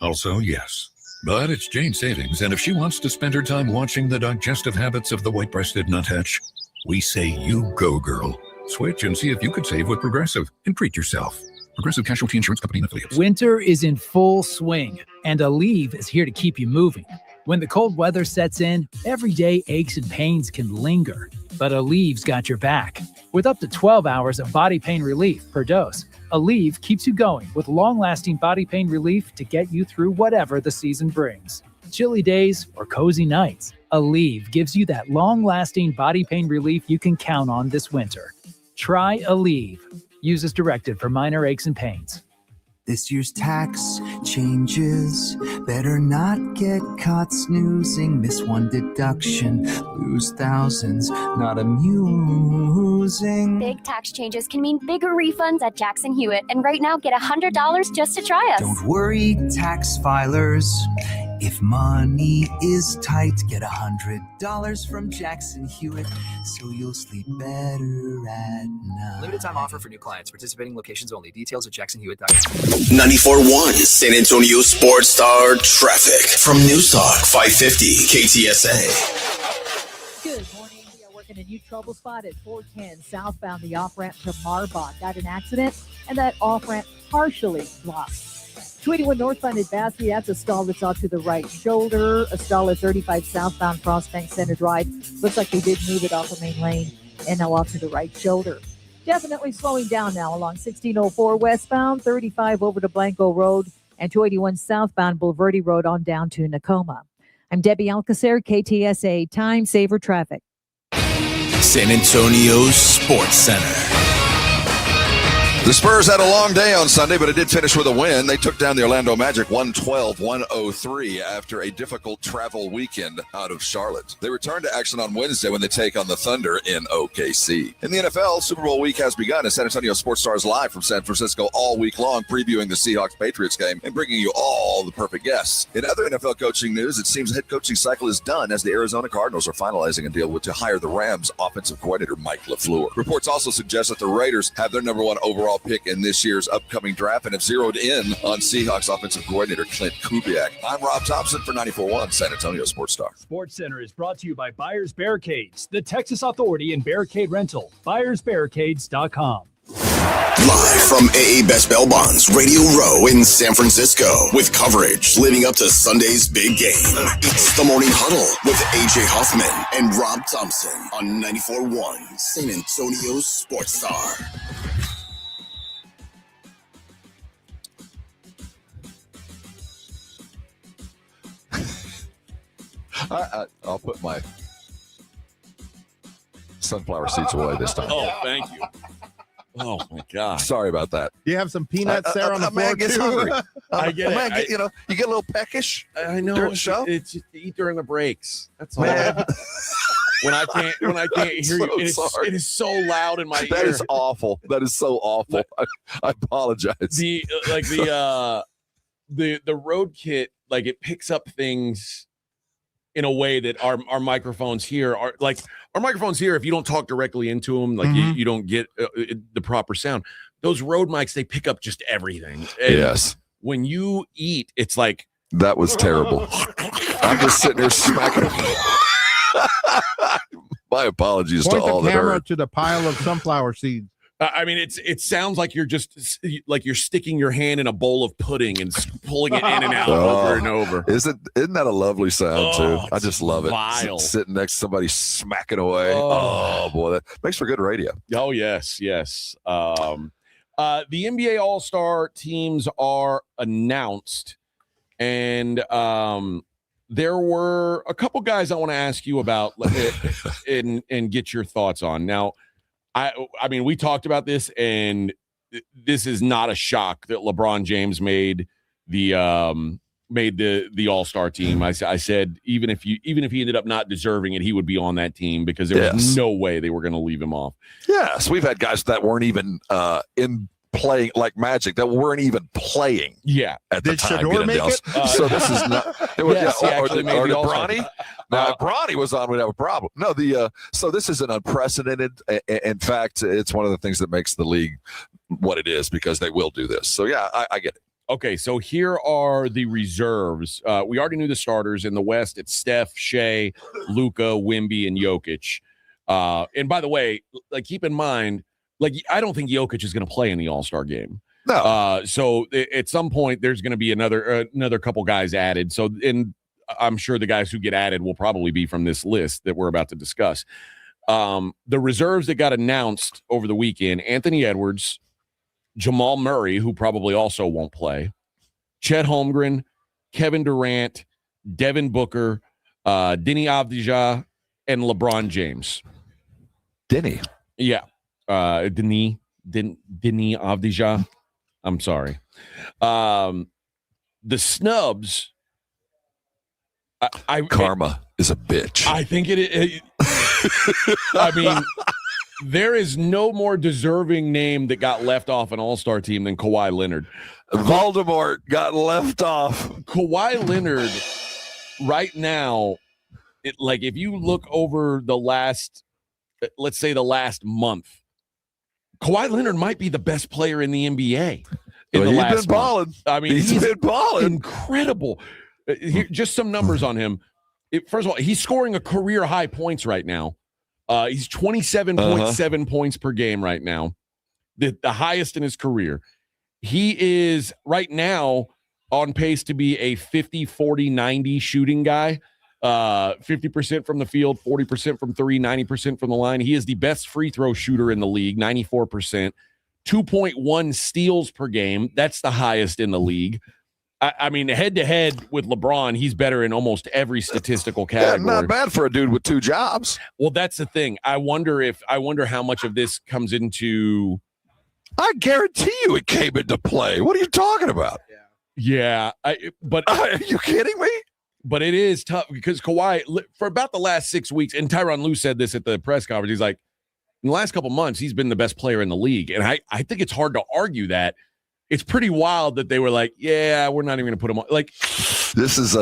Also, yes. But it's Jane Savings, and if she wants to spend her time watching the digestive habits of the white-breasted nuthatch, we say you go, girl. Switch and see if you could save with Progressive and treat yourself. Progressive Casualty Insurance Company and Affiliates. Winter is in full swing, and Aleve is here to keep you moving. When the cold weather sets in, everyday aches and pains can linger, but Aleve's got your back. With up to 12 hours of body pain relief per dose, Aleve keeps you going with long-lasting body pain relief to get you through whatever the season brings. Chilly days or cozy nights, Aleve gives you that long-lasting body pain relief you can count on this winter. Try Aleve. Use as directed for minor aches and pains. This year's tax changes. Better not get caught snoozing. Miss one deduction, lose thousands. Not amusing. Big tax changes can mean bigger refunds at Jackson Hewitt. And right now, get $100 just to try us. Don't worry, tax filers. If money is tight, get $100 from Jackson Hewitt, so you'll sleep better at night. Limited time offer for new clients. Participating locations only. Details at jacksonhewitt.com. 94.1 San Antonio Sports Star traffic from News Talk 550 KTSA. Good morning. We are working a new trouble spot at 410 southbound, the off-ramp to Marbach. Got an accident, and that off-ramp partially blocked. 281 northbound at Bassey, that's a stall that's off to the right shoulder. A stall at 35 southbound Crossbank Center Drive. Looks like they did move it off the main lane and now off to the right shoulder. Definitely slowing down now along 1604 westbound, 35 over to Blanco Road, and 281 southbound Boulevardy Road on down to Nakoma. I'm Debbie Alcacer, KTSA Time Saver Traffic. San Antonio's Sports Center. The Spurs had a long day on Sunday, but it did finish with a win. They took down the Orlando Magic 112-103 after a difficult travel weekend out of Charlotte. They return to action on Wednesday when they take on the Thunder in OKC. In the NFL, Super Bowl week has begun, and San Antonio Sports Stars live from San Francisco all week long, previewing the Seahawks-Patriots game and bringing you all the perfect guests. In other NFL coaching news, it seems the head coaching cycle is done as the Arizona Cardinals are finalizing a deal to hire the Rams offensive coordinator Mike LaFleur. Reports also suggest that the Raiders have their number one overall pick in this year's upcoming draft and have zeroed in on Seahawks offensive coordinator Clint Kubiak. I'm Rob Thompson for 94.1 San Antonio Sports Star. Sports Center is brought to you by Buyers Barricades, the Texas Authority in Barricade Rental. BuyersBarricades.com. Live from AA Best Bail Bonds Radio Row in San Francisco with coverage leading up to Sunday's big game. It's the Morning Huddle with AJ Hoffman and Rob Thompson on 94.1 San Antonio Sports Star. I'll put my sunflower seeds away this time. Oh, thank you. Oh my God! Sorry about that. Do you have some peanuts there on the floor man gets too? hungry. I get it. Man, you get a little peckish. I know. During the show. It's just eat during the breaks. That's all. when I can't hear you, it is so loud in my ear. That is awful. That is so awful. I apologize. The Road Kit, like, it picks up things in a way that our microphones here are like our microphones here. If you don't talk directly into them, like you don't get the proper sound. Those Rode mics, they pick up just everything. And yes. When you eat, it's like that was terrible. I'm just sitting there smacking. My apologies to all that heard. Point the camera to the pile of sunflower seeds. I mean, it sounds like you're just like you're sticking your hand in a bowl of pudding and pulling it in and out over and over. Isn't that a lovely sound too? I just love it. Vile. Sitting next to somebody smacking away. Oh boy, that makes for good radio. Oh yes. The NBA All-Star teams are announced, and there were a couple guys I want to ask you about and get your thoughts on. Now, I mean, we talked about this, and this is not a shock that LeBron James made the All-Star team. I said even if he ended up not deserving it, he would be on that team because there was no way they were going to leave him off. Yes, we've had guys that weren't even in playing, like Magic, that weren't even playing. Yeah, at the Did time. Shador make it? So this is not. It was, Yes, he actually made the All-Star. Bronny. Now, if Bronny was on, we'd have a problem. No, so this is an unprecedented. In fact, it's one of the things that makes the league what it is because they will do this. So yeah, I get it. Okay, so here are the reserves. We already knew the starters. In the West, it's Steph, Shea, Luka, Wemby, and Jokic. And by the way, like keep in mind, like I don't think Jokic is going to play in the All-Star game. No. So at some point, there's going to be another couple guys added. So, and I'm sure the guys who get added will probably be from this list that we're about to discuss. The reserves that got announced over the weekend: Anthony Edwards, Jamal Murray, who probably also won't play, Chet Holmgren, Kevin Durant, Devin Booker, Denny Avdija, and LeBron James. Denny? Yeah. Denny Avdija. I'm sorry. The snubs. Karma is a bitch. I think it I mean, there is no more deserving name that got left off an all-star team than Kawhi Leonard. Voldemort got left off. Kawhi Leonard right now, if you look over the last, let's say the last month, Kawhi Leonard might be the best player in the NBA. He's been balling. I mean, he's been balling. Incredible. Just some numbers on him. First of all, he's scoring a career high points right now. He's 27.7 points per game right now, the highest in his career. He is right now on pace to be a 50-40-90 shooting guy. 50% from the field, 40% from three, 90% from the line. He is the best free throw shooter in the league, 94%. 2.1 steals per game. That's the highest in the league. I mean, head-to-head with LeBron, he's better in almost every statistical category. Yeah, not bad for a dude with two jobs. Well, that's the thing. I wonder how much of this comes into. I guarantee you it came into play. What are you talking about? Yeah, but are you kidding me? But it is tough because Kawhi, for about the last 6 weeks, and Tyronn Lue said this at the press conference, he's like, in the last couple months, he's been the best player in the league. And I think it's hard to argue that. It's pretty wild that they were like, yeah, we're not even going to put him on. Like, this is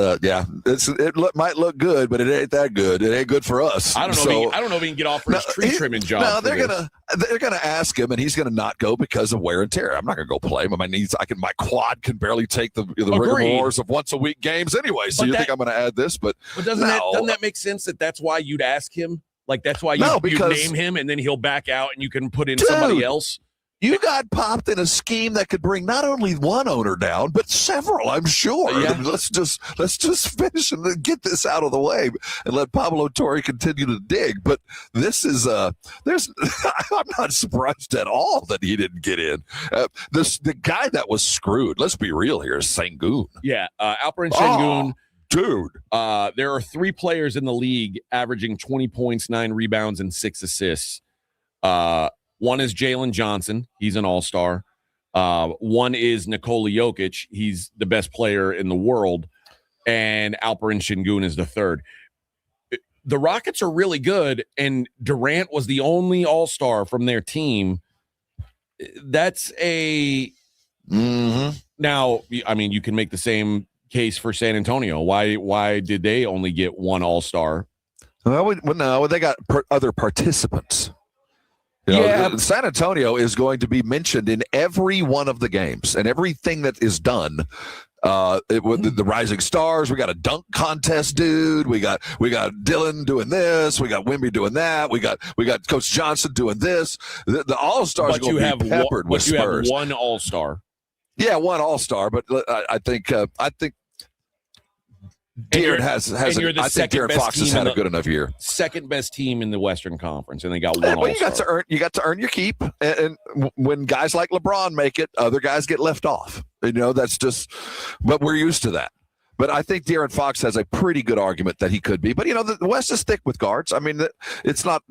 might look good, but it ain't that good. It ain't good for us. I don't know if he can get off for his tree trimming job. No, they're gonna ask him, and he's gonna not go because of wear and tear. I'm not gonna go play. My quad can barely take the rigmaroles of once a week games anyway. So you think I'm gonna add this? But doesn't that make sense that that's why you'd ask him? Like that's why you name him, and then he'll back out, and you can put in somebody else. You got popped in a scheme that could bring not only one owner down, but several, I'm sure. Yeah. Let's just finish and get this out of the way and let Pablo Torre continue to dig. But this is I'm not surprised at all that he didn't get in. The guy that was screwed, let's be real here, is Sengun. Yeah, Alperen Sengun. Dude. There are 3 players in the league averaging 20 points, 9 rebounds, and 6 assists. One is Jalen Johnson. He's an all-star. One is Nikola Jokic. He's the best player in the world. And Alperen Sengun is the third. The Rockets are really good, and Durant was the only all-star from their team. That's a Now, I mean, you can make the same case for San Antonio. Why did they only get one all-star? Well, no, they got other participants. San Antonio is going to be mentioned in every one of the games and everything that is done. With the Rising Stars, we got a dunk contest, dude. We got Dylan doing this. We got Wemby doing that. We got Coach Johnson doing this. The All Stars are going to be peppered with Spurs. You have one All Star. Yeah, one All Star, but I think De'Aaron I think De'Aaron Fox has had a good enough year. Second best team in the Western Conference, and they got one. Well, you got to earn your keep, and when guys like LeBron make it, other guys get left off. That's just. But we're used to that. But I think De'Aaron Fox has a pretty good argument that he could be. But the West is thick with guards. I mean, it's not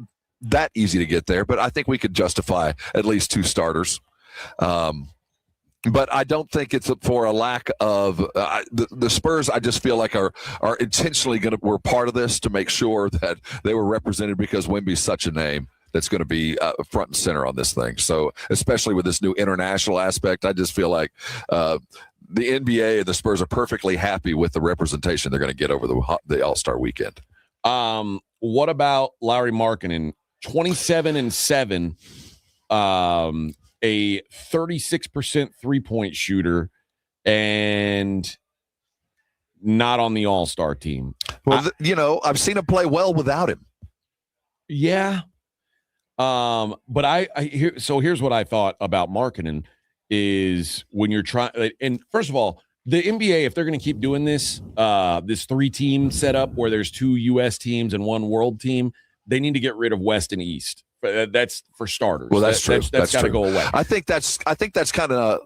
that easy to get there. But I think we could justify at least 2 starters. But I don't think it's for a lack of the Spurs. I just feel like are intentionally we're part of this to make sure that they were represented because Wemby's such a name that's going to be front and center on this thing. So especially with this new international aspect, I just feel like the NBA and the Spurs are perfectly happy with the representation they're going to get over the All-Star weekend. What about Lauri Markkanen? 27-7. A 36% 3-point shooter, and not on the All-Star team. Well, I've seen him play well without him. Yeah. But here's what I thought about Markkanen is when you're trying, and first of all, the NBA, if they're going to keep doing this 3-team setup where there's 2 U.S. teams and 1 world team, they need to get rid of West and East. That's for starters. Well, that's true. That's got to go away. I think that's kind of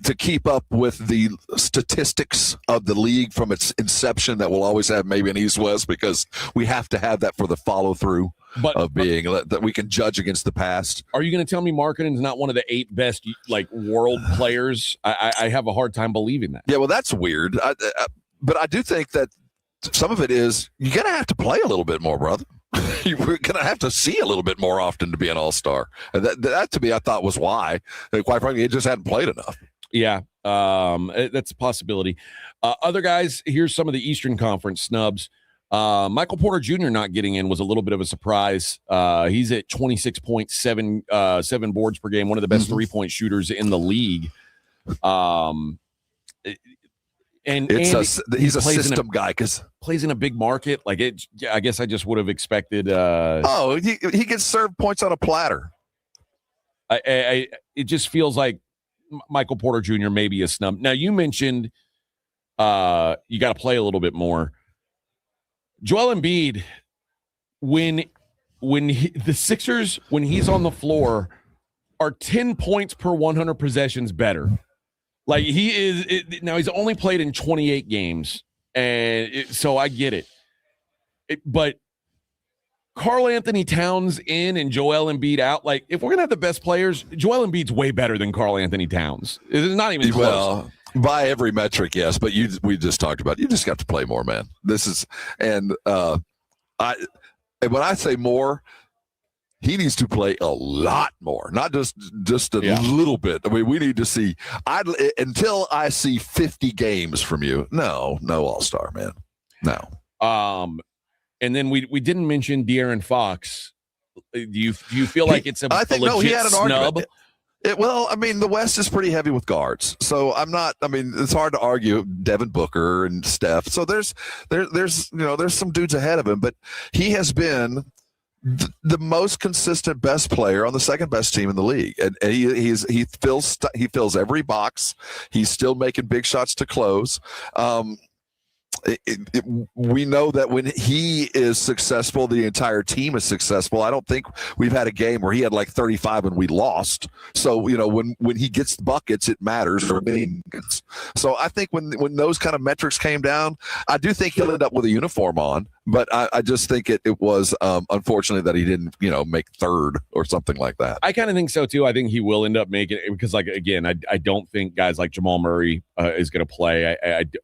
to keep up with the statistics of the league from its inception. That will always have maybe an East-West because we have to have that for the follow-through of being that we can judge against the past. Are you going to tell me Markkanen's not one of the 8 best world players? I have a hard time believing that. Yeah, well, that's weird. But I do think that some of it is you're going to have to play a little bit more, brother. You're going to have to see a little bit more often to be an all-star. And that to me, I thought was why. Quite frankly, it just hadn't played enough. Yeah, that's a possibility. Other guys, here's some of the Eastern Conference snubs. Michael Porter Jr. not getting in was a little bit of a surprise. He's at 26.7 boards per game, one of the best 3-point shooters in the league. He's a system guy because plays in a big market. I guess I just would have expected. He gets served points on a platter. It just feels like Michael Porter Jr. may be a snub. Now you mentioned you got to play a little bit more. Joel Embiid, when the Sixers, when he's on the floor, are 10 points per 100 possessions better. He is now. He's only played in 28 games, and so I get it. But Karl Anthony Towns in and Joel Embiid out. If we're gonna have the best players, Joel Embiid's way better than Karl Anthony Towns. It's not even close. Well, by every metric, yes. But we just talked about it. You just got to play more, man. This is and when I say more. He needs to play a lot more, not just a little bit. I mean, we need to see. Until I see 50 games from you, no All-Star, man, no. And then we didn't mention De'Aaron Fox. Do you feel like it's a legit he had an snub? argument. The West is pretty heavy with guards, so I'm not. It's hard to argue Devin Booker and Steph. So there's some dudes ahead of him, but he has been the most consistent best player on the second best team in the league, and he fills every box. He's still making big shots to close. We know that when he is successful, the entire team is successful. I don't think we've had a game where he had 35 and we lost. So when he gets buckets, it matters. So I think when those kind of metrics came down, I do think he'll end up with a uniform on. But I just think it was unfortunate that he didn't, make third or something like that. I kind of think so too. I think he will end up making it because, again, I don't think guys like Jamal Murray is going to play.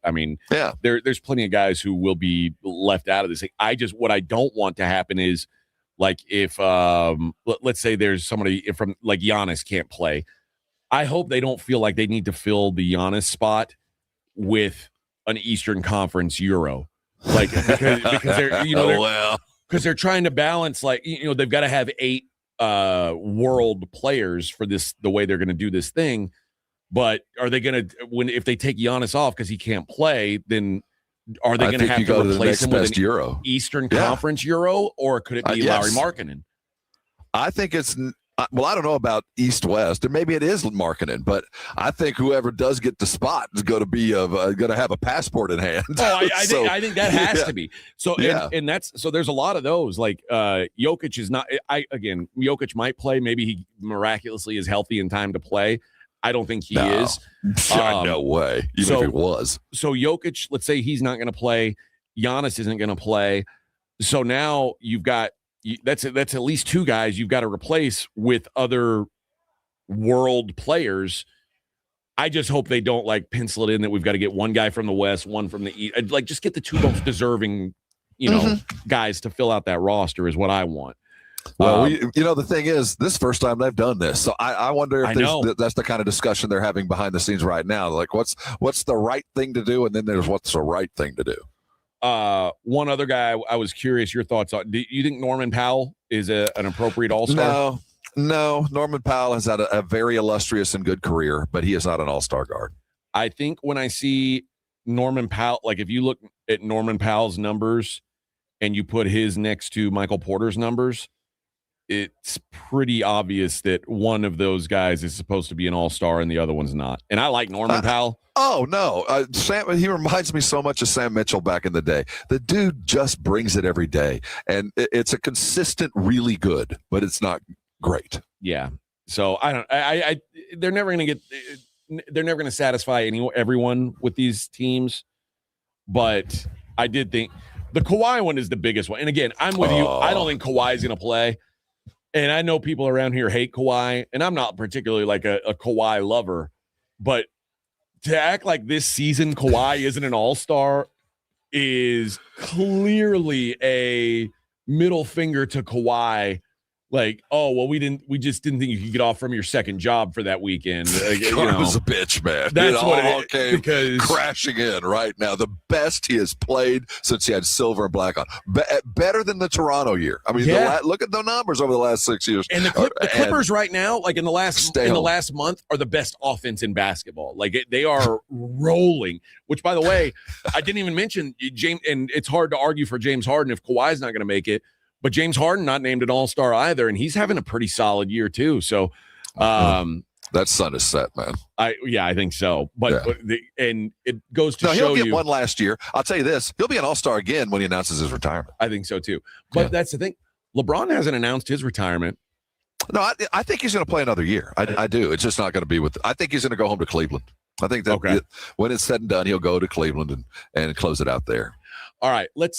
I mean, there's plenty of guys who will be left out of this thing. What I don't want to happen is if let's say there's somebody from Giannis can't play. I hope they don't feel like they need to fill the Giannis spot with an Eastern Conference Euro. Because they're because they're trying to balance they've got to have 8 world players for the way they're going to do this thing, but are they going to if they take Giannis off because he can't play, then are they going to have to replace him with an Euro Eastern Conference Euro, or could it be Lauri Markkanen? I think it's. Well, I don't know about East-West, and maybe it is Markkanen, but I think whoever does get the spot is going to be going to have a passport in hand. Oh, I think that has to be. So and that's so. There's a lot of those. Jokic is not. Jokic might play. Maybe he miraculously is healthy in time to play. I don't think he is. No way. Even if it was. So Jokic, let's say he's not going to play. Giannis isn't going to play. So now you've got. That's at least 2 guys you've got to replace with other world players. I just hope they don't pencil it in that we've got to get one guy from the West, one from the East. Just get the 2 most deserving, guys to fill out that roster is what I want. Well, the thing is, this is the first time they've done this, so I wonder if that's the kind of discussion they're having behind the scenes right now. What's the right thing to do, and then there's what's the right thing to do. One other guy I was curious your thoughts on. Do you think Norman Powell is an appropriate all-star? No. Norman Powell has had a very illustrious and good career, but he is not an all-star guard. I think when I see Norman Powell, like if you look at Norman Powell's numbers and you put his next to Michael Porter's numbers, it's pretty obvious that one of those guys is supposed to be an all-star and the other one's not. And I like Norman Powell. Oh, no. Sam, he reminds me so much of Sam Mitchell back in the day. The dude just brings it every day. And it's a consistent, really good, but it's not great. Yeah. So they're never going to satisfy everyone with these teams. But I did think the Kawhi one is the biggest one. And again, I'm with you. I don't think Kawhi is going to play. And I know people around here hate Kawhi, and I'm not particularly like a Kawhi lover, but to act like this season Kawhi isn't an all-star is clearly a middle finger to Kawhi. Like, oh, well, we just didn't think you could get off from your second job for that weekend. It was a bitch, man. That's it what all it came because crashing in right now. The best he has played since he had silver and black on. Better than the Toronto year. I mean, look at the numbers over the last 6 years. And the Clippers right now, like in the last month, are the best offense in basketball. Like they are rolling. Which, by the way, I didn't even mention James. And it's hard to argue for James Harden if Kawhi's not going to make it. But James Harden not named an all-star either, and he's having a pretty solid year too. So that sun is set, man. I think so. But and it goes to show he'll get one last year. I'll tell you this: he'll be an all-star again when he announces his retirement. I think so too. But that's the thing. LeBron hasn't announced his retirement. No, I think he's going to play another year. I do. It's just not going to be with. I think he's going to go home to Cleveland. I think that when it's said and done, he'll go to Cleveland and close it out there. All right, let's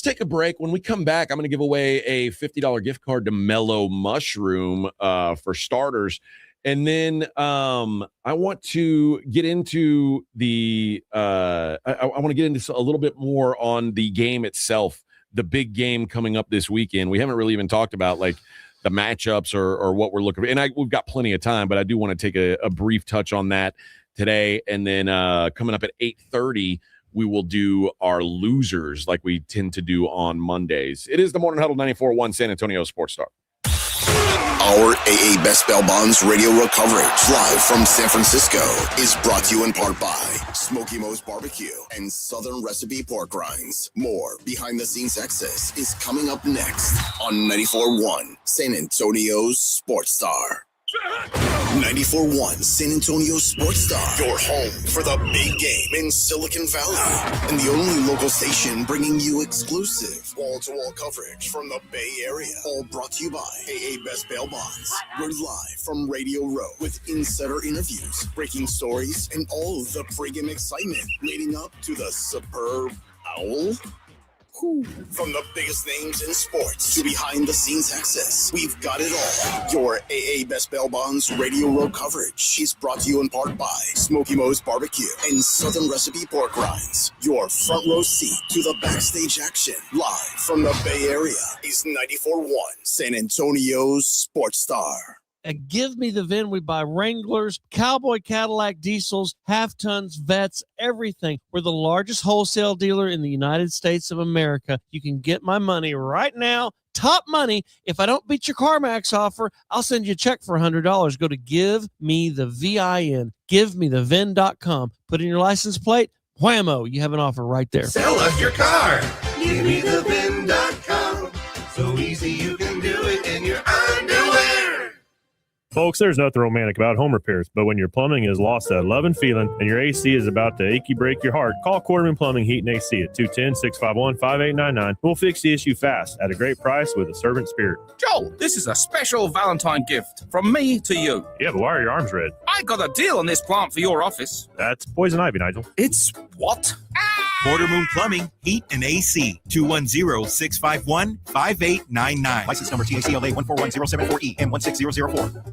take a break. When we come back, I'm going to give away a $50 gift card to Mellow Mushroom for starters, and then I want to get into the I want to get into a little bit more on the game itself, the big game coming up this weekend. We haven't really even talked about like the matchups or what we're looking for, and we've got plenty of time, but I do want to take a brief touch on that today, and then coming up at 8:30. We will do our losers like we tend to do on Mondays. It is the Morning Huddle 94.1 San Antonio Sports Star. Our AA Best Bell Bonds radio row coverage live from San Francisco is brought to you in part by Smokey Mo's Barbecue and Southern Recipe Pork Rinds. More behind-the-scenes access is coming up next on 94.1 San Antonio's Sports Star. 94.1 San Antonio Sports Star, your home for the big game in Silicon Valley, and the only local station bringing you exclusive wall-to-wall coverage from the Bay Area. All brought to you by AA Best Bail Bonds. We're live from Radio Row with insider interviews, breaking stories, and all of the pregame excitement leading up to the superb Owl. From the biggest names in sports to behind-the-scenes access, we've got it all. Your AA Best Bail Bonds radio row coverage is brought to you in part by Smokey Mo's Barbecue and Southern Recipe Pork Rinds. Your front row seat to the backstage action, live from the Bay Area, is 94.1 San Antonio's Sports Star. At Give Me the VIN, we buy Wranglers, Cowboy Cadillac diesels, half-tons, vets, everything. We're the largest wholesale dealer in the United States of America. You can get my money right now, top money. If I don't beat your CarMax offer, I'll send you a check for $100. Go to Give Me the VIN, GiveMeTheVIN.com. Put in your license plate, whammo, you have an offer right there. Sell us your car. GiveMeTheVIN.com. So easy you can do it in your underwear. Folks, there's nothing romantic about home repairs, but when your plumbing has lost that love and feeling and your AC is about to achy break your heart, call Quarterman Plumbing, Heat, and AC at 210-651-5899. We'll fix the issue fast at a great price with a servant spirit. Joel, this is a special Valentine gift from me to you. Yeah, but why are your arms red? I got a deal on this plant for your office. That's poison ivy, Nigel. It's what? Quarter Moon Plumbing, Heat, and AC. 210-651-5899. License number TACLA 141074E and 16004.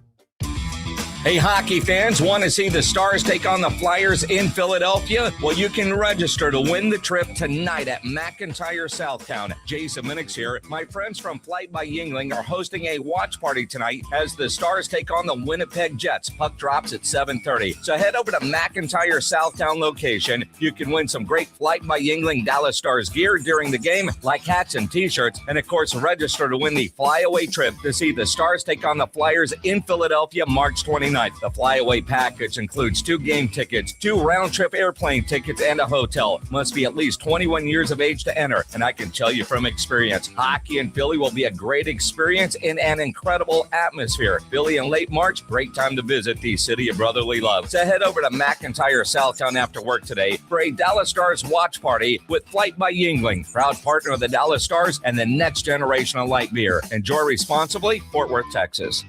Hey, hockey fans, want to see the Stars take on the Flyers in Philadelphia? Well, you can register to win the trip tonight at McIntyre Southtown. Jason Minix here. My friends from Flight by Yingling are hosting a watch party tonight as the Stars take on the Winnipeg Jets. Puck drops at 7:30. So head over to McIntyre Southtown location. You can win some great Flight by Yingling Dallas Stars gear during the game, like hats and T-shirts. And, of course, register to win the flyaway trip to see the Stars take on the Flyers in Philadelphia March 29th. night. The flyaway package includes 2 game tickets, 2 round-trip airplane tickets, and a hotel. Must be at least 21 years of age to enter. And I can tell you from experience, hockey in Philly will be a great experience in an incredible atmosphere. Philly in late March, great time to visit the city of brotherly love. So head over to McIntyre Southtown after work today for a Dallas Stars watch party with Flight by Yingling, proud partner of the Dallas Stars and the next generation of light beer. Enjoy responsibly. Fort Worth, Texas.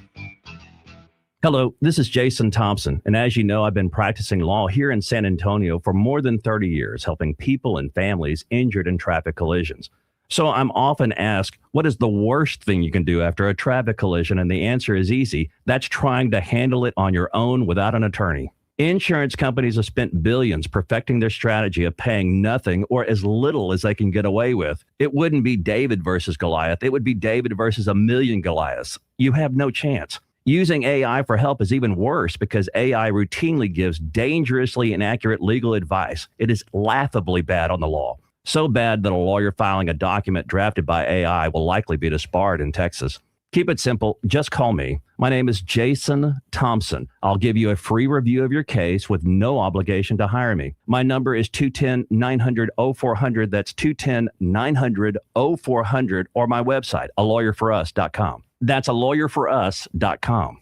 Hello, this is Jason Thompson, and as you know, I've been practicing law here in San Antonio for more than 30 years, helping people and families injured in traffic collisions. So I'm often asked, what is the worst thing you can do after a traffic collision? And the answer is easy. That's trying to handle it on your own without an attorney. Insurance companies have spent billions perfecting their strategy of paying nothing or as little as they can get away with. It wouldn't be David versus Goliath. It would be David versus a million Goliaths. You have no chance. Using AI for help is even worse because AI routinely gives dangerously inaccurate legal advice. It is laughably bad on the law. So bad that a lawyer filing a document drafted by AI will likely be disbarred in Texas. Keep it simple. Just call me. My name is Jason Thompson. I'll give you a free review of your case with no obligation to hire me. My number is 210-900-0400. That's 210-900-0400 or my website, alawyer4us.com. That's alawyer4us.com.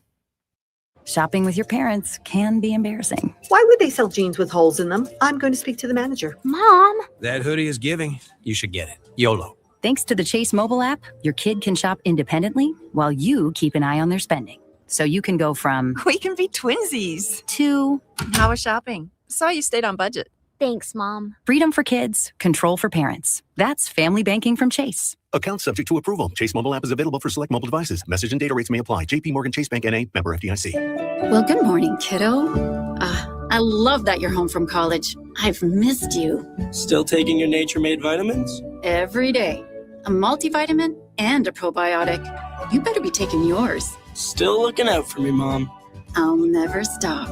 Shopping with your parents can be embarrassing. Why would they sell jeans with holes in them? I'm going to speak to the manager. Mom! That hoodie is giving. You should get it. YOLO. Thanks to the Chase mobile app, your kid can shop independently while you keep an eye on their spending. So you can go from we can be twinsies to how was shopping? Saw you stayed on budget. Thanks, Mom. Freedom for kids, control for parents. That's family banking from Chase. Account subject to approval. Chase mobile app is available for select mobile devices. Message and data rates may apply. JP Morgan Chase Bank N.A. Member FDIC. Well, good morning, kiddo. I love that you're home from college. I've missed you. Still taking your Nature-Made vitamins? Every day. A multivitamin and a probiotic. You better be taking yours. Still looking out for me, Mom. I'll never stop.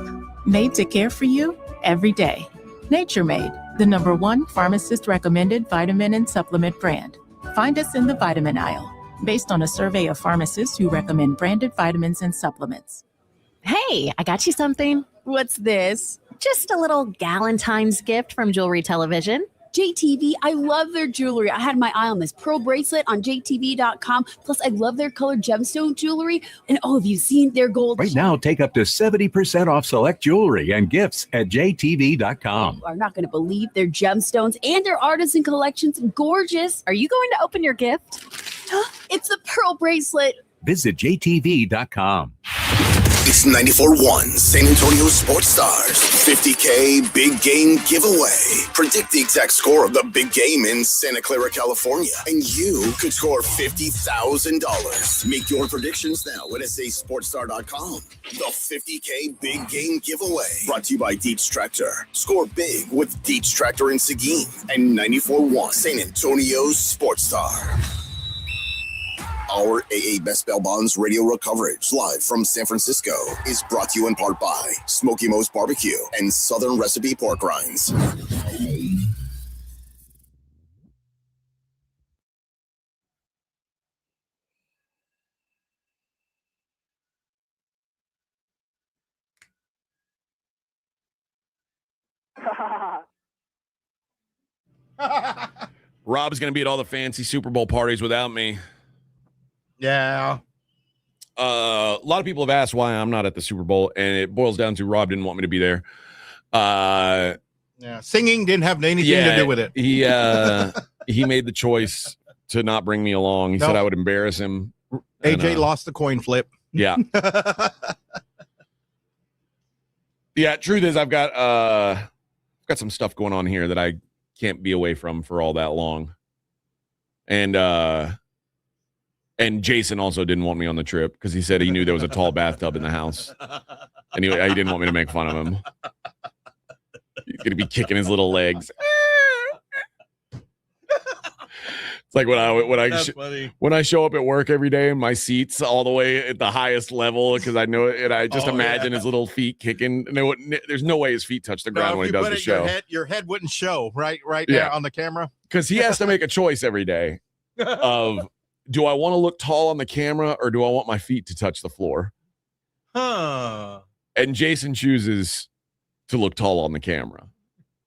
Made to care for you every day. Nature Made, the #1 pharmacist-recommended vitamin and supplement brand. Find us in the vitamin aisle, based on a survey of pharmacists who recommend branded vitamins and supplements. Hey, I got you something. What's this? Just a little Galentine's gift from Jewelry Television. JTV, I love their jewelry. I had my eye on this pearl bracelet on JTV.com. Plus, I love their colored gemstone jewelry. And oh, have you seen their gold? Right now, take up to 70% off select jewelry and gifts at JTV.com. You are not going to believe their gemstones and their artisan collections. Gorgeous. Are you going to open your gift? It's the pearl bracelet. Visit JTV.com. It's 94.1 San Antonio Sports Stars 50K Big Game Giveaway. Predict the exact score of the big game in Santa Clara, California, and you could score $50,000. Make your predictions now at sasportstar.com. The 50K Big Game Giveaway, brought to you by Dietz Tractor. Score big with Dietz Tractor in Seguin and 94.1 San Antonio Sports Star. Our AA Best Bail Bonds radio row coverage live from San Francisco is brought to you in part by Smokey Mo's Barbecue and Southern Recipe Pork Rinds. Rob's going to be at all the fancy Super Bowl parties without me. Yeah. A lot of people have asked why I'm not at the Super Bowl, and it boils down to Rob didn't want me to be there. Yeah, singing didn't have anything to do with it. He made the choice to not bring me along. He said I would embarrass him. AJ lost the coin flip. Yeah. Yeah, truth is I've got some stuff going on here that I can't be away from for all that long. And Jason also didn't want me on the trip because he said he knew there was a tall bathtub in the house. And he didn't want me to make fun of him. He's going to be kicking his little legs. It's like when I show up at work every day and my seat's all the way at the highest level because I know it, and I just imagine his little feet kicking. There's no way his feet touch the ground when he does the show. Your head wouldn't show right there on the camera. Because he has to make a choice every day of, do I want to look tall on the camera or do I want my feet to touch the floor? Huh. And Jason chooses to look tall on the camera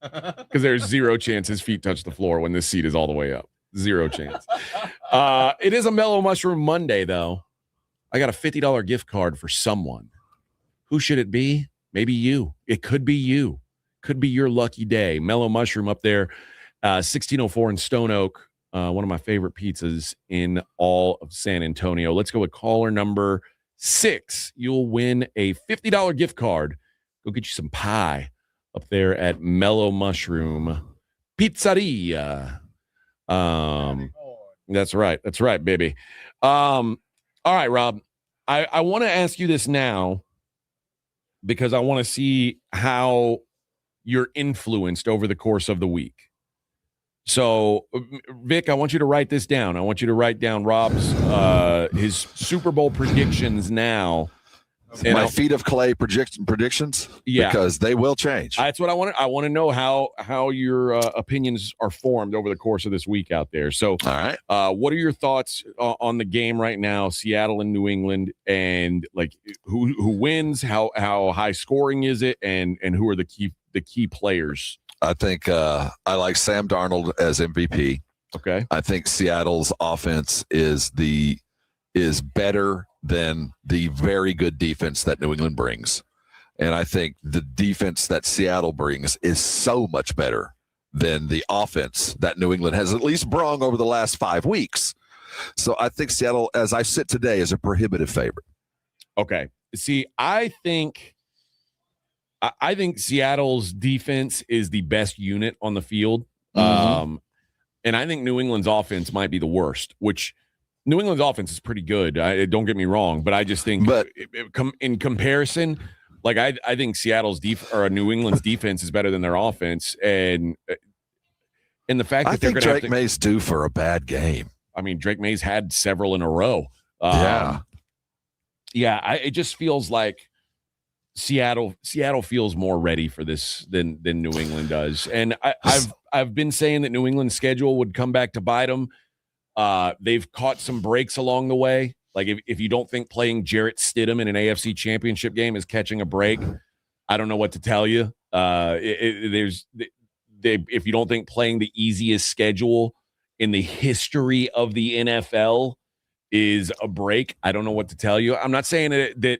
because there's zero chance his feet touch the floor when this seat is all the way up. Zero chance. It is a Mellow Mushroom Monday, though. I got a $50 gift card for someone. Who should it be? Maybe you. It could be you. Could be your lucky day. Mellow Mushroom up there, 1604 in Stone Oak. One of my favorite pizzas in all of San Antonio. Let's go with caller number 6. You'll win a $50 gift card. Go get you some pie up there at Mellow Mushroom Pizzeria. That's right. That's right, baby. All right, Rob. I want to ask you this now because I want to see how you're influenced over the course of the week. So, Vic, I want you to write this down. I want you to write down Rob's his Super Bowl predictions now. And my feet of clay predictions, because they will change. That's what I want. I want to know how your opinions are formed over the course of this week out there. So, all right, what are your thoughts on the game right now, Seattle and New England, and like who wins? How high scoring is it, and who are the key players? I think I like Sam Darnold as MVP. Okay, I think Seattle's offense is better than the very good defense that New England brings. And I think the defense that Seattle brings is so much better than the offense that New England has at least brung over the last 5 weeks. So I think Seattle, as I sit today, is a prohibitive favorite. Okay. See, I think Seattle's defense is the best unit on the field. And I think New England's offense might be the worst, which New England's offense is pretty good. Don't get me wrong, but I just think in comparison, like I think Seattle's New England's defense is better than their offense, and the fact that they're going to Drake May's due for a bad game. I mean, Drake May's had several in a row. It just feels like Seattle feels more ready for this than New England does, and I've been saying that New England's schedule would come back to bite them. They've caught some breaks along the way. Like if you don't think playing Jarrett Stidham in an AFC championship game is catching a break, I don't know what to tell you. If you don't think playing the easiest schedule in the history of the NFL is a break, I don't know what to tell you. I'm not saying that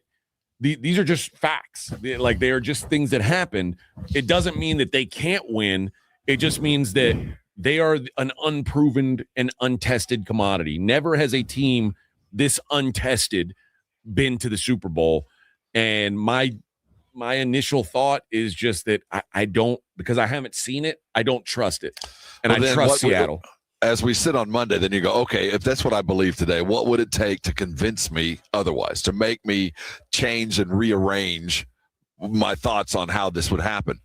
these are just facts. Like they are just things that happened. It doesn't mean that they can't win. It just means that they are an unproven and untested commodity. Never has a team this untested been to the Super Bowl. And my initial thought is just that I don't, because I haven't seen it, I don't trust it. And I trust Seattle. As we sit on Monday, then you go, okay, if that's what I believe today, what would it take to convince me otherwise, to make me change and rearrange my thoughts on how this would happen?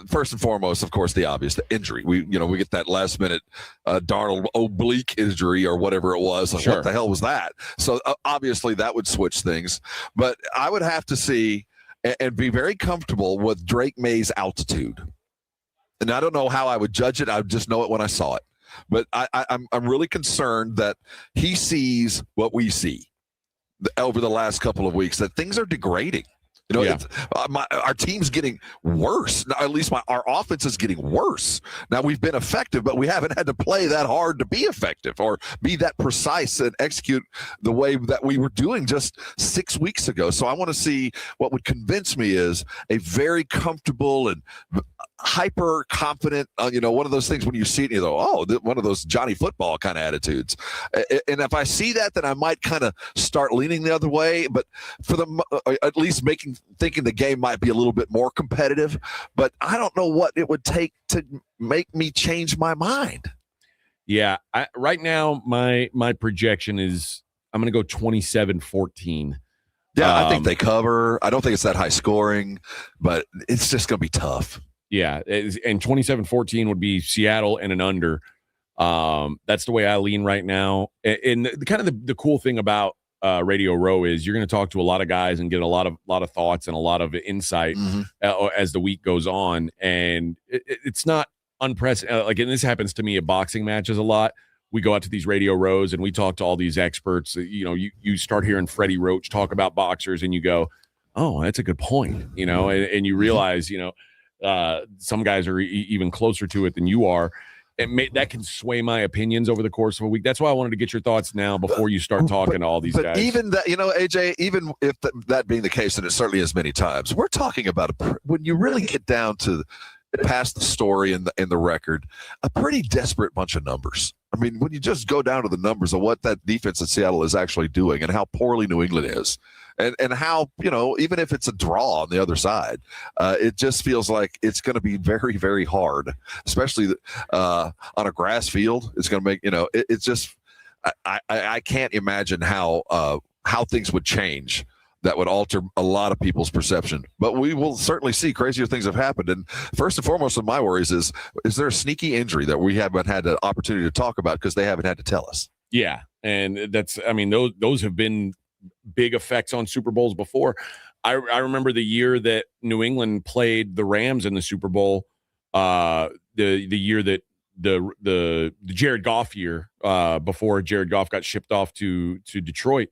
First and foremost, of course, the obvious, the injury. We get that last minute Darnold oblique injury or whatever it was. Like, sure. What the hell was that? So obviously that would switch things. But I would have to see and be very comfortable with Drake May's altitude. And I don't know how I would judge it. I would just know it when I saw it. But I'm really concerned that he sees what we see over the last couple of weeks, that things are degrading. Our team's getting worse. At least our offense is getting worse. Now, we've been effective, but we haven't had to play that hard to be effective or be that precise and execute the way that we were doing just 6 weeks ago. So I want to see what would convince me is a very comfortable and hyper confident, one of those things when you see it, you go, one of those Johnny Football kind of attitudes. And if I see that, then I might kind of start leaning the other way. But for at least thinking the game might be a little bit more competitive. But I don't know what it would take to make me change my mind. Yeah, right now my projection is I'm going to go 27-14. Yeah, I think they cover. I don't think it's that high scoring, but it's just going to be tough. Yeah, and 27-14 would be Seattle and an under. That's the way I lean right now. And the cool thing about Radio Row is you're going to talk to a lot of guys and get a lot of thoughts and a lot of insight as the week goes on. And it's not unprecedented. And this happens to me at boxing matches a lot. We go out to these Radio Rows and we talk to all these experts. You start hearing Freddie Roach talk about boxers and you go, oh, that's a good point, and you realize, some guys are even closer to it than you are. That can sway my opinions over the course of a week. That's why I wanted to get your thoughts now before you start talking to all these guys. But even that, AJ, even if that being the case, and it certainly is many times, we're talking about when you really get down to past the story and the record, a pretty desperate bunch of numbers. I mean, when you just go down to the numbers of what that defense in Seattle is actually doing and how poorly New England is, and how, even if it's a draw on the other side, it just feels like it's going to be very, very hard, especially on a grass field. It's going to make, it's just, I can't imagine how things would change that would alter a lot of people's perception. But we will certainly see crazier things have happened. And first and foremost of my worries is there a sneaky injury that we haven't had the opportunity to talk about because they haven't had to tell us? Yeah. And those have been big effects on Super Bowls before. I remember the year that New England played the Rams in the Super Bowl, the year that the Jared Goff year, before Jared Goff got shipped off to Detroit.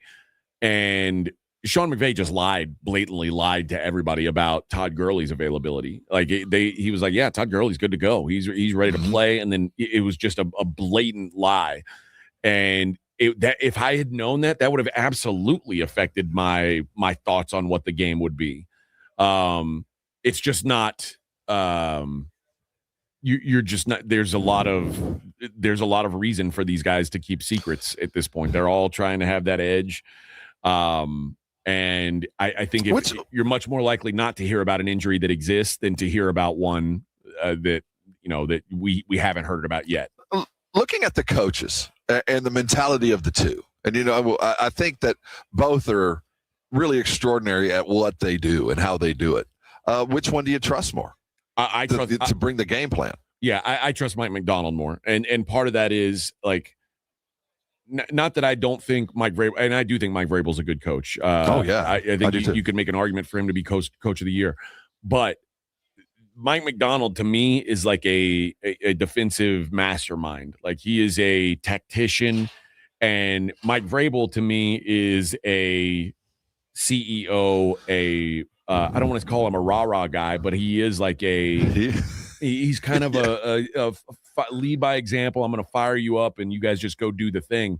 And Sean McVay just blatantly lied to everybody about Todd Gurley's availability. Like he was like, yeah, Todd Gurley's good to go. He's ready to play. And then it was just a blatant lie. And if I had known that would have absolutely affected my thoughts on what the game would be. It's just not, you're just not, there's a lot of reason for these guys to keep secrets at this point. They're all trying to have that edge. And I think you're much more likely not to hear about an injury that exists than to hear about one that we haven't heard about yet. Looking at the coaches and the mentality of the two, and I think that both are really extraordinary at what they do and how they do it. Which one do you trust more? I trust to bring the game plan. Yeah, I trust Mike Macdonald more, and part of that is like. Not that I don't think Mike Vrabel, and I do think Mike Vrabel's a good coach. I think you could make an argument for him to be coach of the year. But Mike Macdonald, to me, is like a defensive mastermind. Like, he is a tactician. And Mike Vrabel, to me, is a CEO, I don't want to call him a rah-rah guy, but he is like he's kind of a lead by example. I'm going to fire you up and you guys just go do the thing.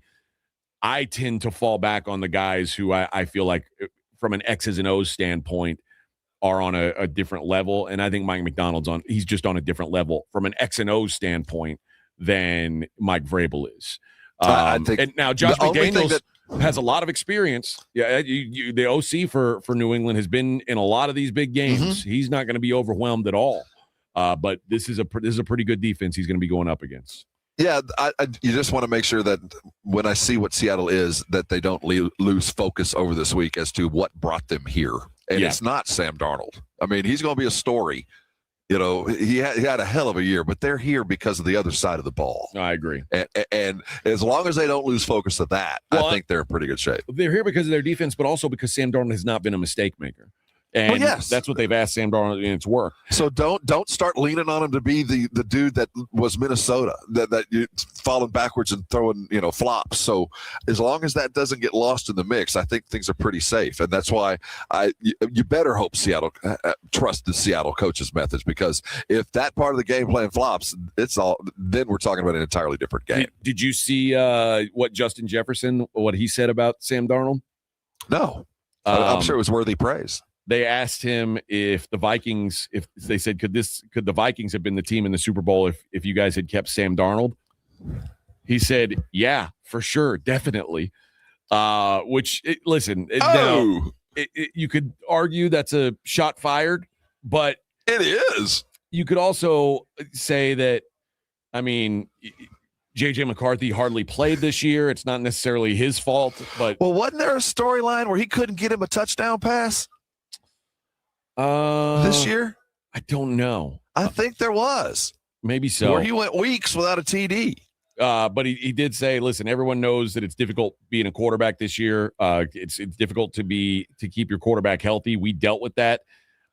I tend to fall back on the guys who I feel like from an X's and O's standpoint are on a different level. And I think Mike Macdonald's he's just on a different level from an X and O's standpoint than Mike Vrabel is. I think and now Josh McDaniels has a lot of experience. Yeah, the OC for New England has been in a lot of these big games. Mm-hmm. He's not going to be overwhelmed at all. But this is a pretty good defense he's going to be going up against. Yeah, you just want to make sure that when I see what Seattle is, that they don't lose focus over this week as to what brought them here. And it's not Sam Darnold. I mean, he's going to be a story. He had a hell of a year, but they're here because of the other side of the ball. I agree. And as long as they don't lose focus of that, I think they're in pretty good shape. They're here because of their defense, but also because Sam Darnold has not been a mistake maker. And that's what they've asked Sam Darnold, and it's worked. So don't start leaning on him to be the dude that was Minnesota, that you falling backwards and throwing flops. So as long as that doesn't get lost in the mix, I think things are pretty safe. And that's why you better hope Seattle trust the Seattle coaches' methods, because if that part of the game plan flops, then we're talking about an entirely different game. Did you see what Justin Jefferson, what he said about Sam Darnold? No, I'm sure it was worthy praise. They asked him if the Vikings, if they said, could the Vikings have been the team in the Super Bowl if you guys had kept Sam Darnold? He said, yeah, for sure, definitely. You could argue that's a shot fired, but it is. You could also say that, I mean, J.J. McCarthy hardly played this year. It's not necessarily his fault, but wasn't there a storyline where he couldn't get him a touchdown pass? This year? I don't know. I think there was. Maybe so. Where he went weeks without a TD. But he did say, listen, everyone knows that it's difficult being a quarterback this year. It's difficult to keep your quarterback healthy. We dealt with that.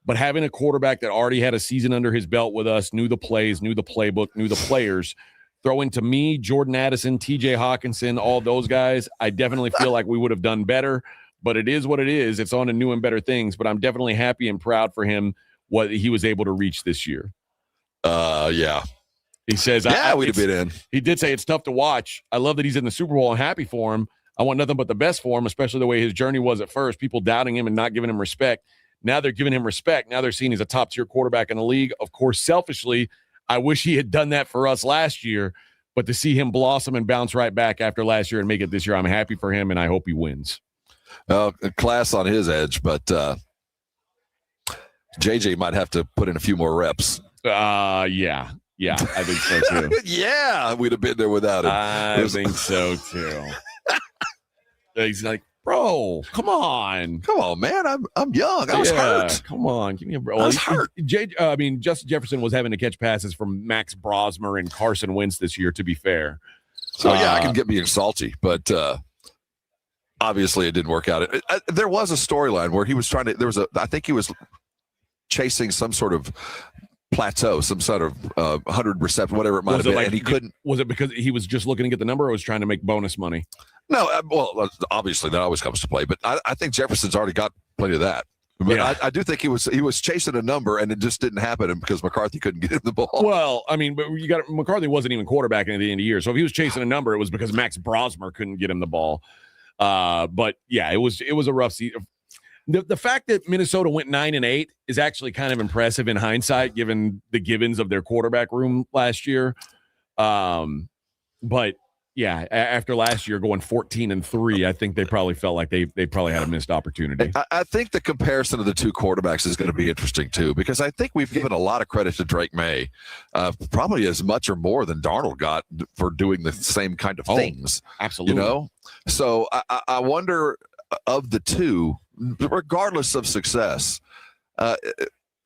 But having a quarterback that already had a season under his belt with us, knew the plays, knew the playbook, knew the players, throw into me, Jordan Addison, TJ Hawkinson, all those guys, I definitely feel like we would have done better. but it is what it is. It's on to new and better things, but I'm definitely happy and proud for him what he was able to reach this year. Yeah. He says, we'd have been in. He did say it's tough to watch. I love that he's in the Super Bowl. I'm happy for him. I want nothing but the best for him, especially the way his journey was at first. People doubting him and not giving him respect. Now they're giving him respect. Now they're seeing he's a top-tier quarterback in the league. Of course, selfishly, I wish he had done that for us last year, but to see him blossom and bounce right back after last year and make it this year, I'm happy for him, and I hope he wins. Class on his edge, but JJ might have to put in a few more reps. Yeah, I think so too. Yeah, we'd have been there without him. I think so too. He's like, bro, come on, man. I'm young. I was hurt. Come on, give me a break. I was hurt. Justin Jefferson was having to catch passes from Max Brosmer and Carson Wentz this year. To be fair, so I can get being salty, but obviously it didn't work out. There was a storyline where he was trying to. I think he was chasing some sort of plateau, some sort of 100 reception, whatever it might have been, and he couldn't. Was it because he was just looking to get the number, or was trying to make bonus money? No, well, obviously that always comes to play, but I think Jefferson's already got plenty of that. But yeah. I do think he was chasing a number, and it just didn't happen because McCarthy couldn't get him the ball. Well, I mean, but McCarthy wasn't even quarterbacking at the end of the year, so if he was chasing a number, it was because Max Brosmer couldn't get him the ball. But yeah, it was a rough season. The fact that Minnesota went 9-8 is actually kind of impressive in hindsight, given the givens of their quarterback room last year. But yeah, after last year going 14-3, I think they probably felt like they probably had a missed opportunity. I think the comparison of the two quarterbacks is going to be interesting too, because I think we've given a lot of credit to Drake May, probably as much or more than Darnold got for doing the same kind of things. Absolutely. So I wonder, of the two, regardless of success,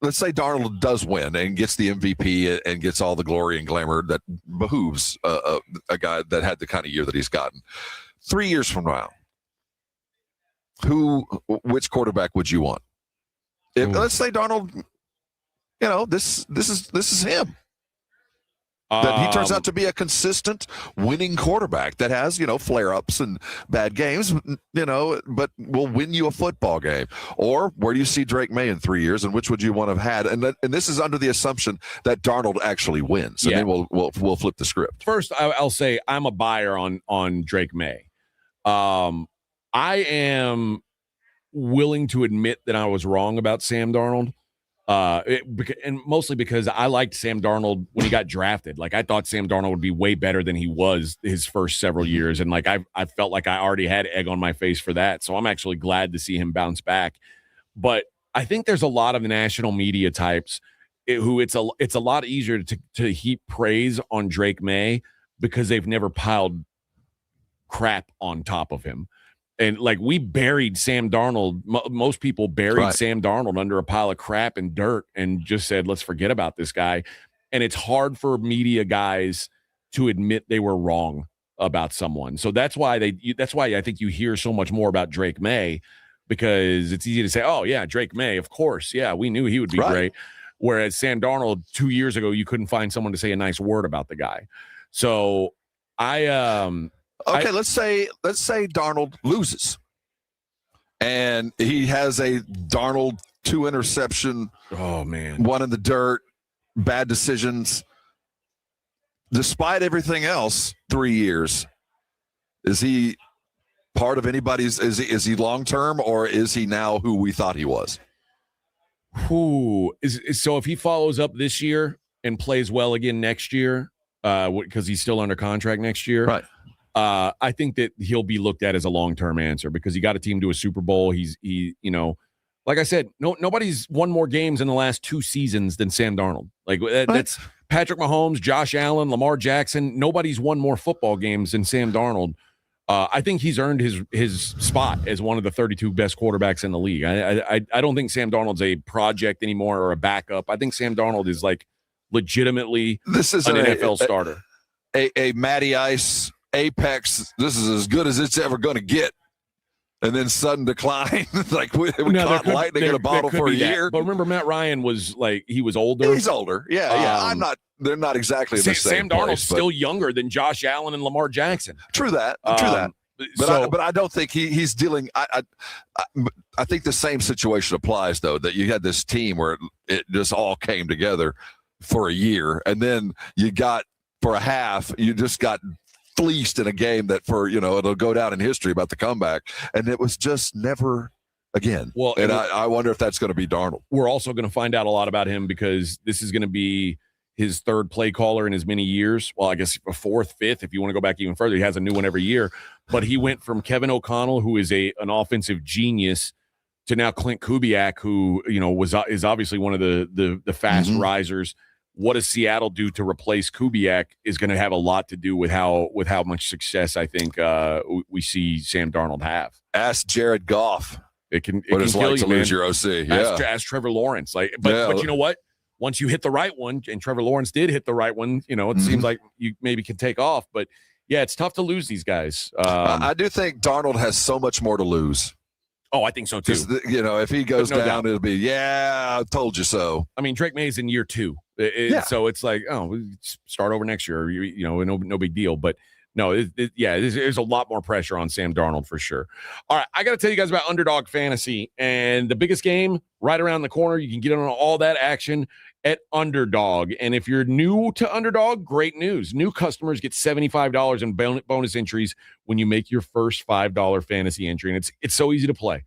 let's say Darnold does win and gets the MVP and gets all the glory and glamour that behooves a guy that had the kind of year that he's gotten. 3 years from now, which quarterback would you want? Let's say Darnold, this is him. That he turns out to be a consistent winning quarterback that has, flare-ups and bad games, but will win you a football game. Or where do you see Drake May in 3 years, and which would you want to have had? And this is under the assumption that Darnold actually wins. And then we'll flip the script. First, I'll say I'm a buyer on Drake May. I am willing to admit that I was wrong about Sam Darnold. And mostly because I liked Sam Darnold when he got drafted. Like, I thought Sam Darnold would be way better than he was his first several years. And like, I felt like I already had egg on my face for that. So I'm actually glad to see him bounce back. But I think there's a lot of national media types who it's a lot easier to heap praise on Drake May because they've never piled crap on top of him. And like, we buried Sam Darnold. Most people buried Sam Darnold under a pile of crap and dirt and just said, let's forget about this guy. And it's hard for media guys to admit they were wrong about someone. So that's why I think you hear so much more about Drake May, because it's easy to say, oh yeah, Drake May, of course. Yeah, we knew he would be great. Whereas Sam Darnold 2 years ago, you couldn't find someone to say a nice word about the guy. So let's say Darnold loses, and he has a Darnold 2 interception. Oh man, one in the dirt, bad decisions. Despite everything else, 3 years. Is he part of anybody's? Is he long term, or is he now who we thought he was? So if he follows up this year and plays well again next year, because he's still under contract next year, right? I think that he'll be looked at as a long-term answer because he got a team to a Super Bowl. Like I said, nobody's won more games in the last 2 seasons than Sam Darnold. Like that's Patrick Mahomes, Josh Allen, Lamar Jackson. Nobody's won more football games than Sam Darnold. I think he's earned his spot as one of the 32 best quarterbacks in the league. I don't think Sam Darnold's a project anymore or a backup. I think Sam Darnold is like legitimately an NFL starter. A Matty Ice apex. This is as good as it's ever going to get, and then sudden decline. Like we caught lightning in a bottle for a year. But remember, Matt Ryan was like, he was older. He's older. Yeah. They're not exactly the same. Sam Darnold's still younger than Josh Allen and Lamar Jackson. True that. But I don't think he's dealing. I think the same situation applies, though, that you had this team where it just all came together for a year, and then you got for a half, you just got fleeced in a game that it'll go down in history about the comeback, and it was just never again. Well, and I wonder if that's going to be Darnold. We're also going to find out a lot about him because this is going to be his third play caller in as many years. Well, I guess a fourth, fifth, if you want to go back even further. He has a new one every year. But he went from Kevin O'Connell, who is an offensive genius, to now Clint Kubiak, who is obviously one of the fast risers. What does Seattle do to replace Kubiak is going to have a lot to do with how much success I think we see Sam Darnold have. Ask Jared Goff. It can it's kill like you, to lose man. your OC. Yeah. Ask Trevor Lawrence. But you know what? Once you hit the right one, and Trevor Lawrence did hit the right one, it seems like you maybe can take off. But, yeah, it's tough to lose these guys. I do think Darnold has so much more to lose. Oh, I think so, too. If he goes down, it'll be, I told you so. I mean, Drake May's in year 2. So it's like, start over next year, no big deal. But, no, there's a lot more pressure on Sam Darnold for sure. All right, I got to tell you guys about Underdog Fantasy. And the biggest game right around the corner, you can get on all that action at Underdog. And if you're new to Underdog, great news. New customers get $75 in bonus entries when you make your first $5 fantasy entry. And it's so easy to play.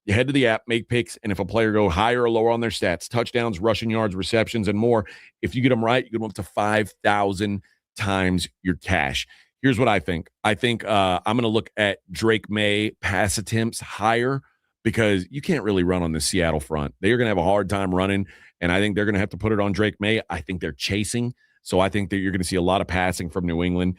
You head to the app, make picks, and if a player go higher or lower on their stats, touchdowns, rushing yards, receptions, and more, if you get them right, you get them up to 5,000 times your cash. Here's what I think. I think I'm going to look at Drake May pass attempts higher because you can't really run on the Seattle front. They're going to have a hard time running, and I think they're going to have to put it on Drake May. I think they're chasing, so I think that you're going to see a lot of passing from New England.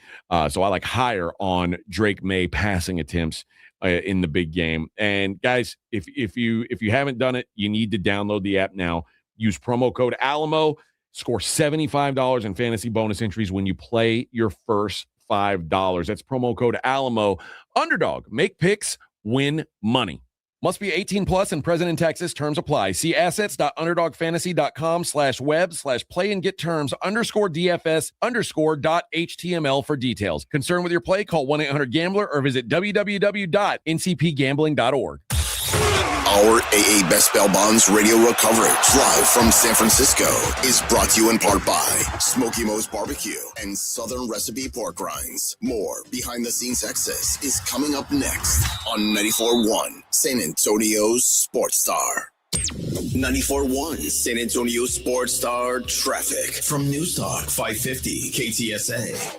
So I like higher on Drake May passing attempts in the big game. And guys, if you haven't done it, you need to download the app now. Use promo code Alamo. Score $75 in fantasy bonus entries when you play your first $5. That's promo code Alamo. Underdog. Make picks, win money. Must be 18 plus and present in Texas. Terms apply. See assets.underdogfantasy.com/web/play and get terms _DFS_.html for details. Concerned with your play? Call 1-800-GAMBLER or visit www.ncpgambling.org. Our AA Best Bail Bonds radio row coverage live from San Francisco is brought to you in part by Smokey Mo's Barbecue and Southern Recipe Pork Rinds. More behind-the-scenes access is coming up next on 94.1 San Antonio's Sports Star. 94.1 San Antonio Sports Star traffic from News Talk 550 KTSA.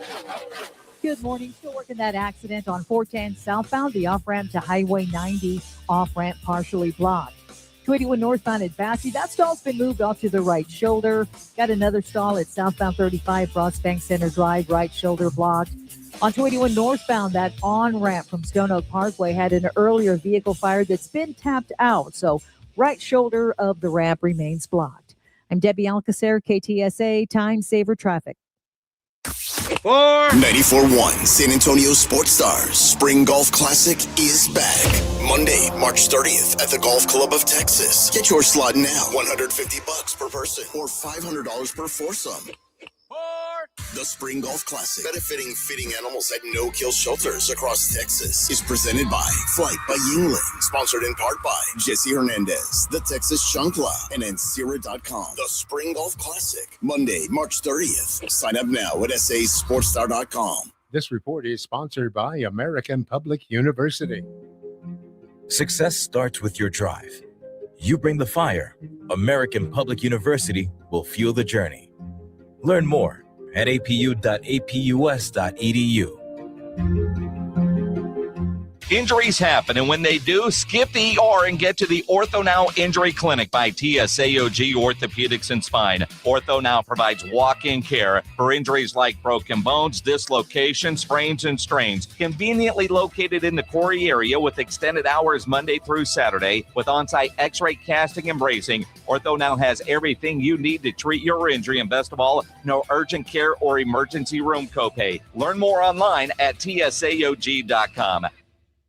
Good morning. Still working that accident on 410 southbound, the off-ramp to Highway 90, off-ramp partially blocked. 281 northbound at Bassey, that stall's been moved off to the right shoulder. Got another stall at southbound 35, Frostbank Center Drive, right shoulder blocked. On 281 northbound, that on-ramp from Stone Oak Parkway had an earlier vehicle fire that's been tapped out, so right shoulder of the ramp remains blocked. I'm Debbie Alcacer, KTSA, Time Saver Traffic. 94.1 San Antonio Sports Stars Spring Golf Classic is back. Monday, March 30th at the Golf Club of Texas. Get your slot now. $150 per person or $500 per foursome. The Spring Golf Classic, benefiting fitting animals at no-kill shelters across Texas, is presented by Flight by Yingling, sponsored in part by Jesse Hernandez, the Texas Chancla, and Ancira.com. The Spring Golf Classic, Monday, March 30th. Sign up now at sasportstar.com. This report is sponsored by American Public University. Success starts with your drive. You bring the fire. American Public University will fuel the journey. Learn more at apu.apus.edu. Injuries happen, and when they do, skip the ER and get to the Ortho Now Injury Clinic by TSAOG Orthopedics and Spine. Ortho Now provides walk-in care for injuries like broken bones, dislocations, sprains, and strains. Conveniently located in the Corey area with extended hours Monday through Saturday with on-site x-ray casting and bracing, Ortho Now has everything you need to treat your injury, and best of all, no urgent care or emergency room copay. Learn more online at tsaog.com.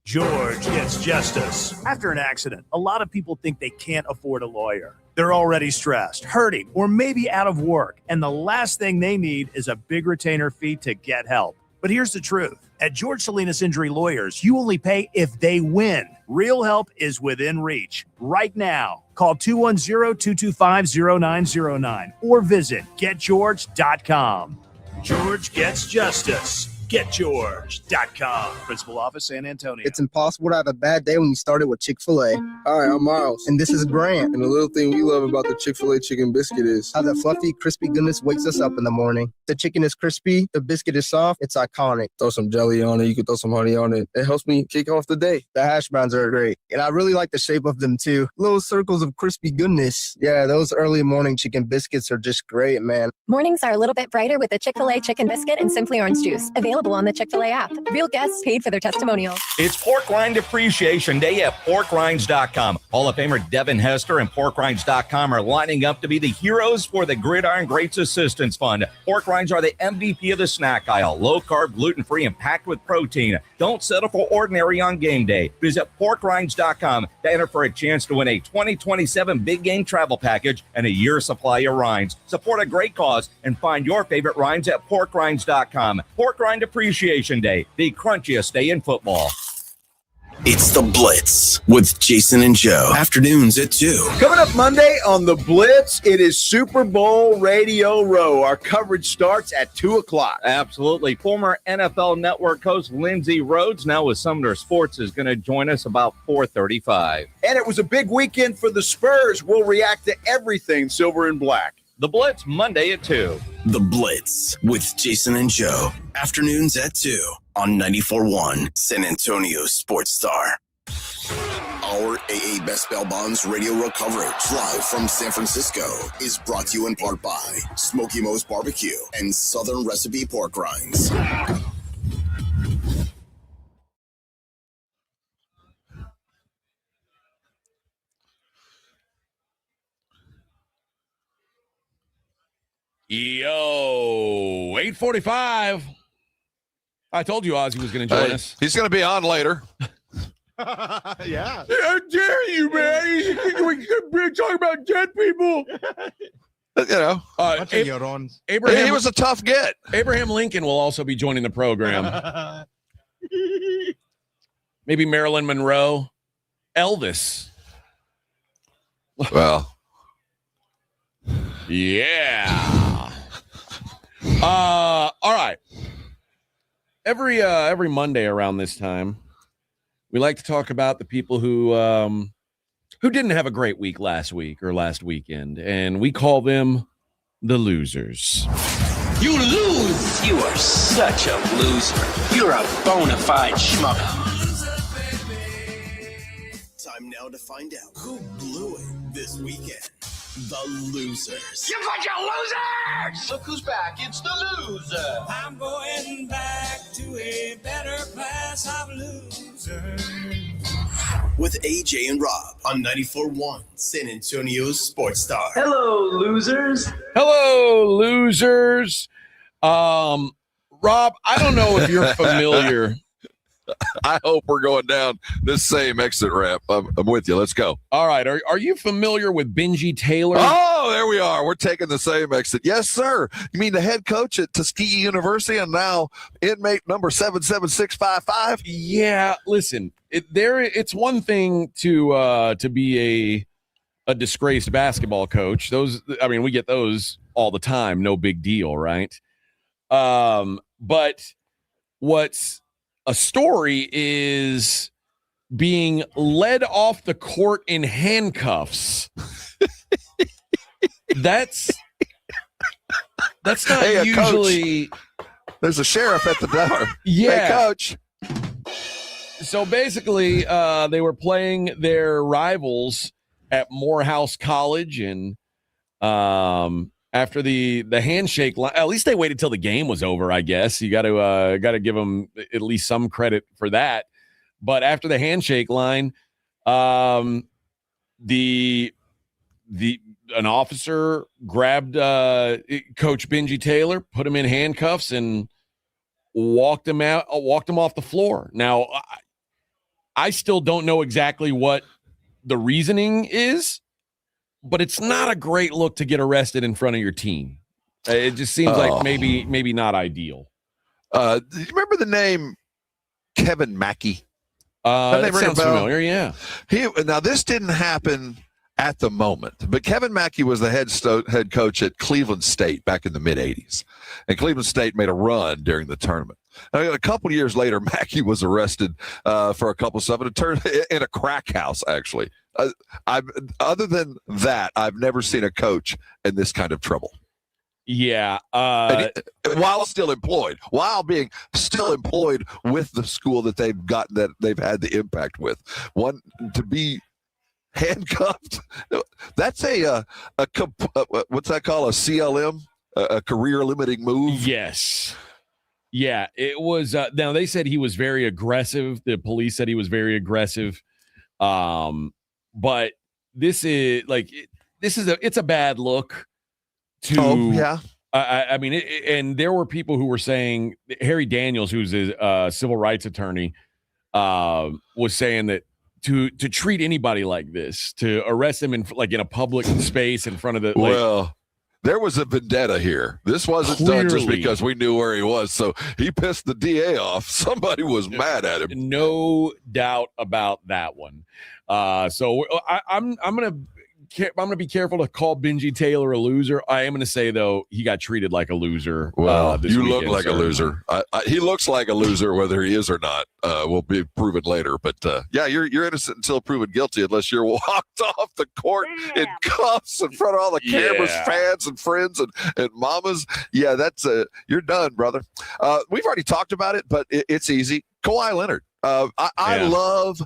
George gets justice. After an accident, a lot of people think they can't afford a lawyer. They're already stressed, hurting, or maybe out of work, and the last thing they need is a big retainer fee to get help. But here's the truth. At George Salinas Injury Lawyers, you only pay if they win. Real help is within reach. Right now, call 210-225-0909 or visit getgeorge.com. George gets justice. GetGeorge.com. Principal Office, San Antonio. It's impossible to have a bad day when you started with Chick-fil-A. Hi, I'm Miles. And this is Grant. And the little thing we love about the Chick-fil-A chicken biscuit is how the fluffy, crispy goodness wakes us up in the morning. The chicken is crispy, the biscuit is soft, it's iconic. Throw some jelly on it, you can throw some honey on it. It helps me kick off the day. The hash browns are great. And I really like the shape of them too. Little circles of crispy goodness. Yeah, those early morning chicken biscuits are just great, man. Mornings are a little bit brighter with the Chick-fil-A chicken biscuit and Simply Orange Juice. Available on the Chick-fil-A app. Real guests paid for their testimonials. It's Pork Rind Appreciation Day at PorkRinds.com. Hall of Famer Devin Hester and PorkRinds.com are lining up to be the heroes for the Gridiron Greats Assistance Fund. Pork rinds are the MVP of the snack aisle. Low carb, gluten-free, and packed with protein. Don't settle for ordinary on game day. Visit PorkRinds.com to enter for a chance to win a 2027 Big Game Travel Package and a year's supply of rinds. Support a great cause and find your favorite rinds at PorkRinds.com. Pork Rind Appreciation Day, the crunchiest day in football. It's The Blitz with Jason and Joe. Afternoons at 2. Coming up Monday on The Blitz, it is Super Bowl Radio Row. Our coverage starts at 2 o'clock. Absolutely. Former NFL Network host Lindsey Rhodes, now with Sumner Sports, is going to join us about 4:35. And it was a big weekend for the Spurs. We'll react to everything silver and black. The Blitz, Monday at 2. The Blitz with Jason and Joe. Afternoons at 2 on 94.1 San Antonio Sports Star. Our AA Best Bail Bonds radio row coverage live from San Francisco is brought to you in part by Smokey Mo's Barbecue and Southern Recipe Pork Rinds. Yo, 8:45. I told you Ozzy was going to join us. He's going to be on later. Yeah. How dare you, man? We're talking about dead people. You know, Abraham, he was a tough get. Abraham Lincoln will also be joining the program. Maybe Marilyn Monroe, Elvis. Well, yeah. All right. Every Monday around this time, we like to talk about the people who didn't have a great week last week or last weekend, and we call them the losers. You lose. You are such a loser. You're a bona fide schmuck. Time now to find out who blew it this weekend. The losers. You bunch of losers! Look who's back. It's the loser. I'm going back to a better class of losers. With AJ and Rob on 94.1 San Antonio Sports Star. Hello, losers. Hello, losers. Rob, I don't know if you're familiar. I hope we're going down this same exit ramp. I'm with you. Let's go. All right. Are you familiar with Benji Taylor? Oh, there we are. We're taking the same exit. Yes, sir. You mean the head coach at Tuskegee University and now inmate number 77655? Yeah. Listen, it's one thing to be a disgraced basketball coach. We get those all the time. No big deal, right? But what's a story is being led off the court in handcuffs. That's not usually. Coach. There's a sheriff at the door. Yeah, hey, coach. So basically, they were playing their rivals at Morehouse College, and after the handshake line, at least they waited till the game was over. I guess you got to give them at least some credit for that. But after the handshake line, an officer grabbed Coach Benji Taylor, put him in handcuffs, and walked him off the floor. Now, I still don't know exactly what the reasoning is, but it's not a great look to get arrested in front of your team. It just seems like maybe not ideal. Do you remember the name Kevin Mackey? That sounds familiar, yeah. Now, this didn't happen at the moment, but Kevin Mackey was the head coach at Cleveland State back in the mid-'80s, and Cleveland State made a run during the tournament. A couple of years later, Mackey was arrested for a couple of stuff, and it turned in a crack house, actually. Other than that, I've never seen a coach in this kind of trouble. Yeah. While being still employed with the school that they've had the impact with. One, to be handcuffed, that's what's that called? A CLM, a career limiting move? Yes. Yeah, it was. Now, they said he was very aggressive. The police said he was very aggressive. But this is it's a bad look. I mean, and there were people who were saying, Harry Daniels, who's a civil rights attorney, was saying that to treat anybody like this, to arrest him in a public space in front of the there was a vendetta here. This wasn't done just because we knew where he was. So he pissed the DA off. Somebody was mad at him. No doubt about that one. So I'm gonna be careful to call Benji Taylor a loser. I am going to say, though, he got treated like a loser. Well, this you weekend, look like a loser. He looks like a loser, whether he is or not, will be proven later. But, yeah, you're innocent until proven guilty unless you're walked off the court in cuffs in front of all the cameras, fans, and friends and mamas. Yeah, that's you're done, brother. We've already talked about it, but it's easy. Kawhi Leonard. I love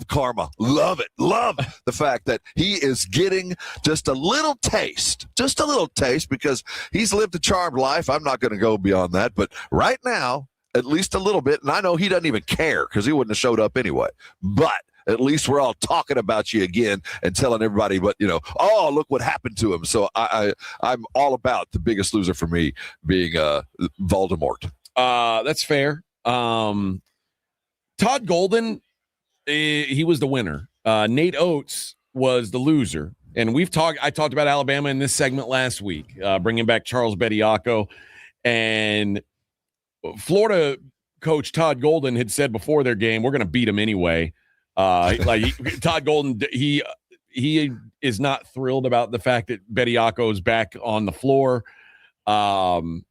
karma. Love it. Love the fact that he is getting just a little taste because he's lived a charmed life. I'm not going to go beyond that, but right now, at least a little bit. And I know he doesn't even care because he wouldn't have showed up anyway, but at least we're all talking about you again and telling everybody oh, look what happened to him. So I'm all about the biggest loser for me being Voldemort. That's fair. Todd Golden, he was the winner. Nate Oates was the loser. And I talked about Alabama in this segment last week, bringing back Charles Bediako. And Florida coach Todd Golden had said before their game, we're going to beat him anyway. Todd Golden, he is not thrilled about the fact that Bediako is back on the floor. And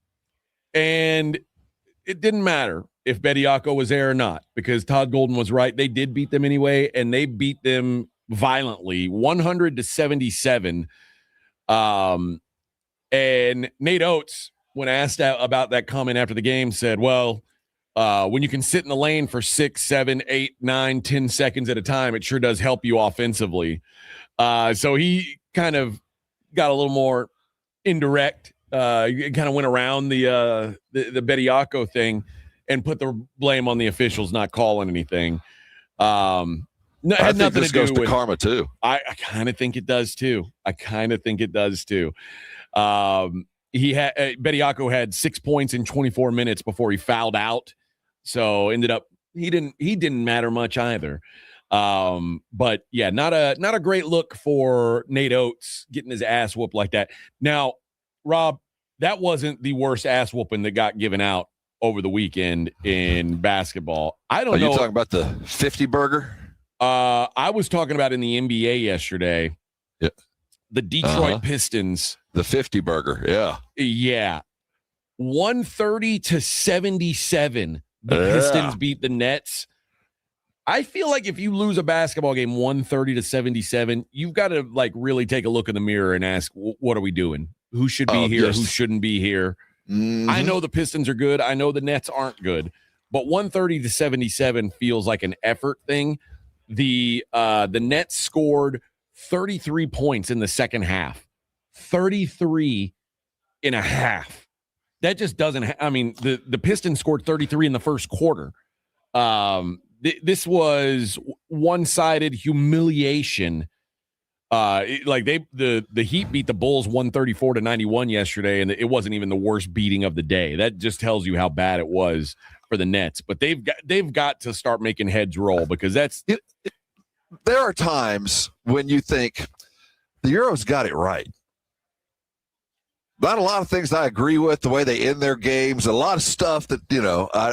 it didn't matter if Bediako was there or not, because Todd Golden was right. They did beat them anyway, and they beat them violently, 100-77. And Nate Oates, when asked about that comment after the game, said, well, when you can sit in the lane for 6, 7, 8, 9, 10 seconds at a time, it sure does help you offensively. So he kind of got a little more indirect. Kind of went around the Bediako thing and put the blame on the officials not calling anything. I think this goes to karma too. I kind of think it does too. Bediako had 6 points in 24 minutes before he fouled out, so ended up he didn't matter much either. But yeah, not a great look for Nate Oates getting his ass whooped like that. Now, Rob, that wasn't the worst ass whooping that got given out over the weekend in basketball. I don't know. Are you talking about the 50 burger? I was talking about in the NBA yesterday. Yeah. The Detroit Pistons. The 50 burger. Yeah. Yeah. 130-77. The Pistons beat the Nets. I feel like if you lose a basketball game 130-77, you've got to really take a look in the mirror and ask, what are we doing? Who should be here? Yes. Who shouldn't be here? Mm-hmm. I know the Pistons are good. I know the Nets aren't good, but 130-77 feels like an effort thing. The Nets scored 33 points in the second half, 33 and a half. That just doesn't. The Pistons scored 33 in the first quarter. This was one-sided humiliation. The Heat beat the Bulls 134-91 yesterday, and it wasn't even the worst beating of the day. That just tells you how bad it was for the Nets. But they've got to start making heads roll, because that's it. There are times when you think the Euros got it right. Not a lot of things I agree with, the way they end their games, a lot of stuff that,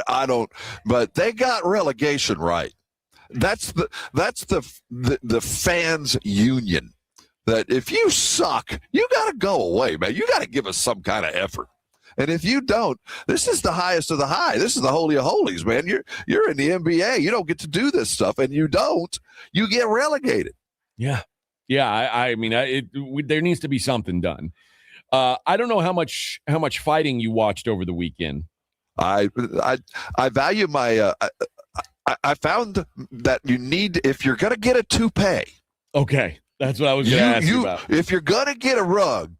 I don't, but they got relegation right. That's the fans union, that if you suck, you got to go away, man. You got to give us some kind of effort. And if you don't, this is the highest of the high. This is the holy of holies, man. You're in the NBA. You don't get to do this stuff, and you get relegated. Yeah. I mean, there needs to be something done. I don't know how much fighting you watched over the weekend. I value my. I found that you need, if you're going to get a toupee. Okay, that's what I was going to ask you about. If you're going to get a rug,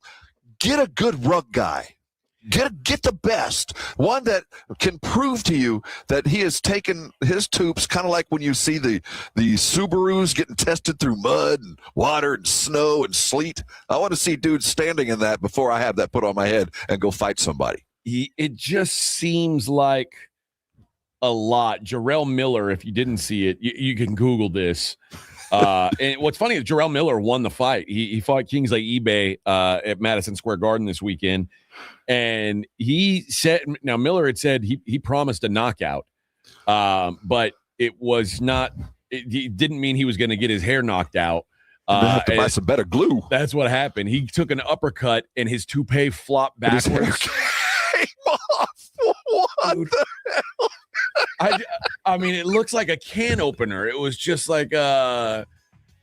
get a good rug guy. Get the best one that can prove to you that he has taken his tubes, kind of like when you see the Subarus getting tested through mud and water and snow and sleet. I want to see dudes standing in that before I have that put on my head and go fight somebody. It just seems like a lot. Jarrell Miller, if you didn't see it, you can Google this. And what's funny is Jarrell Miller won the fight. He fought Kingsley eBay at Madison Square Garden this weekend. And he said, now Miller had said he promised a knockout, but it was not, it didn't mean he was going to get his hair knocked out. Have to buy some better glue. That's what happened. He took an uppercut and his toupee flopped backwards. What the hell? I mean, it looks like a can opener. It was just like,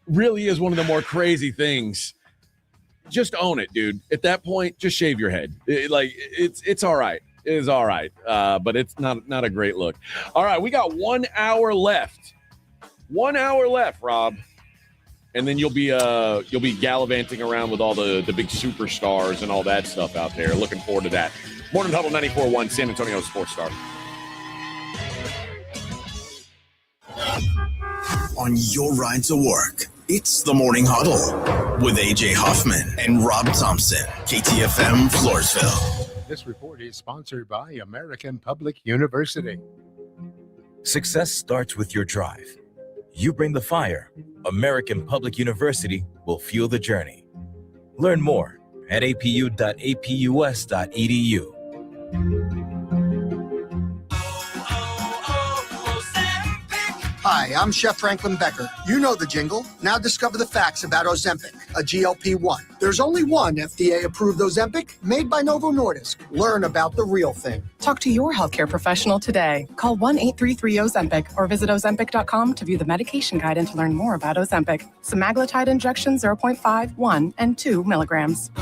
really is one of the more crazy things. Just own it, dude. At that point, just shave your head. It's all right. It is all right. But it's not a great look. All right, we got 1 hour left. 1 hour left, Rob. And then you'll be gallivanting around with all the big superstars and all that stuff out there. Looking forward to that. Morning Huddle 94.1 San Antonio Sports Star. On your ride to work, it's the Morning Huddle with AJ Hoffman and Rob Thompson, KTFM Floresville. This report is sponsored by American Public University. Success starts with your drive. You bring the fire. American Public University will fuel the journey. Learn more at apu.apus.edu. Hi, I'm Chef Franklin Becker. You know the jingle. Now discover the facts about Ozempic, a GLP-1. There's only one FDA-approved Ozempic made by Novo Nordisk. Learn about the real thing. Talk to your healthcare professional today. Call 1-833-OZEMPIC or visit Ozempic.com to view the medication guide and to learn more about Ozempic. Semaglutide injection 0.5, 1, and 2 milligrams.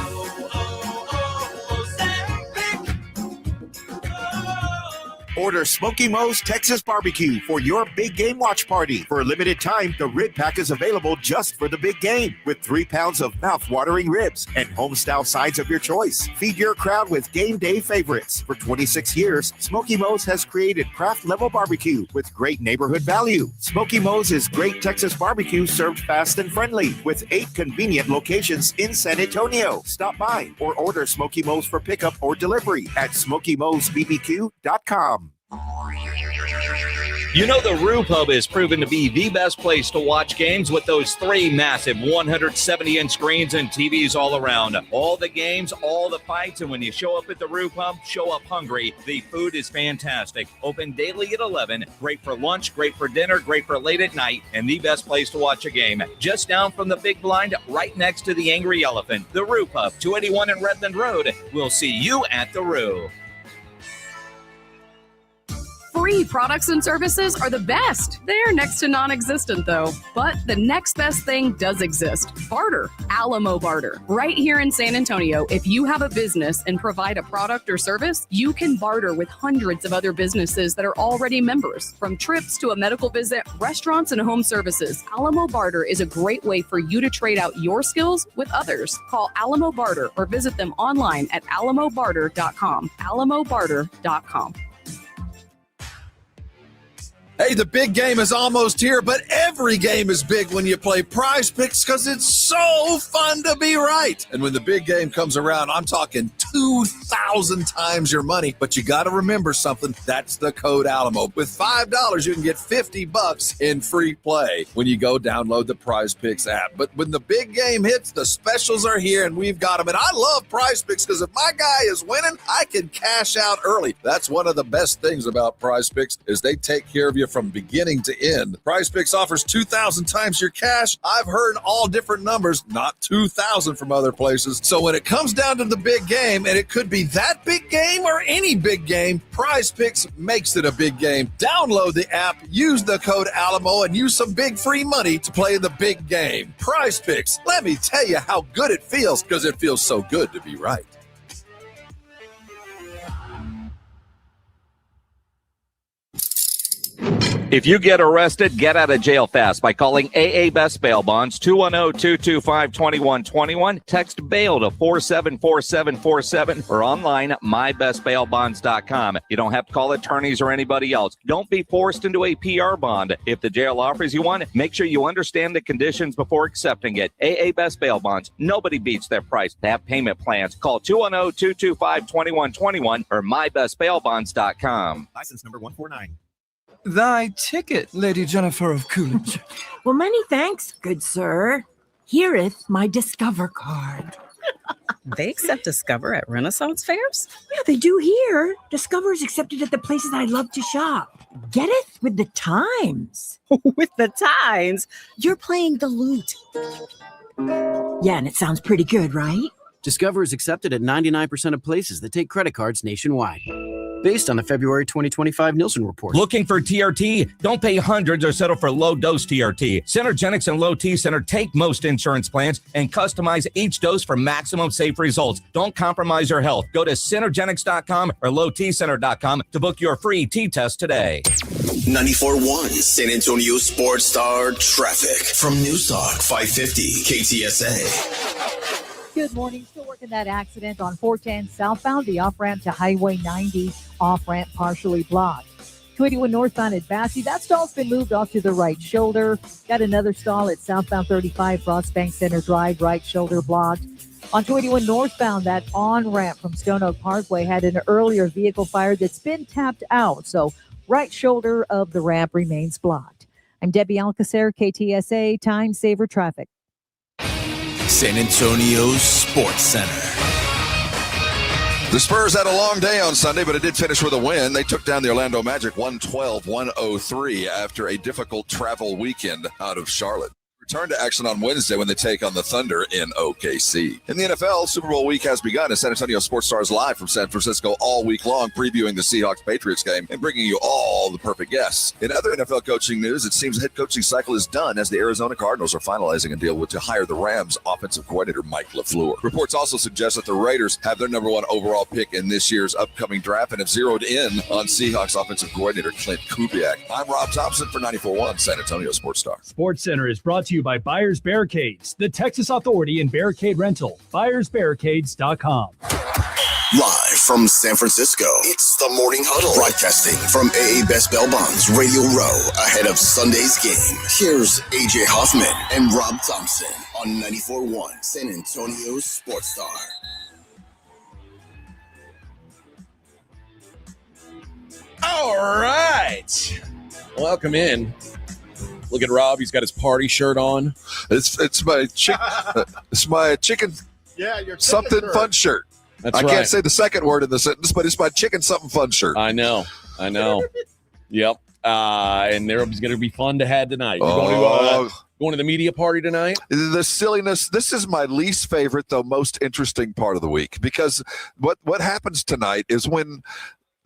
Order Smokey Mo's Texas Barbecue for your big game watch party. For a limited time, the rib pack is available just for the big game with 3 pounds of mouth-watering ribs and home-style sides of your choice. Feed your crowd with game day favorites. For 26 years, Smokey Mo's has created craft-level barbecue with great neighborhood value. Smokey Mo's is great Texas barbecue served fast and friendly with 8 convenient locations in San Antonio. Stop by or order Smokey Mo's for pickup or delivery at SmokeyMo'sBBQ.com. You know the Roo Pub is proven to be the best place to watch games with those 3 massive 170-inch screens and TVs all around. All the games, all the fights, and when you show up at the Roo Pub, show up hungry. The food is fantastic. Open daily at 11. Great for lunch, great for dinner, great for late at night, and the best place to watch a game. Just down from the big blind, right next to the Angry Elephant. The Roo Pub, 281 in Redland Road. We'll see you at the Roo. Free products and services are the best. They're next to non-existent, though. But the next best thing does exist. Barter. Alamo Barter. Right here in San Antonio, if you have a business and provide a product or service, you can barter with hundreds of other businesses that are already members. From trips to a medical visit, restaurants, and home services, Alamo Barter is a great way for you to trade out your skills with others. Call Alamo Barter or visit them online at alamobarter.com. alamobarter.com. Hey, the big game is almost here, but every game is big when you play Prize Picks because it's so fun to be right. And when the big game comes around, I'm talking 2,000 times your money. But you got to remember something. That's the code Alamo. With $5, you can get $50 in free play when you go download the Prize Picks app. But when the big game hits, the specials are here, and we've got them. And I love Prize Picks because if my guy is winning, I can cash out early. That's one of the best things about Prize Picks is they take care of you from beginning to end. Prize Picks offers 2,000 times your cash. I've heard all different numbers, not 2,000 from other places. So when it comes down to the big game, and it could be that big game or any big game, Prize Picks makes it a big game. Download the app, use the code Alamo, and use some big free money to play in the big game. Prize Picks, let me tell you how good it feels, because it feels so good to be right. If you get arrested, get out of jail fast by calling AA Best Bail Bonds, 210-225-2121. Text bail to 474747 or online at mybestbailbonds.com. You don't have to call attorneys or anybody else. Don't be forced into a PR bond. If the jail offers you one, make sure you understand the conditions before accepting it. AA Best Bail Bonds. Nobody beats their price. They have payment plans. Call 210-225-2121 or mybestbailbonds.com. License number 149. Thy ticket, Lady Jennifer of Coolidge. Well, many thanks, good sir. Hereeth my Discover card. They accept Discover at Renaissance fairs? Yeah, they do here. Discover is accepted at the places I love to shop. Getteth with the times. With the times? You're playing the lute. Yeah, and it sounds pretty good, right? Discover is accepted at 99% of places that take credit cards nationwide. Based on the February 2025 Nielsen report. Looking for TRT? Don't pay hundreds or settle for low-dose TRT. Synergenics and Low T Center take most insurance plans and customize each dose for maximum safe results. Don't compromise your health. Go to Synergenics.com or LowTCenter.com to book your free T-test today. 94.1 San Antonio Sports Star traffic from News Talk 550 KTSA. Good morning. Still working that accident on 410 southbound, the off-ramp to Highway 90, off-ramp partially blocked. 281 northbound at Bassey, that stall's been moved off to the right shoulder. Got another stall at southbound 35, Frostbank Center Drive, right shoulder blocked. On 281 northbound, that on-ramp from Stone Oak Parkway had an earlier vehicle fire that's been tapped out, so right shoulder of the ramp remains blocked. I'm Debbie Alcacer, KTSA, Time Saver Traffic. San Antonio Sports Center. The Spurs had a long day on Sunday, but it did finish with a win. They took down the Orlando Magic 112-103 after a difficult travel weekend out of Charlotte. Return to action on Wednesday when they take on the Thunder in OKC. In the NFL, Super Bowl week has begun as San Antonio Sports Stars live from San Francisco all week long, previewing the Seahawks-Patriots game and bringing you all the perfect guests. In other NFL coaching news, it seems the head coaching cycle is done as the Arizona Cardinals are finalizing a deal to hire the Rams offensive coordinator Mike LaFleur. Reports also suggest that the Raiders have their number one overall pick in this year's upcoming draft and have zeroed in on Seahawks offensive coordinator Clint Kubiak. I'm Rob Thompson for 94.1 San Antonio Sports Star. Sports Center is brought to you by Buyers Barricades, the Texas Authority in barricade rental. BuyersBarricades.com. Live from San Francisco, it's the Morning Huddle. Broadcasting from AA Best Bail Bonds Radio Row ahead of Sunday's game. Here's AJ Hoffman and Rob Thompson on 94.1 San Antonio Sports Star. All right. Welcome in. Look at Rob. He's got his party shirt on. It's my it's my chicken. Yeah, your something shirt. fun shirt. That's I right. can't say the second word in the sentence, but it's my chicken something fun shirt. I know. Yep. And there's going to be fun to have tonight. You're going to the media party tonight? The silliness. This is my least favorite, though most interesting part of the week, because what happens tonight is when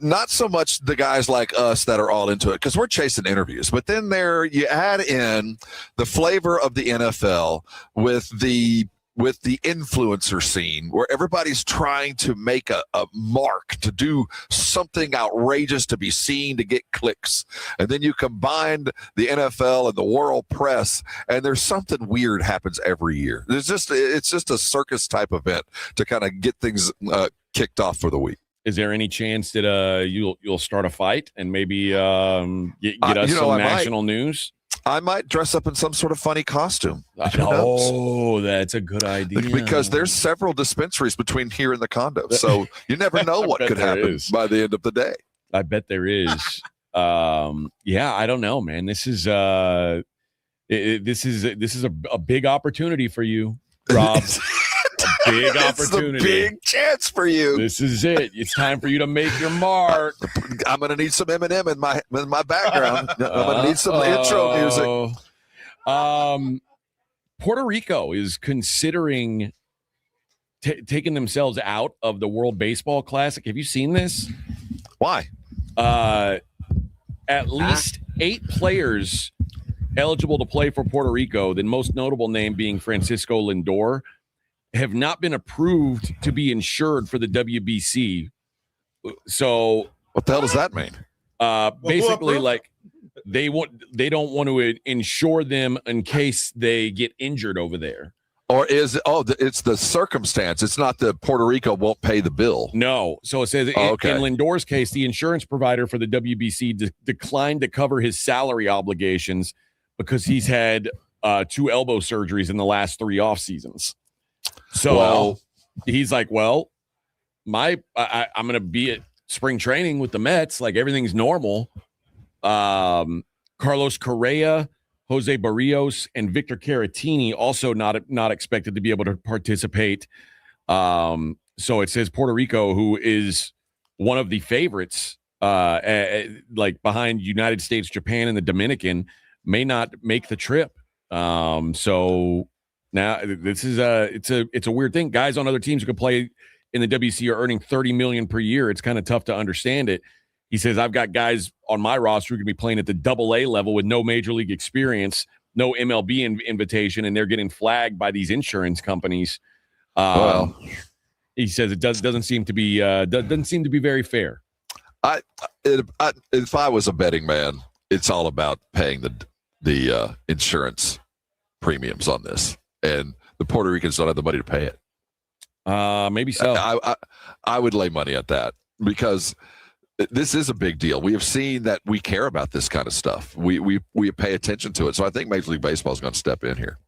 not so much the guys like us that are all into it, because we're chasing interviews, but then you add in the flavor of the NFL with the influencer scene where everybody's trying to make a mark, to do something outrageous, to be seen, to get clicks. And then you combine the NFL and the world press, and there's something weird happens every year. It's just a circus type event to kind of get things kicked off for the week. Is there any chance that you'll start a fight and maybe get us some national news? I might dress up in some sort of funny costume. Oh, that's a good idea. Because there's several dispensaries between here and the condo. So you never know what could happen by the end of the day. I bet there is. Yeah, I don't know, man. This is this is a big opportunity for you, Rob. A big opportunity. It's a big chance for you. This is it. It's time for you to make your mark. I'm going to need some Eminem in my background. I'm going to need some intro music. Puerto Rico is considering taking themselves out of the World Baseball Classic. Have you seen this? Why? At least 8 players eligible to play for Puerto Rico, the most notable name being Francisco Lindor, have not been approved to be insured for the WBC. So what the hell does that mean? Basically, like they don't want to insure them in case they get injured over there. Or it's the circumstance. It's not that Puerto Rico won't pay the bill. No. So it says in Lindor's case, the insurance provider for the WBC declined to cover his salary obligations because he's had 2 elbow surgeries in the last 3 off seasons. So he's like, well, I'm going to be at spring training with the Mets. Like everything's normal. Carlos Correa, Jose Barrios, and Victor Caratini also not expected to be able to participate. So it says Puerto Rico, who is one of the favorites, like behind United States, Japan, and the Dominican, may not make the trip. So now this is it's a weird thing. Guys on other teams who can play in the WC are earning $30 million per year. It's kind of tough to understand it. He says, I've got guys on my roster who can be playing at the AA level with no major league experience, no MLB invitation, and they're getting flagged by these insurance companies. He says it doesn't seem to be very fair. If I was a betting man, it's all about paying the insurance premiums on this, and the Puerto Ricans don't have the money to pay it. Maybe so. I would lay money at that because this is a big deal. We have seen that we care about this kind of stuff. We pay attention to it. So I think Major League Baseball is going to step in here.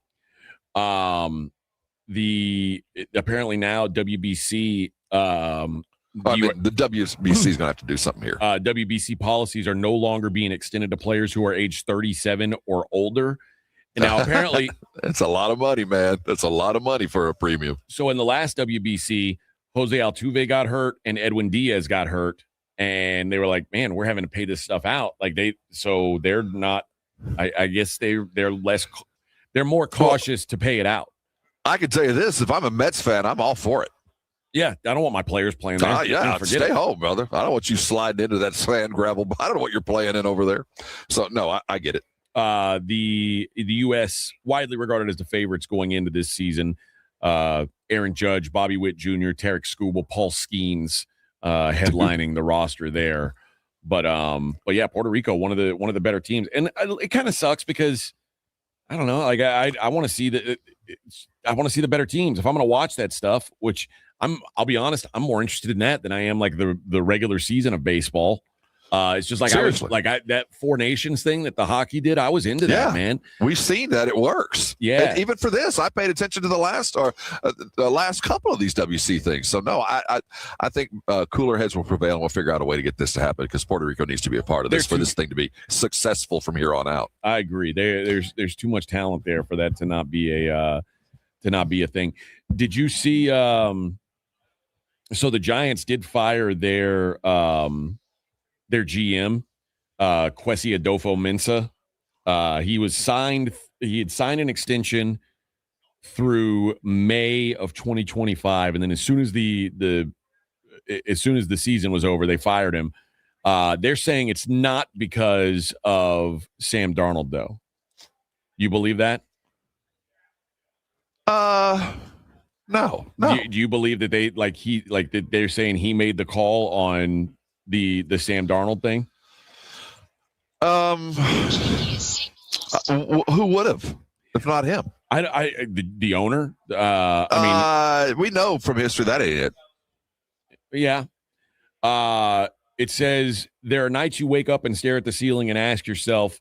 Apparently now WBC. The WBC is going to have to do something here. WBC policies are no longer being extended to players who are age 37 or older. And now apparently that's a lot of money, man. That's a lot of money for a premium. So in the last WBC, Jose Altuve got hurt and Edwin Diaz got hurt. And they were like, man, we're having to pay this stuff out. Like they're not, I guess they're more cautious to pay it out. I can tell you this, if I'm a Mets fan, I'm all for it. Yeah. I don't want my players playing there. Stay home, brother. I don't want you sliding into that sand gravel. I don't know what you're playing in over there. So no, I get it. The U.S. widely regarded as the favorites going into this season. Aaron Judge, Bobby Witt Jr., Tarek Skubal, Paul Skeens, headlining the roster there. But yeah, Puerto Rico, one of the better teams. And it kind of sucks because I don't know, like I want to see the better teams. If I'm going to watch that stuff, which I'll be honest, I'm more interested in that than I am like the regular season of baseball. It's just like Seriously. that Four Nations thing that the hockey did. I was into that, man. We've seen that it works. Yeah. And even for this, I paid attention to the last couple of these WC things. So no, I think cooler heads will prevail, and we'll figure out a way to get this to happen because Puerto Rico needs to be a part of this for this thing to be successful from here on out. I agree. There's too much talent there for that to not be a thing. Did you see? So the Giants did fire their GM, Kwesi Adolfo-Mensah. He had signed an extension through May of 2025, and then as soon as the season was over, they fired him. They're saying it's not because of Sam Darnold, though. You believe that? No. Do you believe that they're saying he made the call on the Sam Darnold thing? Who would have if not him? The owner. We know from history that ain't it. Yeah. It says there are nights you wake up and stare at the ceiling and ask yourself,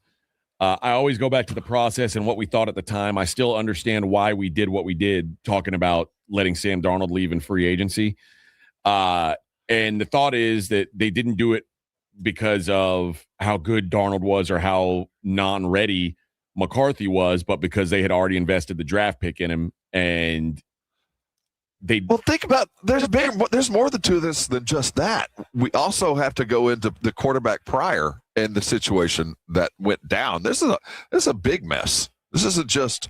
I always go back to the process and what we thought at the time. I still understand why we did what we did, talking about letting Sam Darnold leave in free agency. And the thought is that they didn't do it because of how good Darnold was or how non-ready McCarthy was, but because they had already invested the draft pick in him. And think about there's more to this than just that. We also have to go into the quarterback prior and the situation that went down. This is a big mess. This isn't just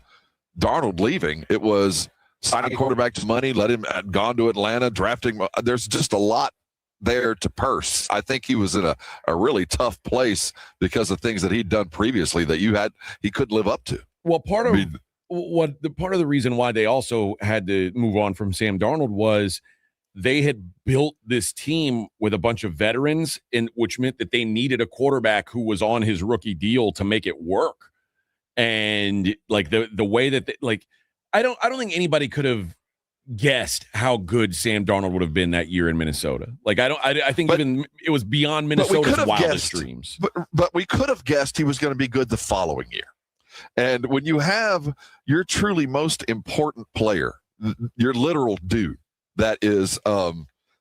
Darnold leaving. It was signing quarterback to money, let him gone to Atlanta, drafting. There's just a lot there to purse. I think he was in a really tough place because of things that he'd done previously that he couldn't live up to. Well, part of the reason why they also had to move on from Sam Darnold was they had built this team with a bunch of veterans, which meant that they needed a quarterback who was on his rookie deal to make it work. And like the way that I don't think anybody could have guessed how good Sam Darnold would have been that year in Minnesota. Like I think even it was beyond Minnesota's wildest dreams. But we could have guessed he was going to be good the following year. And when you have your truly most important player, your literal dude that is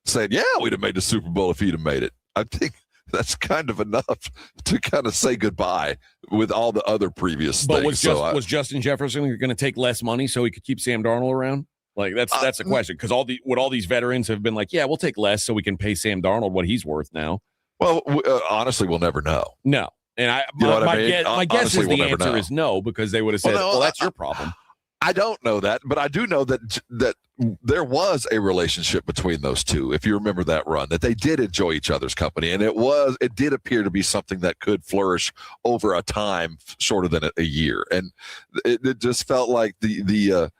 saying, yeah, we'd have made the Super Bowl if he'd have made it, I think that's kind of enough to kind of say goodbye with all the other previous things. But was Justin Jefferson going to take less money so he could keep Sam Darnold around? Like that's the question, because all these veterans have been like, yeah, we'll take less so we can pay Sam Darnold what he's worth now. Well, honestly, we'll never know. No. And my guess is the answer is no, because they would have said, well, that's your problem. I don't know that, but I do know that there was a relationship between those two. If you remember that run, that they did enjoy each other's company, and it did appear to be something that could flourish over a time shorter than a year. And it just felt like the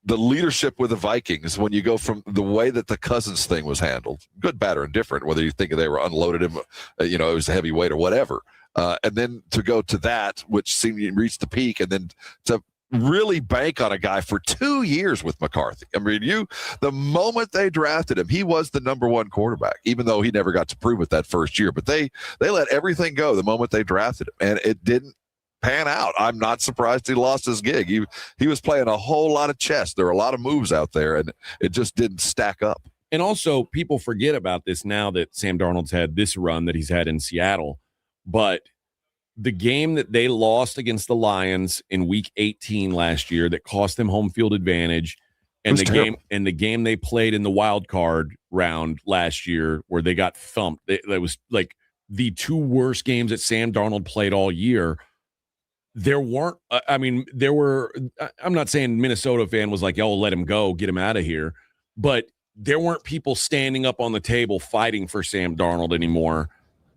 leadership with the Vikings, when you go from the way that the Cousins thing was handled, good, bad, or indifferent, whether you think they were unloaded him, it was a heavyweight or whatever, and then to go to that, which seemed to reach the peak, and then to really bank on a guy for 2 years with McCarthy. I mean, the moment they drafted him, he was the number one quarterback, even though he never got to prove it that first year. But they let everything go the moment they drafted him, and it didn't pan out. I'm not surprised he lost his gig. He was playing a whole lot of chess. There were a lot of moves out there, and it just didn't stack up. And also, people forget about this now that Sam Darnold's had this run that he's had in Seattle. But the game that they lost against the Lions in Week 18 last year that cost them home field advantage, and the game they played in the wild card round last year where they got thumped. That was like the two worst games that Sam Darnold played all year. There weren't, I'm not saying Minnesota fan was like, yo, let him go, get him out of here. But there weren't people standing up on the table fighting for Sam Darnold anymore,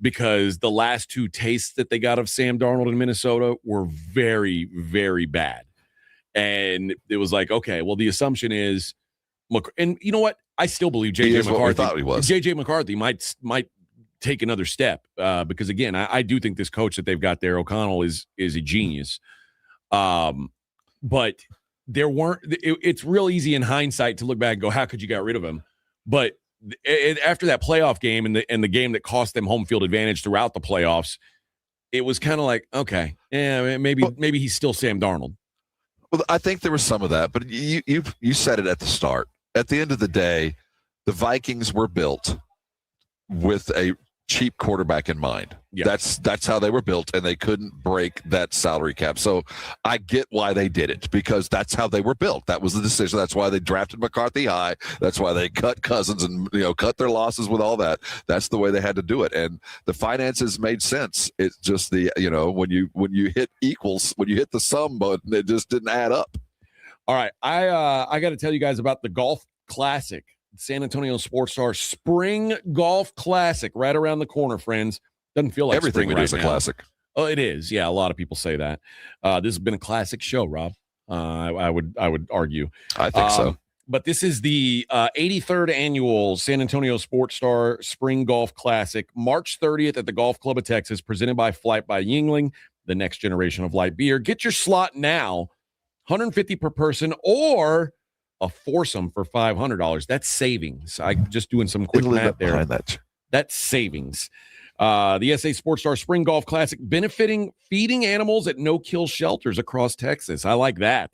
because the last two tastes that they got of Sam Darnold in Minnesota were very, very bad. And it was like, okay, well, the assumption is, and you know what? I still believe J.J. McCarthy might take another step, because again, I do think this coach that they've got there, O'Connell, is a genius. But there weren't. It's real easy in hindsight to look back and go, how could you get rid of him? But after that playoff game and the game that cost them home field advantage throughout the playoffs, it was kind of like, okay, yeah, maybe he's still Sam Darnold. Well, I think there was some of that, but you said it at the start. At the end of the day, the Vikings were built with a cheap quarterback in mind. Yeah. That's how they were built, and they couldn't break that salary cap. So I get why they did it, because that's how they were built. That was the decision. That's why they drafted McCarthy high. That's why they cut Cousins and cut their losses with all that. That's the way they had to do it, and the finances made sense. It's just the when you hit equals, when you hit the sum button, it just didn't add up. All right, I got to tell you guys about the Golf Classic. San Antonio Sports Star Spring Golf Classic right around the corner, friends. Doesn't feel like everything spring is a classic. Oh, it is. Yeah, a lot of people say that. This has been a classic show, Rob. I would argue. I think so. But this is the 83rd annual San Antonio Sports Star Spring Golf Classic, March 30th at the Golf Club of Texas, presented by Flight by Yingling, the next generation of light beer. Get your slot now, $150 per person, or a foursome for $500. That's savings. I'm just doing some quick math there. That's savings. The SA Sports Star Spring Golf Classic benefiting feeding animals at no-kill shelters across Texas. I like that.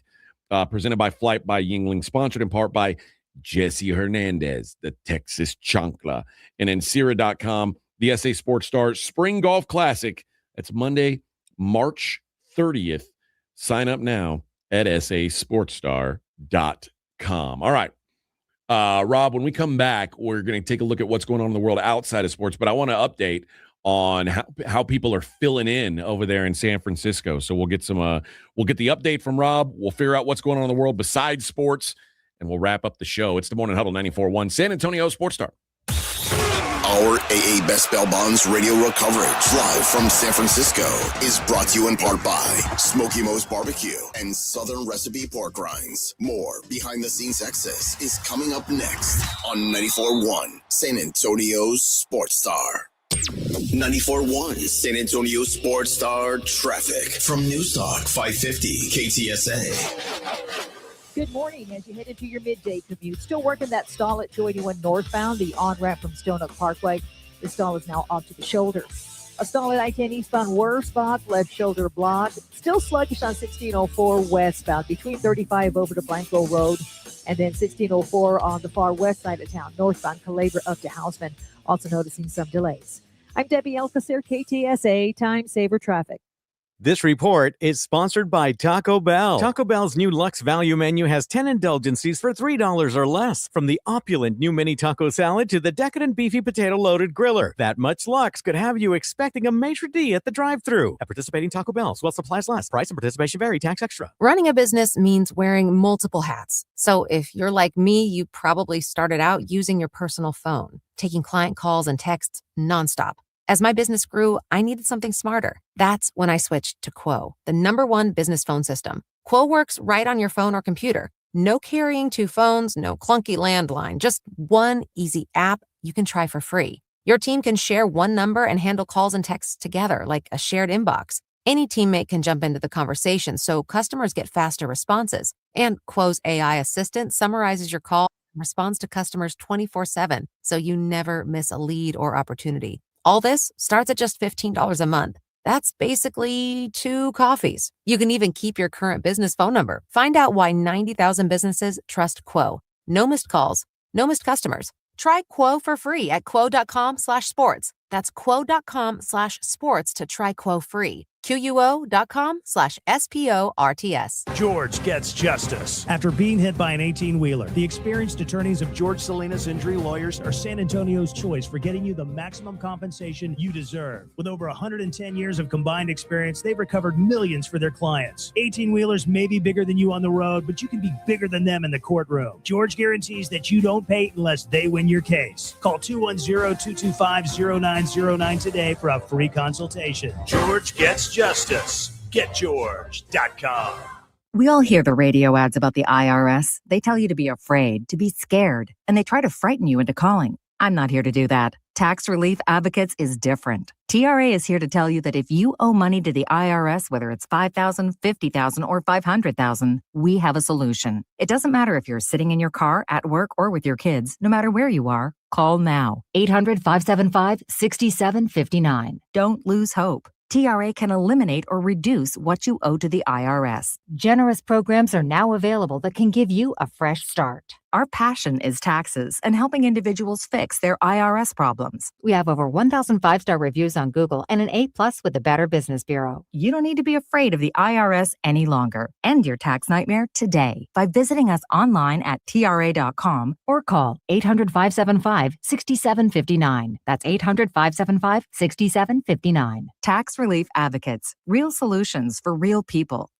Presented by Flight by Yingling, sponsored in part by Jesse Hernandez, the Texas Chancla, and Ensira.com. The SA Sports Star Spring Golf Classic. That's Monday, March 30th. Sign up now at sasportstar.com. All right. Rob, when we come back, we're going to take a look at what's going on in the world outside of sports, but I want to update on how people are filling in over there in San Francisco. So we'll get the update from Rob. We'll figure out what's going on in the world besides sports, and we'll wrap up the show. It's the Morning Huddle 94.1 San Antonio Sports Star. Our AA Best Bail Bonds radio row coverage live from San Francisco is brought to you in part by Smokey Mo's Barbecue and Southern Recipe Pork Rinds. More behind-the-scenes access is coming up next on 94.1 San Antonio's Sports Star. 94.1 San Antonio Sports Star traffic from Newstalk 550 KTSA. Good morning. As you head into your midday commute, still working that stall at 281 northbound, the on-ramp from Stone Oak Parkway. The stall is now off to the shoulder. A stall at I-10 eastbound, worse spot, left shoulder blocked. Still sluggish on 1604 westbound between 35 over to Blanco Road and then 1604 on the far west side of town, northbound Calabria up to Houseman. Also noticing some delays. I'm Debbie Alcacer, KTSA Time Saver Traffic. This report is sponsored by Taco Bell. Taco Bell's new Luxe Value menu has 10 indulgencies for $3 or less. From the opulent new mini taco salad to the decadent beefy potato loaded griller. That much luxe could have you expecting a maitre d' at the drive-thru. At participating Taco Bells, while supplies last. Price and participation vary. Tax extra. Running a business means wearing multiple hats. So if you're like me, you probably started out using your personal phone, taking client calls and texts nonstop. As my business grew, I needed something smarter. That's when I switched to Quo, the #1 business phone system. Quo works right on your phone or computer. No carrying 2 phones, no clunky landline, just one easy app you can try for free. Your team can share one number and handle calls and texts together like a shared inbox. Any teammate can jump into the conversation so customers get faster responses. And Quo's AI assistant summarizes your call and responds to customers 24/7, so you never miss a lead or opportunity. All this starts at just $15 a month. That's basically 2 coffees. You can even keep your current business phone number. Find out why 90,000 businesses trust Quo. No missed calls, no missed customers. Try Quo for free at quo.com/sports. That's quo.com/sports to try Quo free. QUO.com/SPORTS. George gets justice. After being hit by an 18-wheeler, the experienced attorneys of George Salinas Injury Lawyers are San Antonio's choice for getting you the maximum compensation you deserve. With over 110 years of combined experience, they've recovered millions for their clients. 18-wheelers may be bigger than you on the road, but you can be bigger than them in the courtroom. George guarantees that you don't pay unless they win your case. Call 210-225-0909 today for a free consultation. George gets justice. GetGeorge.com. We all hear the radio ads about the IRS. They tell you to be afraid, to be scared, and they try to frighten you into calling. I'm not here to do that. Tax Relief Advocates is different. TRA is here to tell you that if you owe money to the IRS, whether it's $5,000, $50,000, or $500,000, we have a solution. It doesn't matter if you're sitting in your car, at work, or with your kids. No matter where you are, call now. 800-575-6759. Don't lose hope. TRA can eliminate or reduce what you owe to the IRS. Generous programs are now available that can give you a fresh start. Our passion is taxes and helping individuals fix their IRS problems. We have over 1,000 5-star reviews on Google and an A+ with the Better Business Bureau. You don't need to be afraid of the IRS any longer. End your tax nightmare today by visiting us online at TRA.com or call 800-575-6759. That's 800-575-6759. Tax Relief Advocates. Real solutions for real people.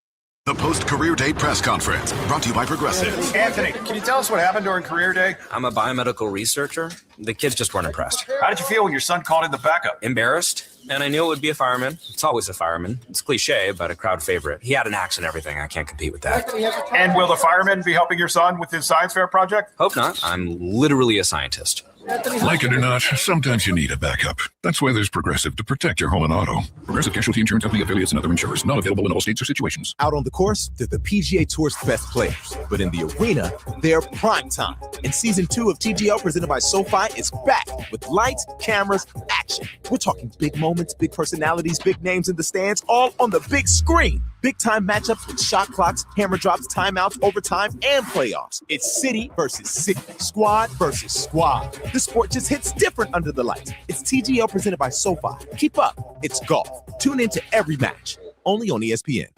The post-career day press conference brought to you by Progressive. Anthony, can you tell us what happened during career day? I'm a biomedical researcher. The kids just weren't impressed. How did you feel when your son called in the backup? Embarrassed. And I knew it would be a fireman. It's always a fireman. It's cliche, but a crowd favorite. He had an axe and everything. I can't compete with that. And will the fireman be helping your son with his science fair project? Hope not. I'm literally a scientist. Like it or not, sometimes you need a backup. That's why there's Progressive to protect your home and auto. Progressive Casualty Insurance Company affiliates and other insurers. Not available in all states or situations. Out on the course, they're the PGA Tour's best players. But in the arena, they're prime time. And season 2 of TGL presented by SoFi is back with lights, cameras, action. We're talking big moments, big personalities, big names in the stands, all on the big screen. Big time matchups with shot clocks, hammer drops, timeouts, overtime, and playoffs. It's city versus city, squad versus squad. The sport just hits different under the lights. It's TGL presented by SoFi. Keep up. It's golf. Tune into every match. Only on ESPN.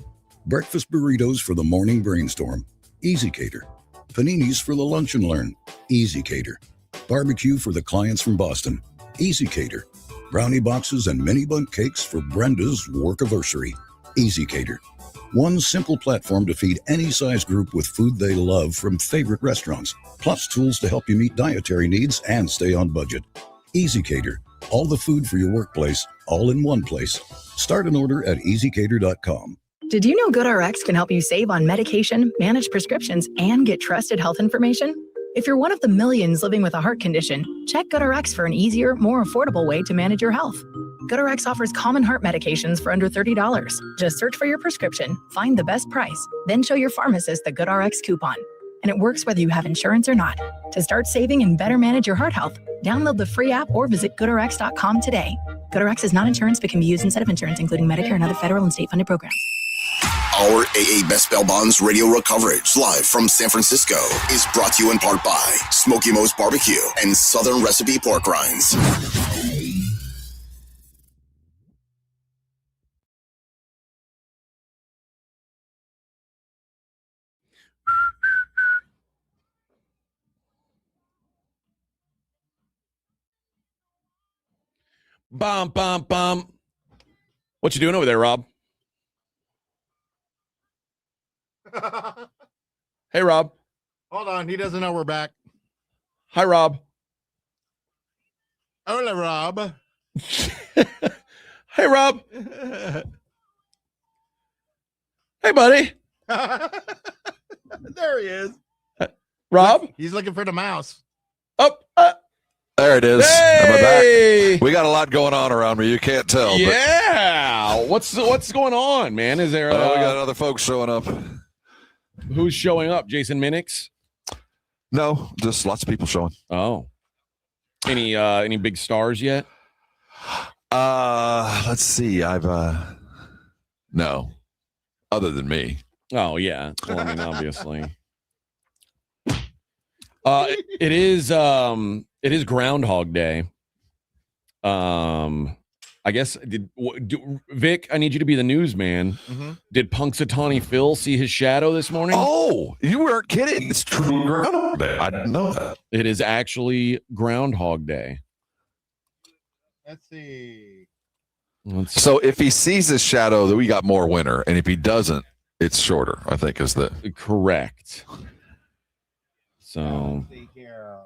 Breakfast burritos for the morning brainstorm. Easy Cater. Paninis for the lunch and learn. Easy Cater. Barbecue for the clients from Boston. Easy Cater. Brownie boxes and mini bundt cakes for Brenda's workiversary. Easy Cater. One simple platform to feed any size group with food they love from favorite restaurants, plus tools to help you meet dietary needs and stay on budget. Easy Cater. All the food for your workplace, all in one place. Start an order at easycater.com. Did you know GoodRx can help you save on medication, manage prescriptions, and get trusted health information? If you're one of the millions living with a heart condition, check GoodRx for an easier, more affordable way to manage your health. GoodRx offers common heart medications for under $30. Just search for your prescription, find the best price, then show your pharmacist the GoodRx coupon. And it works whether you have insurance or not. To start saving and better manage your heart health, download the free app or visit GoodRx.com today. GoodRx is not insurance but can be used instead of insurance, including Medicare and other federal and state-funded programs. Our AA Best Bell Bonds radio row coverage live from San Francisco is brought to you in part by Smokey Mo's Barbecue and Southern Recipe Pork Rinds. Bum, bum, bum. What you doing over there, Rob? Hey, Rob. Hold on. He doesn't know we're back. Hi, Rob. Hola, Rob. Hey, Rob. Hey, buddy. There he is. Rob? He's looking for the mouse. Oh, there it is. Hey! Am I back? We got a lot going on around me. You can't tell. Yeah. What's going on, man? Is there? We got other folks showing up. Who's showing up? Jason Minix? No, just lots of people showing. Oh. Any big stars yet? Let's see. I've no. Other than me. Oh yeah. Well, I mean, obviously. It is Groundhog Day. I guess Vic, I need you to be the newsman. Mm-hmm. Did Punxsutawney Phil see his shadow this morning? Oh, you weren't kidding. It's true Groundhog Day. I didn't know that. It is actually Groundhog Day. Let's see. So if he sees his shadow, then we got more winter, and if he doesn't, it's shorter. I think is the correct. So. Let's see here.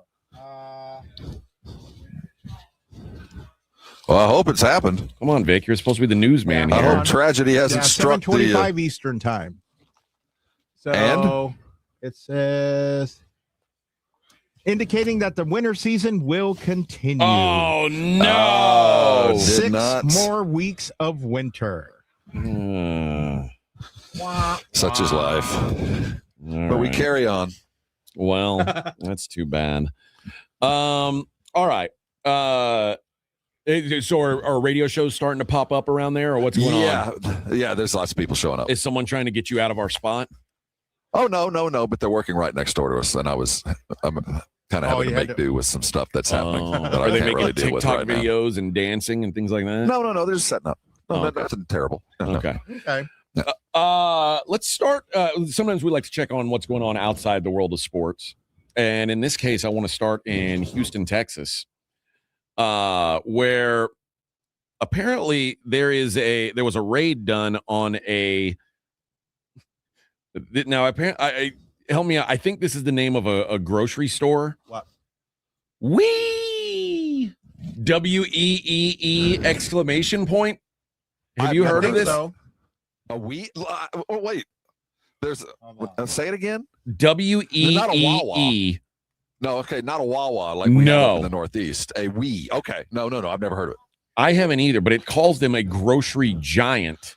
Well, I hope it's happened. Come on, Vic. You're supposed to be the newsman here. I hope tragedy hasn't struck the 7:25 Eastern time. So and? It says indicating that the winter season will continue. Oh no! 6 more weeks of winter. Such is life. But we carry on. Well, that's too bad. All right. So are radio shows starting to pop up around there, or what's going on? Yeah, there's lots of people showing up. Is someone trying to get you out of our spot? Oh, no, but they're working right next door to us, and I'm kind of having to make do with some stuff that's happening. That Are I they can't making really deal with TikTok right now. videos and dancing and things like that? No, they're just setting up. No, okay. Nothing terrible. No. Okay. Okay. Let's start. Sometimes we like to check on what's going on outside the world of sports. And in this case, I want to start in Houston, Texas, where apparently there was a raid done on a. Now, apparently, help me out. I think this is the name of a grocery store. What? Wee! WEEE exclamation point. Have you heard of this? So. A wheat? Oh, wait. There's say it again. WEEE No, okay, not a Wawa like we have up in the Northeast. A Wee. Okay, no, I've never heard of it. I haven't either, but it calls them a grocery giant.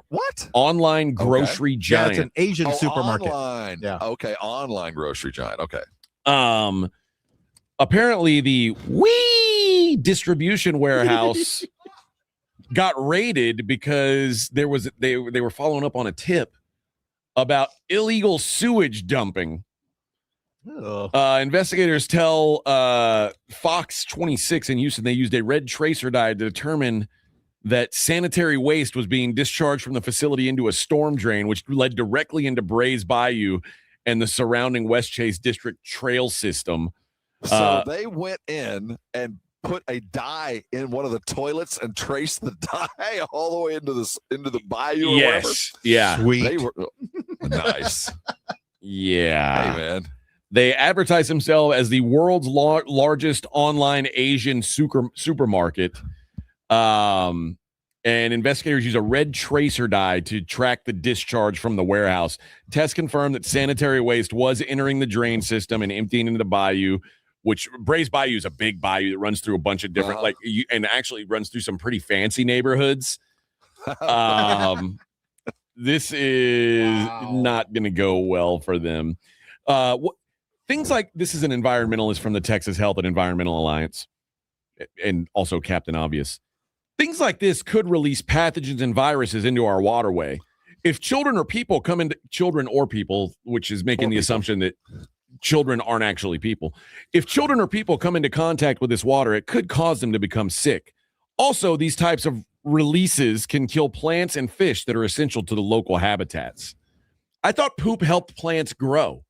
What? Online grocery giant. Yeah, it's an Asian supermarket. Online. Yeah. Okay, online grocery giant. Okay. Apparently the Wee distribution warehouse got raided because they were following up on a tip about illegal sewage dumping. Investigators tell Fox 26 in Houston they used a red tracer dye to determine that sanitary waste was being discharged from the facility into a storm drain, which led directly into Brays Bayou and the surrounding West Chase District trail system. So they went in and put a dye in one of the toilets and traced the dye all the way into the bayou. Or whatever. Yeah. Sweet. They were nice. Yeah. Hey, man. They advertise themselves as the world's largest online Asian supermarket. And investigators use a red tracer dye to track the discharge from the warehouse. Tests confirmed that sanitary waste was entering the drain system and emptying into the bayou, which Brays Bayou is a big bayou that runs through a bunch of different, and actually runs through some pretty fancy neighborhoods. This is not going to go well for them. Things like this is an environmentalist from the Texas Health and Environmental Alliance, and also Captain Obvious. Things like this could release pathogens and viruses into our waterway. If children or people, which is making the assumption that children aren't actually people. If children or people come into contact with this water, it could cause them to become sick. Also, these types of releases can kill plants and fish that are essential to the local habitats. I thought poop helped plants grow.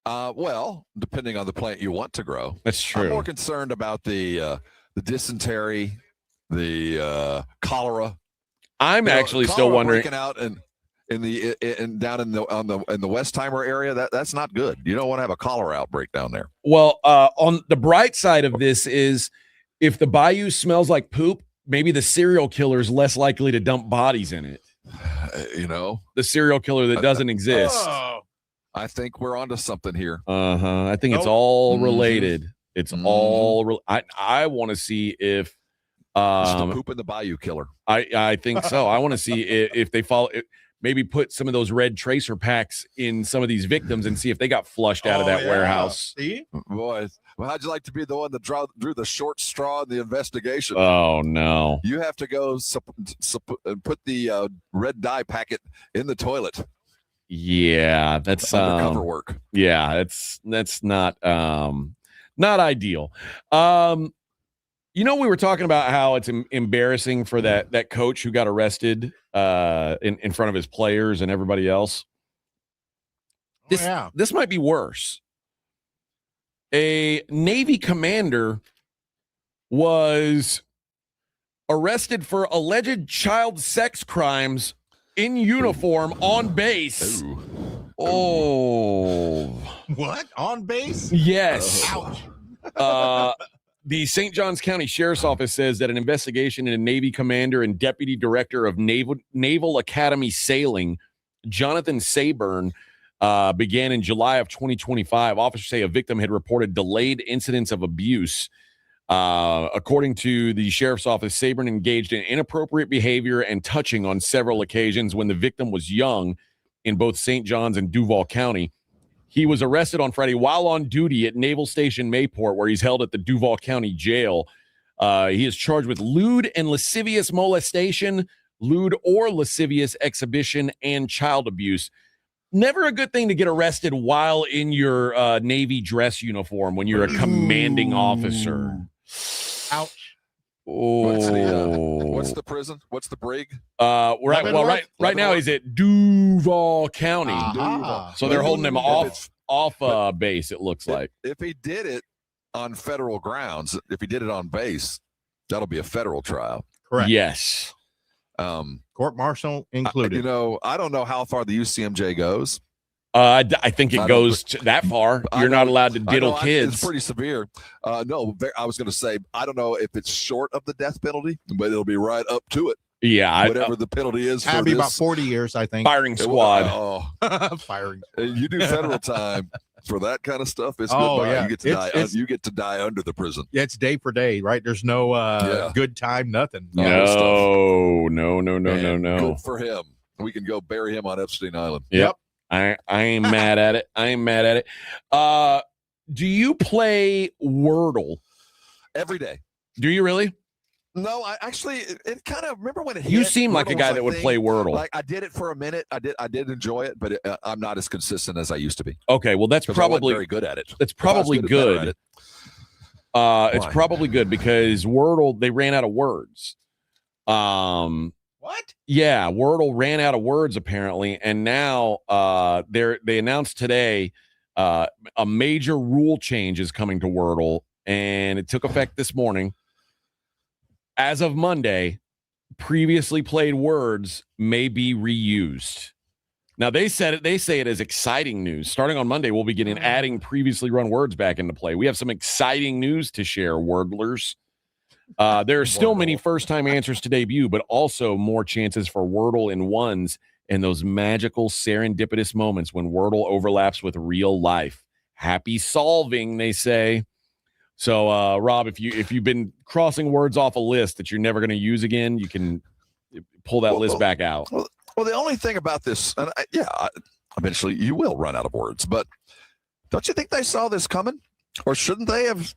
Well, depending on the plant you want to grow. That's true. I'm more concerned about the dysentery, the cholera. I'm actually still wondering. Breaking out down in the Westheimer area, that's not good. You don't want to have a cholera outbreak down there. Well, on the bright side of this is if the bayou smells like poop, maybe the serial killer is less likely to dump bodies in it. The serial killer that doesn't exist. I think we're onto something here. I think it's all related. It's all. I want to see if the poop in the bayou killer. I think so. I want to see if they follow. Maybe put some of those red tracer packs in some of these victims and see if they got flushed out of that warehouse. See, boys. Well, how'd you like to be the one that drew the short straw in the investigation? Oh no! You have to go put the red dye packet in the toilet. Yeah, that's undercover work. Yeah, that's not ideal. We were talking about how it's embarrassing for that coach who got arrested in front of his players and everybody else. This might be worse. A Navy commander was arrested for alleged child sex crimes in uniform on base. Ooh. Oh. What? On base? Yes. Ouch. The St. Johns County Sheriff's Office says that an investigation into Navy commander and deputy director of Naval Academy Sailing, Jonathan Sayburn, began in July of 2025. Officers say a victim had reported delayed incidents of abuse. According to the Sheriff's Office, Sayburn engaged in inappropriate behavior and touching on several occasions when the victim was young in both St. Johns and Duval County. He was arrested on Friday while on duty at Naval Station Mayport, where he's held at the Duval County Jail. He is charged with lewd and lascivious molestation, lewd or lascivious exhibition, and child abuse. Never a good thing to get arrested while in your Navy dress uniform when you're a commanding officer. Ouch. What's the prison? What's the brig? Right now he's at Duval County. So they're holding him off base, it looks like. If he did it on federal grounds, if he did it on base, that'll be a federal trial. Correct. Yes. Court martial included. I don't know how far the UCMJ goes. I think it goes that far. You're not allowed to diddle kids. It's pretty severe. No, I was going to say, I don't know if it's short of the death penalty, but it'll be right up to it. Yeah. Whatever the penalty is for That'd be about 40 years, I think. Firing squad. Oh, Firing. You do federal time. For that kind of stuff, it's Oh, goodbye. yeah. You get to die. It's- You get to die under the prison. Yeah, it's day for day, right? There's no good time, nothing. No. Good for him. We can go bury him on Epstein Island. Yep. I ain't mad at it. I ain't mad at it. Do you play Wordle Every day. Do you really? No, I actually it kind of remember when it hit. You seem like a Wordle guy was that would thing. play Wordle. Like I did it for a minute. I did enjoy it, but I'm not as consistent as I used to be. Okay, well that's 'Cause I wasn't probably very good at it. That's If I was probably good at good. it. It's Why? probably good because Wordle they ran out of words. What? Yeah, Wordle ran out of words apparently, and now they announced today a major rule change is coming to Wordle, and it took effect this morning. As of Monday, previously played words may be reused. Now they say it as exciting news. Starting on Monday, we'll begin adding previously run words back into play. We have some exciting news to share, Wordlers. There are still many first-time answers to debut, but also more chances for Wordle in ones and those magical serendipitous moments when Wordle overlaps with real life. Happy solving, they say. So, Rob, if you've been crossing words off a list that you're never going to use again, you can pull that list back out. Well, the only thing about this, and eventually you will run out of words, but don't you think they saw this coming? Or shouldn't they have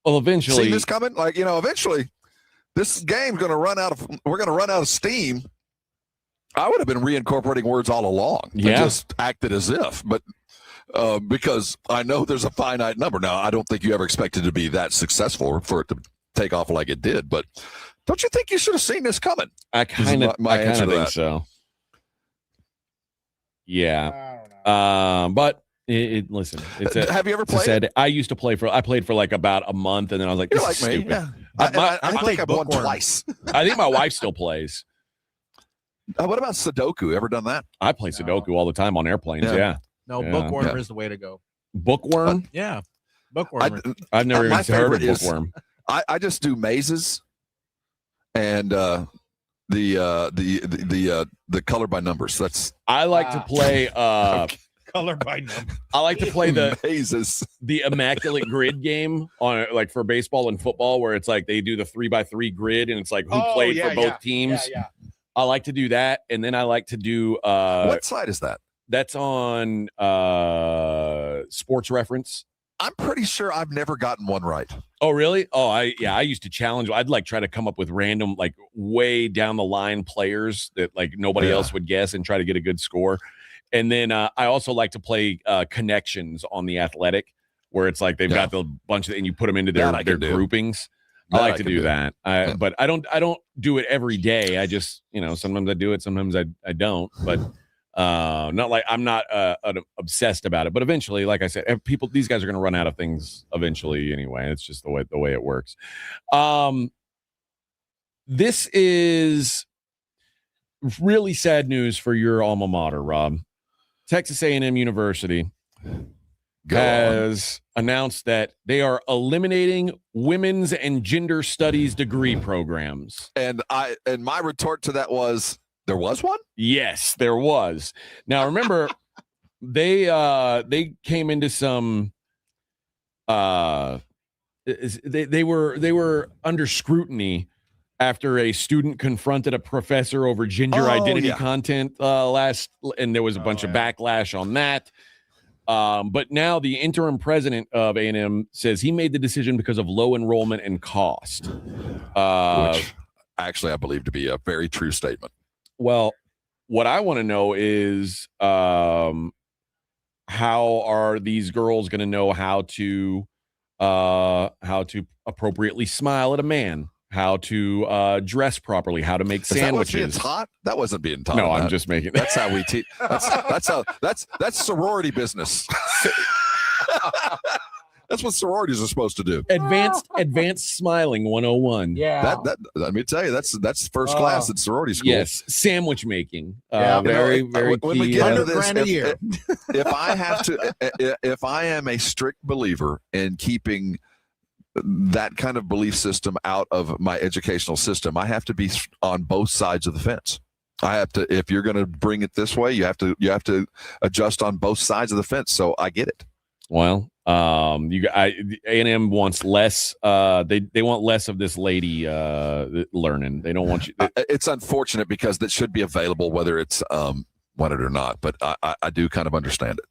eventually seen this coming? Like, eventually this game's going to we're going to run out of steam. I would have been reincorporating words all along. Yeah. I just acted as if, but because I know there's a finite number. Now, I don't think you ever expected to be that successful for it to take off like it did, but don't you think you should have seen this coming? I kind of think so. Yeah. But listen, have you ever played it? I used to play I played for like about a month, and then I was like, You're this like is me. stupid. Yeah. I think I've won twice. I think my wife still plays. What about Sudoku? Ever done that? I play Sudoku all the time on airplanes. Yeah. No, Yeah. bookworm is the way to go. Bookworm? Yeah. Bookworm. I've never even my heard of favorite is- bookworm. I just do mazes and the color by numbers. That's I like to play Color by number. I like to play the mazes, the immaculate grid game on like for baseball and football, where it's like they do the 3x3 grid and it's like who played for both teams. Yeah. I like to do that, and then I like to do what side is that? That's on Sports Reference. I'm pretty sure I've never gotten one right. Oh, really? Oh, I used to challenge. I'd like try to come up with random, like way down the line players that like nobody else would guess and try to get a good score. And then I also like to play connections on the Athletic, where it's like they've got the bunch of, and you put them into their groupings. I like to do that. But I don't do it every day. I just, sometimes I do it, sometimes I don't. But not like I'm not obsessed about it. But eventually, like I said, these guys are going to run out of things eventually anyway. It's just the way it works. This is really sad news for your alma mater, Rob. Texas A&M University has announced that they are eliminating women's and gender studies degree programs. And my retort to that was, there was one? Yes, there was. Now remember, they came into some they were under scrutiny after a student confronted a professor over gender identity content and there was a bunch of backlash on that. But now the interim president of A&M says he made the decision because of low enrollment and cost. Which actually I believe to be a very true statement. Well, what I want to know is how are these girls going to know how to appropriately smile at a man, how to dress properly, how to make sandwiches. Is that being taught? That wasn't being taught. No, I'm just making. That's how we teach. That's sorority business. That's what sororities are supposed to do. Advanced smiling 101. Yeah. That let me tell you, that's first class at sorority school. Yes, sandwich making. Very very when key. we get into this, $100,000 a year. if I am a strict believer in keeping that kind of belief system out of my educational system, I have to be on both sides of the fence. I have to, if you're going to bring it this way, you have to adjust on both sides of the fence. So I get it. Well, A&M wants less. They want less of this lady learning. They don't want you. It's unfortunate because that should be available, whether it's wanted or not. But I do kind of understand it.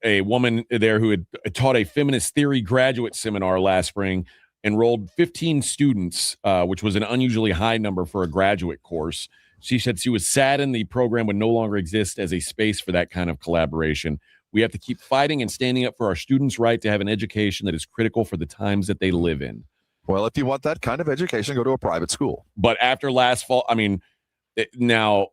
A woman there who had taught a feminist theory graduate seminar last spring enrolled 15 students, which was an unusually high number for a graduate course. She said she was saddened the program would no longer exist as a space for that kind of collaboration. We have to keep fighting and standing up for our students' right to have an education that is critical for the times that they live in. Well, if you want that kind of education, go to a private school. But after last fall, I mean, now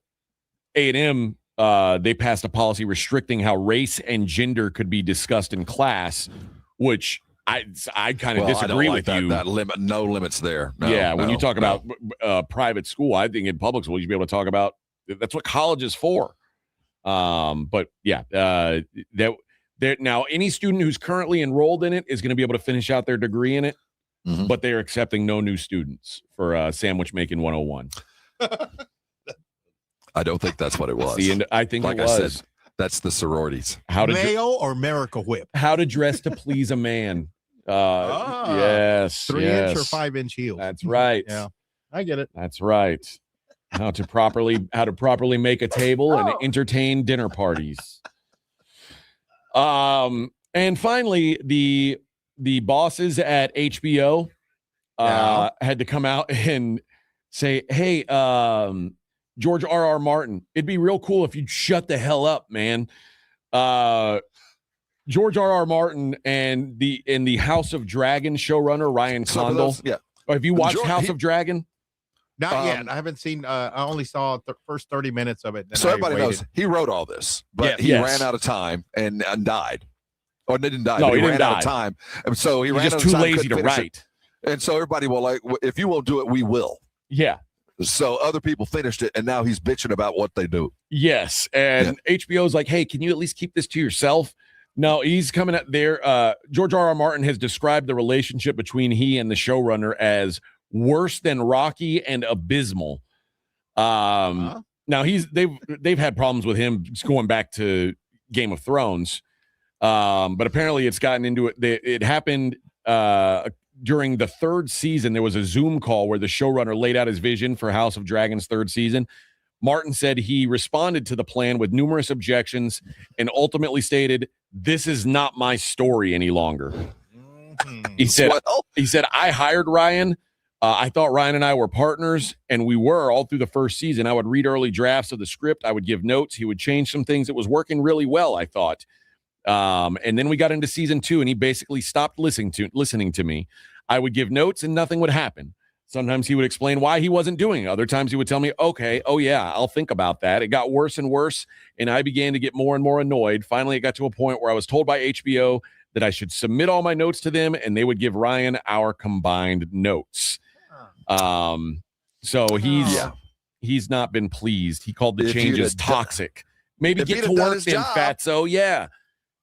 A&M, they passed a policy restricting how race and gender could be discussed in class, which I kind of disagree with you. That limit, no limits there. When you talk about private school, I think in public school you should be able to talk about. That's what college is for. But yeah, now any student who's currently enrolled in it is going to be able to finish out their degree in it, but they are accepting no new students for Sandwich Making 101. I don't think that's what it was. I think like it was. I said, that's the sororities. Mayo or Miracle Whip? How to dress to please a man. Yes. 3-inch or 5-inch heels. That's right. Yeah, I get it. That's right. How to properly make a table and entertain dinner parties. And finally, the bosses at HBO had to come out and say, "Hey, George R.R. Martin, it'd be real cool if you'd shut the hell up, man." George R.R. Martin and the House of Dragon showrunner Ryan Condal. Yeah. Have you watched House of Dragon? Not yet. I haven't seen. I only saw the first 30 minutes of it. So everybody knows he wrote all this, but he ran out of time and died. Or didn't die. No, he didn't ran die. out of time, and so he ran just out too of time, lazy couldn't to finish write. it. And so everybody will like, if you won't do it, we will. Yeah. So other people finished it, and now he's bitching about what they do. Yes, and HBO's like, "Hey, can you at least keep this to yourself?" No, he's coming up there. George R.R. Martin has described the relationship between he and the showrunner as worse than rocky and abysmal. Now they've had problems with him going back to Game of Thrones, but apparently it's gotten into it. It happened during the third season. There was a Zoom call where the showrunner laid out his vision for House of Dragon's third season. Martin said he responded to the plan with numerous objections and ultimately stated, "This is not my story any longer." He said, "I hired Ryan. I thought Ryan and I were partners, and we were all through the first season. I would read early drafts of the script. I would give notes. He would change some things. It was working really well, I thought. And then we got into season 2, and he basically stopped listening to me. I would give notes, and nothing would happen. Sometimes he would explain why he wasn't doing it. Other times he would tell me, okay, oh yeah, I'll think about that. It got worse and worse, and I began to get more and more annoyed. Finally, it got to a point where I was told by HBO that I should submit all my notes to them, and they would give Ryan our combined notes." So he's not been pleased. He called the changes toxic. Maybe get to work then, fatso. Yeah.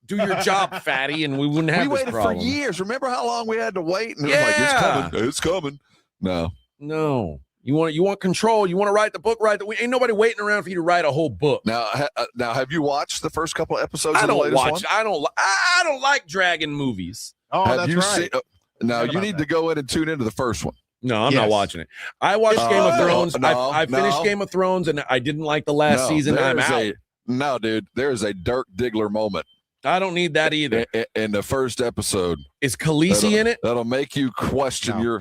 Do your job, fatty, and we wouldn't have this problem. We waited for years. Remember how long we had to wait? And it was like, it's coming. It's coming. No. You want control. You want to write the book, right? Ain't nobody waiting around for you to write a whole book. Now, have you watched the first couple of episodes? I don't watch. I don't like dragon movies. Oh, that's right. Now you need to go in and tune into the first one. No, I'm not watching it. I watched Game of Thrones. I finished Game of Thrones, and I didn't like the last season. I'm out. No, dude, there is a Dirk Diggler moment. I don't need that either. In the first episode. Is Khaleesi in it? That'll make you question your...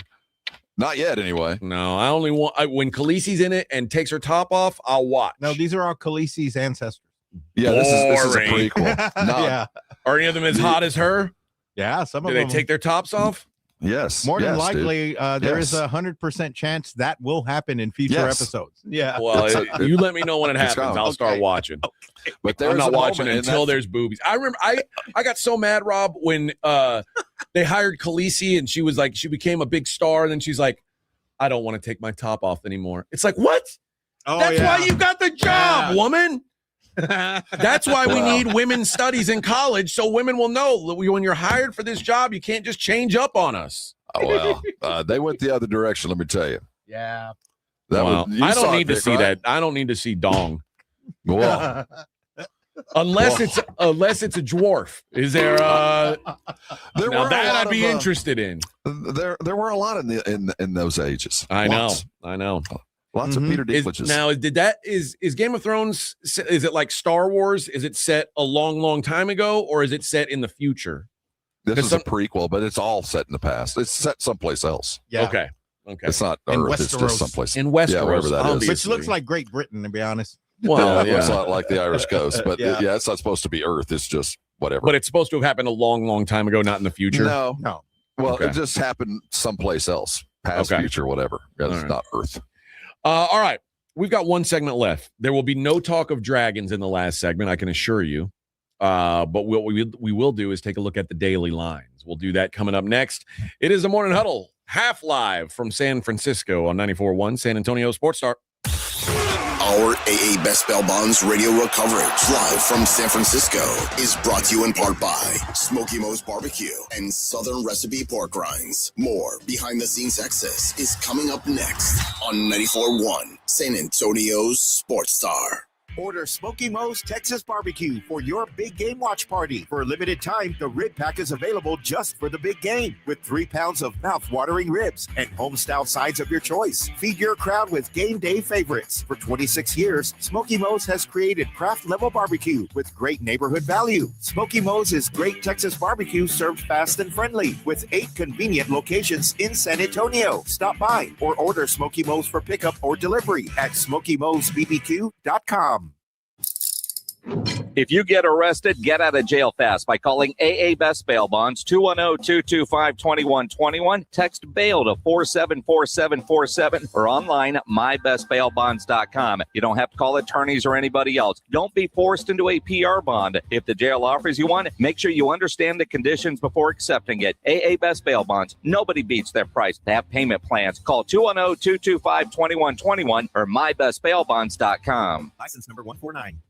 Not yet, anyway. No, I only want... when Khaleesi's in it and takes her top off, I'll watch. No, these are all Khaleesi's ancestors. Yeah, this is a prequel. No. Yeah. Are any of them as hot as her? Yeah, some of them. Do they take their tops off? Yes. More than likely, there is 100% chance that will happen in future episodes. Yeah. Well, you let me know when it happens. I'll start watching. Okay. But I'm not watching it until there's boobies. I remember I got so mad, Rob, when they hired Khaleesi and she became a big star, and then she's like, "I don't want to take my top off anymore." It's like, what? Oh, That's why you got the job, woman. That's why we need women's studies in college, so women will know that when you're hired for this job, you can't just change up on us. Oh, well, they went the other direction, let me tell you. Yeah. I don't need to see that. I don't need to see dong. Well, Unless it's a dwarf. Is there? Now that I'd be interested in. There were a lot in those ages. I Lots. know. Lots of Peter Dinklages. Is Game of Thrones? Is it like Star Wars? Is it set a long time ago, or is it set in the future? This is a prequel, but it's all set in the past. It's set someplace else. Yeah. Okay. It's not In Earth. It's Westeros. just someplace In Westeros, yeah, wherever that is. Which looks like Great Britain, to be honest. Well, It's not like the Irish coast, but Yeah. it's not supposed to be Earth. It's just whatever. But it's supposed to have happened a long time ago, not in the future. No. Well, Okay. it just happened someplace else, past, Okay. future, whatever. It's right. not Earth. All right. We've got one segment left. There will be no talk of dragons in the last segment, I can assure you. But what we will do is take a look at the daily lines. We'll do that coming up next. It is the Morning Huddle, half live from San Francisco on 94.1 San Antonio Sports Star. Our AA Best Bail Bonds radio row coverage live from San Francisco is brought to you in part by Smokey Mo's Barbecue and Southern Recipe Pork Rinds. More behind the scenes access is coming up next on 94.1 San Antonio's Sports Star. Order Smokey Mo's Texas Barbecue for your big game watch party. For a limited time, the rib pack is available just for the big game with 3 pounds of mouth-watering ribs and home-style sides of your choice. Feed your crowd with game day favorites. For 26 years, Smokey Mo's has created craft-level barbecue with great neighborhood value. Smokey Mo's is great Texas barbecue served fast and friendly with 8 convenient locations in San Antonio. Stop by or order Smokey Mo's for pickup or delivery at SmokeyMo'sBBQ.com. If you get arrested, get out of jail fast by calling AA Best Bail Bonds, 210-225-2121. Text bail to 474747 or online mybestbailbonds.com. You don't have to call attorneys or anybody else. Don't be forced into a PR bond. If the jail offers you one, make sure you understand the conditions before accepting it. AA Best Bail Bonds. Nobody beats their price. They have payment plans. Call 210-225-2121 or mybestbailbonds.com. License number 149.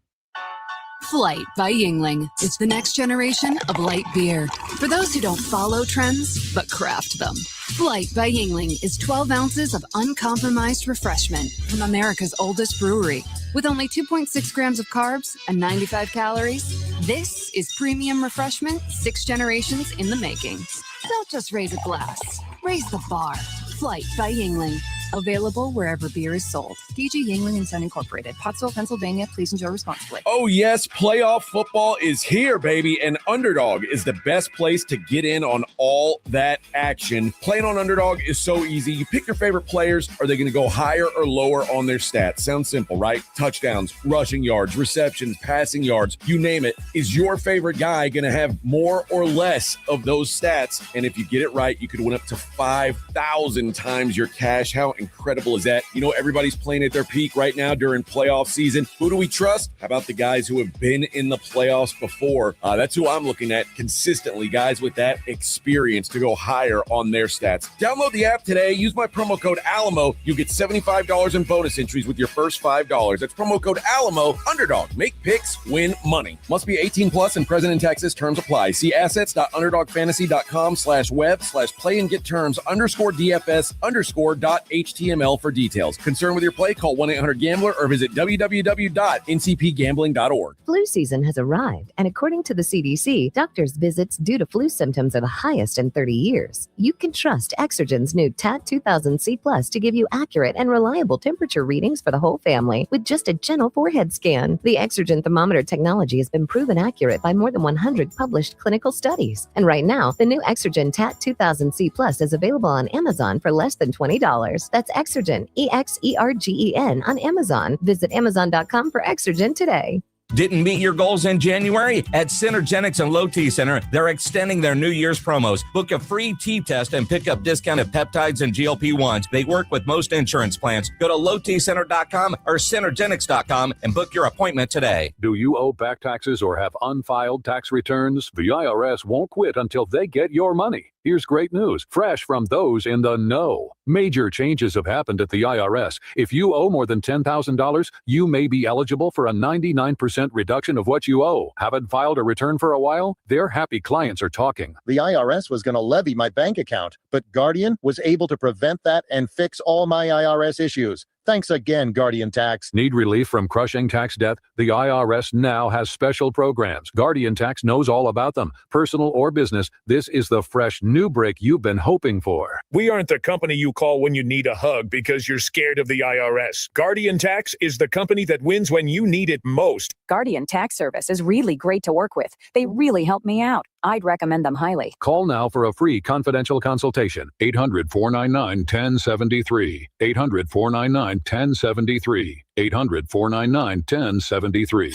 Flight by Yingling. It's the next generation of light beer. For those who don't follow trends, but craft them. Flight by Yingling is 12 ounces of uncompromised refreshment from America's oldest brewery. With only 2.6 grams of carbs and 95 calories, this is premium refreshment 6 generations in the making. Don't just raise a glass, raise the bar. Flight by Yingling. Available wherever beer is sold. DG Yingling and Son Incorporated, Pottsville, Pennsylvania. Please enjoy responsibly. Oh, yes, playoff football is here, baby, and Underdog is the best place to get in on all that action. Playing on Underdog is so easy. You pick your favorite players. Are they going to go higher or lower on their stats? Sounds simple, right? Touchdowns, rushing yards, receptions, passing yards, you name it. Is your favorite guy going to have more or less of those stats? And if you get it right, you could win up to 5,000 times your cash. How incredible is that? You know, everybody's playing at their peak right now during playoff season. Who do we trust? How about the guys who have been in the playoffs before? That's who I'm looking at consistently, guys with that experience to go higher on their stats. Download the app today. Use my promo code Alamo. You get $75 in bonus entries with your first $5. That's promo code Alamo. Underdog. Make picks, win money. Must be 18 plus and present in Texas. Terms apply. See assets.underdogfantasy.com/web/play and get terms _DFS_.html for details. Concerned with your play? Call 1-800-GAMBLER or visit www.ncpgambling.org. Flu season has arrived, and according to the CDC, doctors' visits due to flu symptoms are the highest in 30 years. You can trust Exergen's new TAT 2000C Plus to give you accurate and reliable temperature readings for the whole family with just a gentle forehead scan. The Exergen thermometer technology has been proven accurate by more than 100 published clinical studies. And right now, the new Exergen TAT 2000C Plus is available on Amazon for less than $20. That's Exergen, EXERGEN on Amazon. Visit Amazon.com for Exergen today. Didn't meet your goals in January? At Synergenics and Low T Center, they're extending their New Year's promos. Book a free T test and pick up discounted peptides and GLP-1s. They work with most insurance plans. Go to lowtcenter.com or Synergenics.com and book your appointment today. Do you owe back taxes or have unfiled tax returns? The IRS won't quit until they get your money. Here's great news, fresh from those in the know. Major changes have happened at the IRS. If you owe more than $10,000, you may be eligible for a 99% reduction of what you owe. Haven't filed a return for a while? Their happy clients are talking. The IRS was going to levy my bank account, but Guardian was able to prevent that and fix all my IRS issues. Thanks again, Guardian Tax. Need relief from crushing tax debt? The IRS now has special programs. Guardian Tax knows all about them. Personal or business, this is the fresh new break you've been hoping for. We aren't the company you call when you need a hug because you're scared of the IRS. Guardian Tax is the company that wins when you need it most. Guardian Tax Service is really great to work with. They really helped me out. I'd recommend them highly. Call now for a free confidential consultation. 800-499-1073. 800-499-1073. 800-499-1073.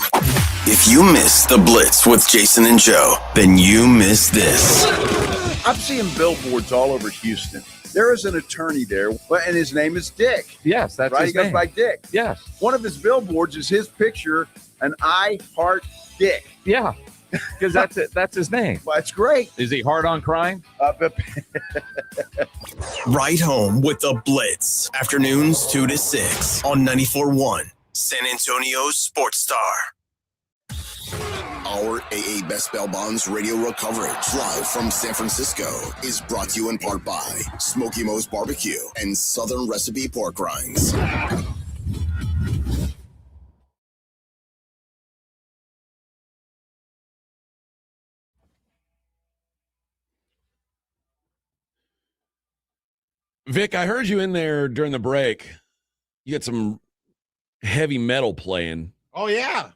If you missed the Blitz with Jason and Joe, then you missed this. I'm seeing billboards all over Houston. There is an attorney there, and his name is Dick. Yes, that's right. his He goes name. by Dick. Yes. One of his billboards is his picture, and I heart Dick. Yeah, because that's it. That's his name. Well, that's great. Is he hard on crime? Right home with the Blitz. Afternoons 2 to 6 on 94.1 San Antonio's Sports Star. Our AA Best Bail Bonds radio row coverage live from San Francisco is brought to you in part by Smokey Mo's Barbecue and Southern Recipe Pork Rinds. Vic, I heard you in there during the break. You had some heavy metal playing. Oh, yeah.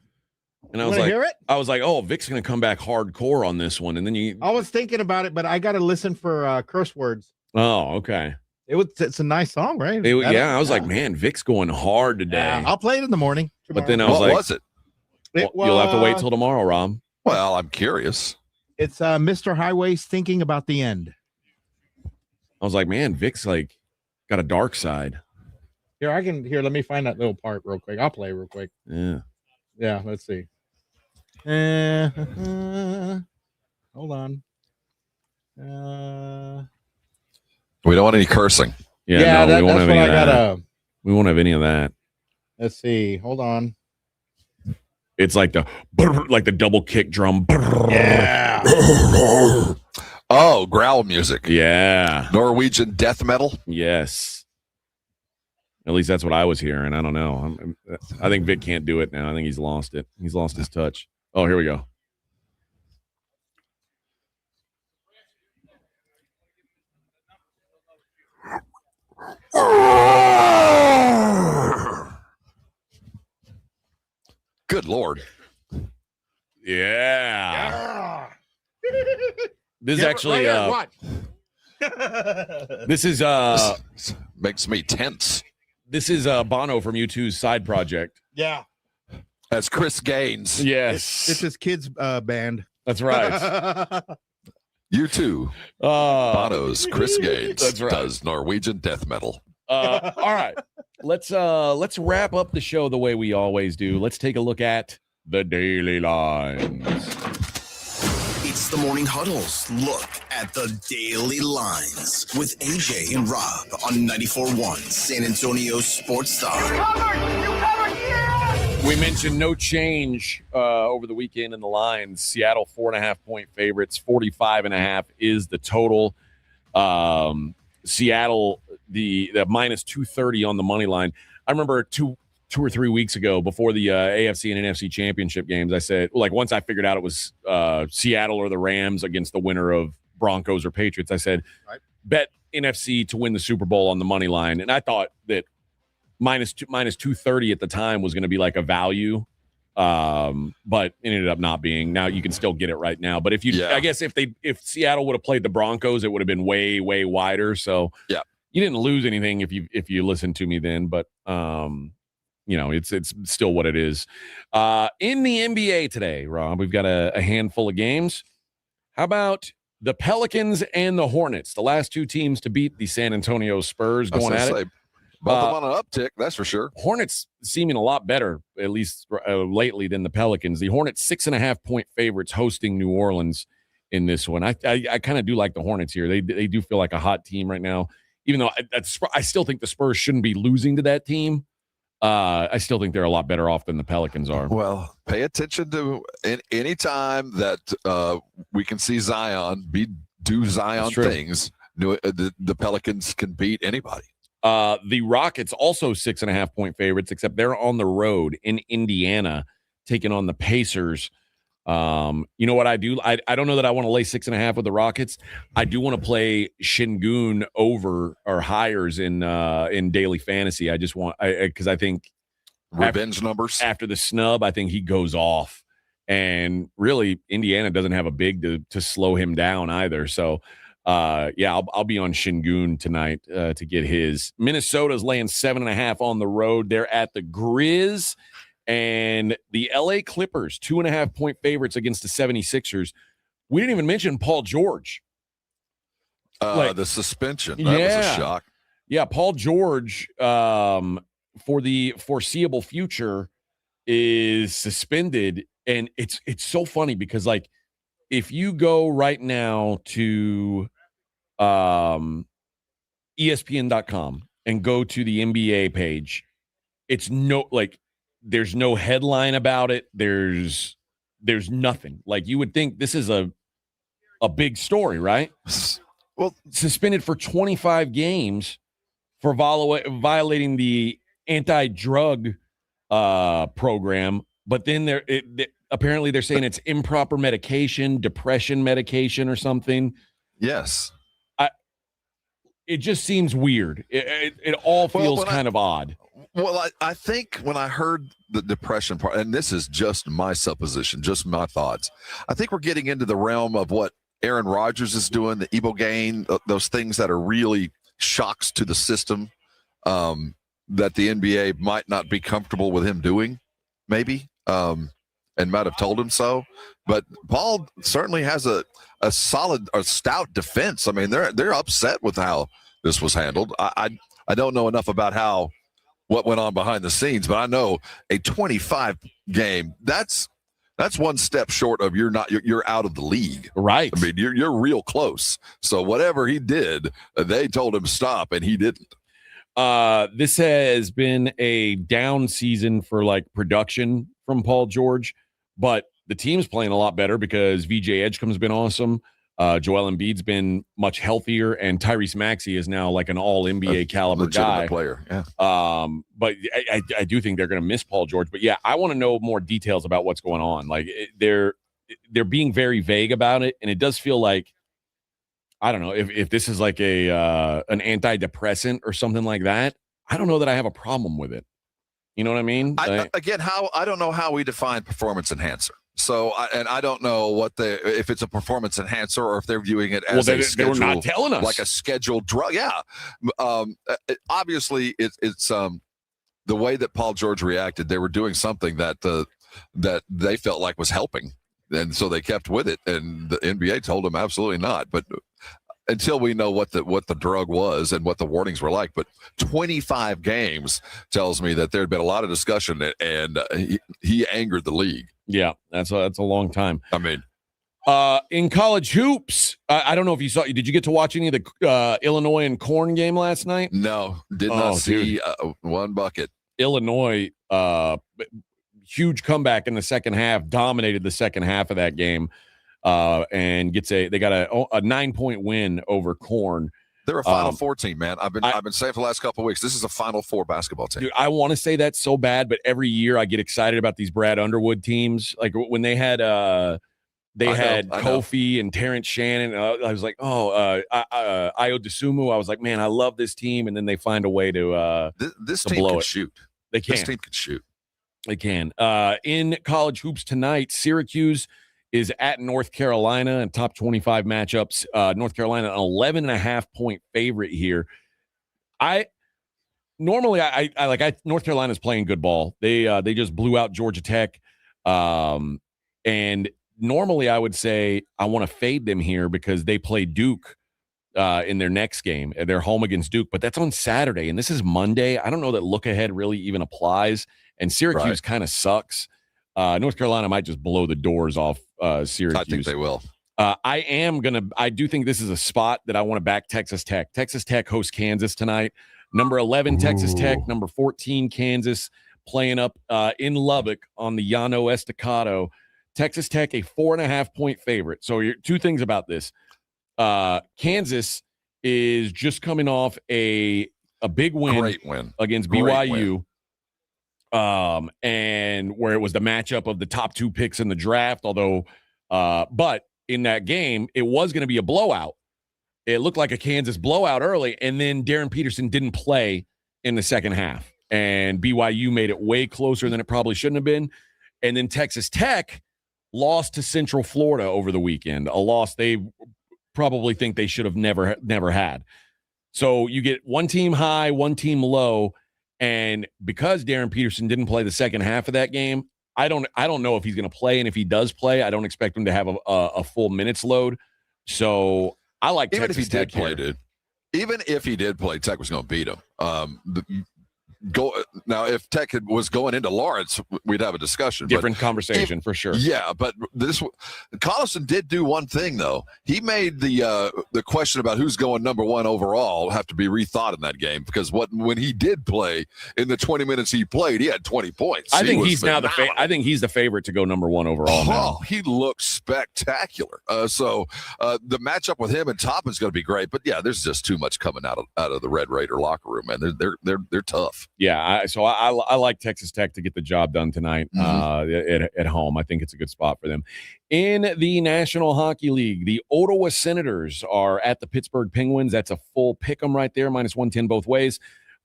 And I was Wanna like, hear it? I was like, oh, Vic's going to come back hardcore on this one. And then you, I was thinking about it, but I got to listen for curse words. oh, okay. It's a nice song, right? I was like, man, Vic's going hard today. Yeah, I'll play it in the morning. But then I was What like, was it? You'll have to wait till tomorrow, Rob. Well, I'm curious. It's Mr. Highway's Thinking About the End. I was like, man, Vic's like got a dark side. Here, let me find that little part real quick. I'll play real quick. Yeah. Yeah, let's see. Hold on. We don't want any cursing. Yeah, no, we won't that's have what any I of that. gotta. We won't have any of that. Let's see. Hold on. It's like the double kick drum. Yeah. Oh, growl music. Yeah. Norwegian death metal. Yes. At least that's what I was hearing. I don't know. I think Vic can't do it now. I think he's lost it. He's lost his touch. Oh, here we go. Good Lord. Yeah. This is Yeah, actually right here, watch. this is This makes me tense. this is Bono from U2's side project. Yeah. That's Chris Gaines. Yes. It's his kids' band. That's right. You too. Bono's Chris Gaines That's right. does Norwegian death metal. All right. Let's wrap up the show the way we always do. Let's take a look at the daily lines. It's the Morning Huddle's look at the daily lines with AJ and Rob on 94.1 San Antonio Sports Star. We mentioned no change over the weekend in the lines. Seattle 4.5-point favorites. 45.5 is the total. Seattle the minus 230 on the money line. I remember two or 3 weeks ago before the AFC and NFC championship games, I said, like, once I figured out it was Seattle or the Rams against the winner of Broncos or Patriots, I said, bet NFC to win the Super Bowl on the money line. And I thought that minus 230 at the time was going to be like a value, but it ended up not being. Now you can still get it right now. But I guess if Seattle would have played the Broncos, it would have been way, way wider. So yeah, you didn't lose anything if you listened to me then, but it's still what it is. In the NBA today, Rob, we've got a handful of games. How about the Pelicans and the Hornets, the last two teams to beat the San Antonio Spurs going at it? Both of them on an uptick, that's for sure. Hornets seeming a lot better, at least lately, than the Pelicans. The Hornets 6.5-point favorites hosting New Orleans in this one. I kind of do like the Hornets here. They do feel like a hot team right now, even though I still think the Spurs shouldn't be losing to that team. I still think they're a lot better off than the Pelicans are. Well, pay attention to any time that we can see Zion do Zion things. The Pelicans can beat anybody. The Rockets also 6.5-point favorites, except they're on the road in Indiana, taking on the Pacers. You know what I do? I don't know that I want to lay 6.5 with the Rockets. I do want to play Şengün over or hires in daily fantasy. I just want because I think revenge numbers after the snub, I think he goes off, and really Indiana doesn't have a big to slow him down either. So. I'll be on Şengün tonight to get his. Minnesota's laying 7.5 on the road. They're at the Grizz, and the LA Clippers 2.5-point favorites against the 76ers. We didn't even mention Paul George. The suspension. That was a shock. Yeah, Paul George for the foreseeable future is suspended, and it's so funny because if you go right now to ESPN.com and go to the NBA page, it's there's no headline about it. There's nothing. You would think this is a big story, right? Well, suspended for 25 games for violating the anti-drug program, but then apparently they're saying it's improper medication, depression medication or something. Yes. It just seems weird. It all feels kind of odd. Well, I think when I heard the depression part, and this is just my supposition, just my thoughts, I think we're getting into the realm of what Aaron Rodgers is doing, the Ibogaine, those things that are really shocks to the system that the NBA might not be comfortable with him doing, maybe. And might have told him so, but Paul certainly has a stout defense. I mean, they're upset with how this was handled. I don't know enough about what went on behind the scenes, but I know a 25 game that's one step short of you're out of the league, right? I mean, you're real close. So whatever he did, they told him stop, and he didn't. This has been a down season for production from Paul George, but the team's playing a lot better because VJ Edgecombe's been awesome. Joel Embiid's been much healthier, and Tyrese Maxey is now an all NBA caliber guy. Player, yeah. But I do think they're going to miss Paul George. But yeah, I want to know more details about what's going on. They're being very vague about it, and it does feel like, I don't know if this is an antidepressant or something like that. I don't know that I have a problem with it. You know what I mean? I don't know how we define performance enhancer. So, I don't know if it's a performance enhancer or if they're viewing it as they were not telling us, like a scheduled drug. Yeah. Obviously, it's the way that Paul George reacted. They were doing something that they felt like was helping, and so they kept with it. And the NBA told them absolutely not. But until we know what the drug was and what the warnings were like. But 25 games tells me that there had been a lot of discussion, and he angered the league. Yeah, that's a long time. I mean, in college hoops, I don't know if you saw. Did you get to watch any of the Illinois and Corn game last night? No, did not see one bucket. Illinois, huge comeback in the second half, dominated the second half of that game. And they got a 9-point win over Corn. They're a Final Four team, man. I've been saying for the last couple of weeks, this is a Final Four basketball team. Dude, I want to say that so bad, but every year I get excited about these Brad Underwood teams. Like when they had Kofi and Terrence Shannon. I was like, Io DeSumo. I was like, man, I love this team. And then they find a way to this to team blow can it. shoot. They can. This team can shoot. They can. In college hoops tonight, Syracuse is at North Carolina in top 25 matchups. North Carolina, an 11.5-point favorite here. North Carolina's playing good ball. They just blew out Georgia Tech. And normally I would say I want to fade them here because they play Duke in their next game. They're home against Duke, but that's on Saturday, and this is Monday. I don't know that look ahead really even applies, and Syracuse kind of sucks. North Carolina might just blow the doors off Syracuse. I think they will. I do think this is a spot that I want to back Texas Tech. Texas Tech hosts Kansas tonight. Number 11, Texas Tech. Number 14, Kansas, playing up in Lubbock on the Llano Estacado. Texas Tech, a 4.5-point favorite. So two things about this. Kansas is just coming off a a big win, Great win against BYU. And where it was the matchup of the top 2 picks in the draft, although but in that game, it was going to be a blowout. It looked like a Kansas blowout early, and then Darren Peterson didn't play in the second half, and BYU made it way closer than it probably shouldn't have been. And then Texas Tech lost to Central Florida over the weekend, a loss they probably think they should have never had. So you get one team high, one team low, and because Darren Peterson didn't play the second half of that game, I don't know if he's going to play, and if he does play, I don't expect him to have a full minutes load. So I like even Texas if he Tech did play, dude. Even if he did play, Tech was going to beat him. Now, if Tech was going into Lawrence, we'd have a discussion. Different conversation for sure. Yeah, but Collison did do one thing though. He made the question about who's going number 1 overall have to be rethought in that game, because when he did play in the 20 minutes he played, he had 20 points. I think he's now I think he's the favorite to go number 1 overall. Now. He looks spectacular. So the matchup with him and Toppin's going to be great. But yeah, there's just too much coming out of the Red Raider locker room, man. They're tough. Yeah, so I like Texas Tech to get the job done tonight at home. I think it's a good spot for them. In the National Hockey League, the Ottawa Senators are at the Pittsburgh Penguins. That's a full pick 'em right there, -110 both ways.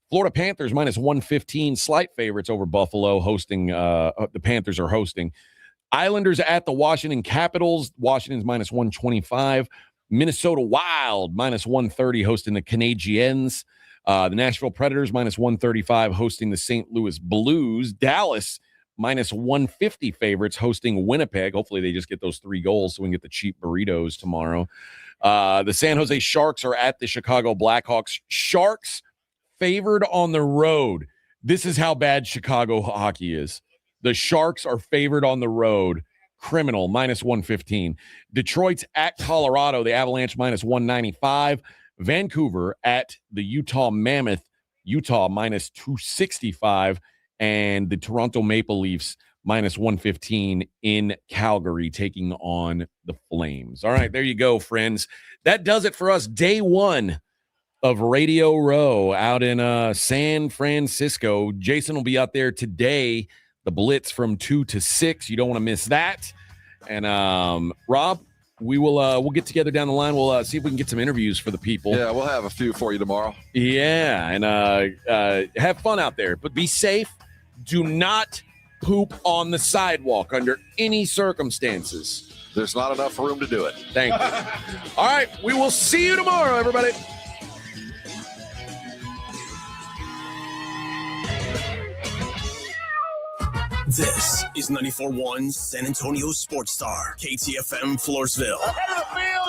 Florida Panthers -115, slight favorites over Buffalo, hosting. The Panthers are hosting. Islanders at the Washington Capitals. Washington's -125. Minnesota Wild -130, hosting the Canadiens. The Nashville Predators -135, hosting the St. Louis Blues. Dallas -150 favorites, hosting Winnipeg. Hopefully they just get those 3 goals so we can get the cheap burritos tomorrow. The San Jose Sharks are at the Chicago Blackhawks. Sharks favored on the road. This is how bad Chicago hockey is. The Sharks are favored on the road. Criminal, -115. Detroit's at Colorado. The Avalanche -195. Vancouver at the Utah Mammoth, Utah -265, and the Toronto Maple Leafs -115 in Calgary, taking on the Flames. All right, there you go, friends. That does it for us. Day 1 of Radio Row out in San Francisco. Jason will be out there today, the Blitz from 2 to 6. You don't want to miss that. And Rob, we'll get together down the line. We'll see if we can get some interviews for the people. Yeah, we'll have a few for you tomorrow. Yeah, and have fun out there, but be safe. Do not poop on the sidewalk under any circumstances. There's not enough room to do it. Thank you. All right, we will see you tomorrow, everybody. This is 94.1 San Antonio Sports Star, KTFM Floresville. Ahead of the field.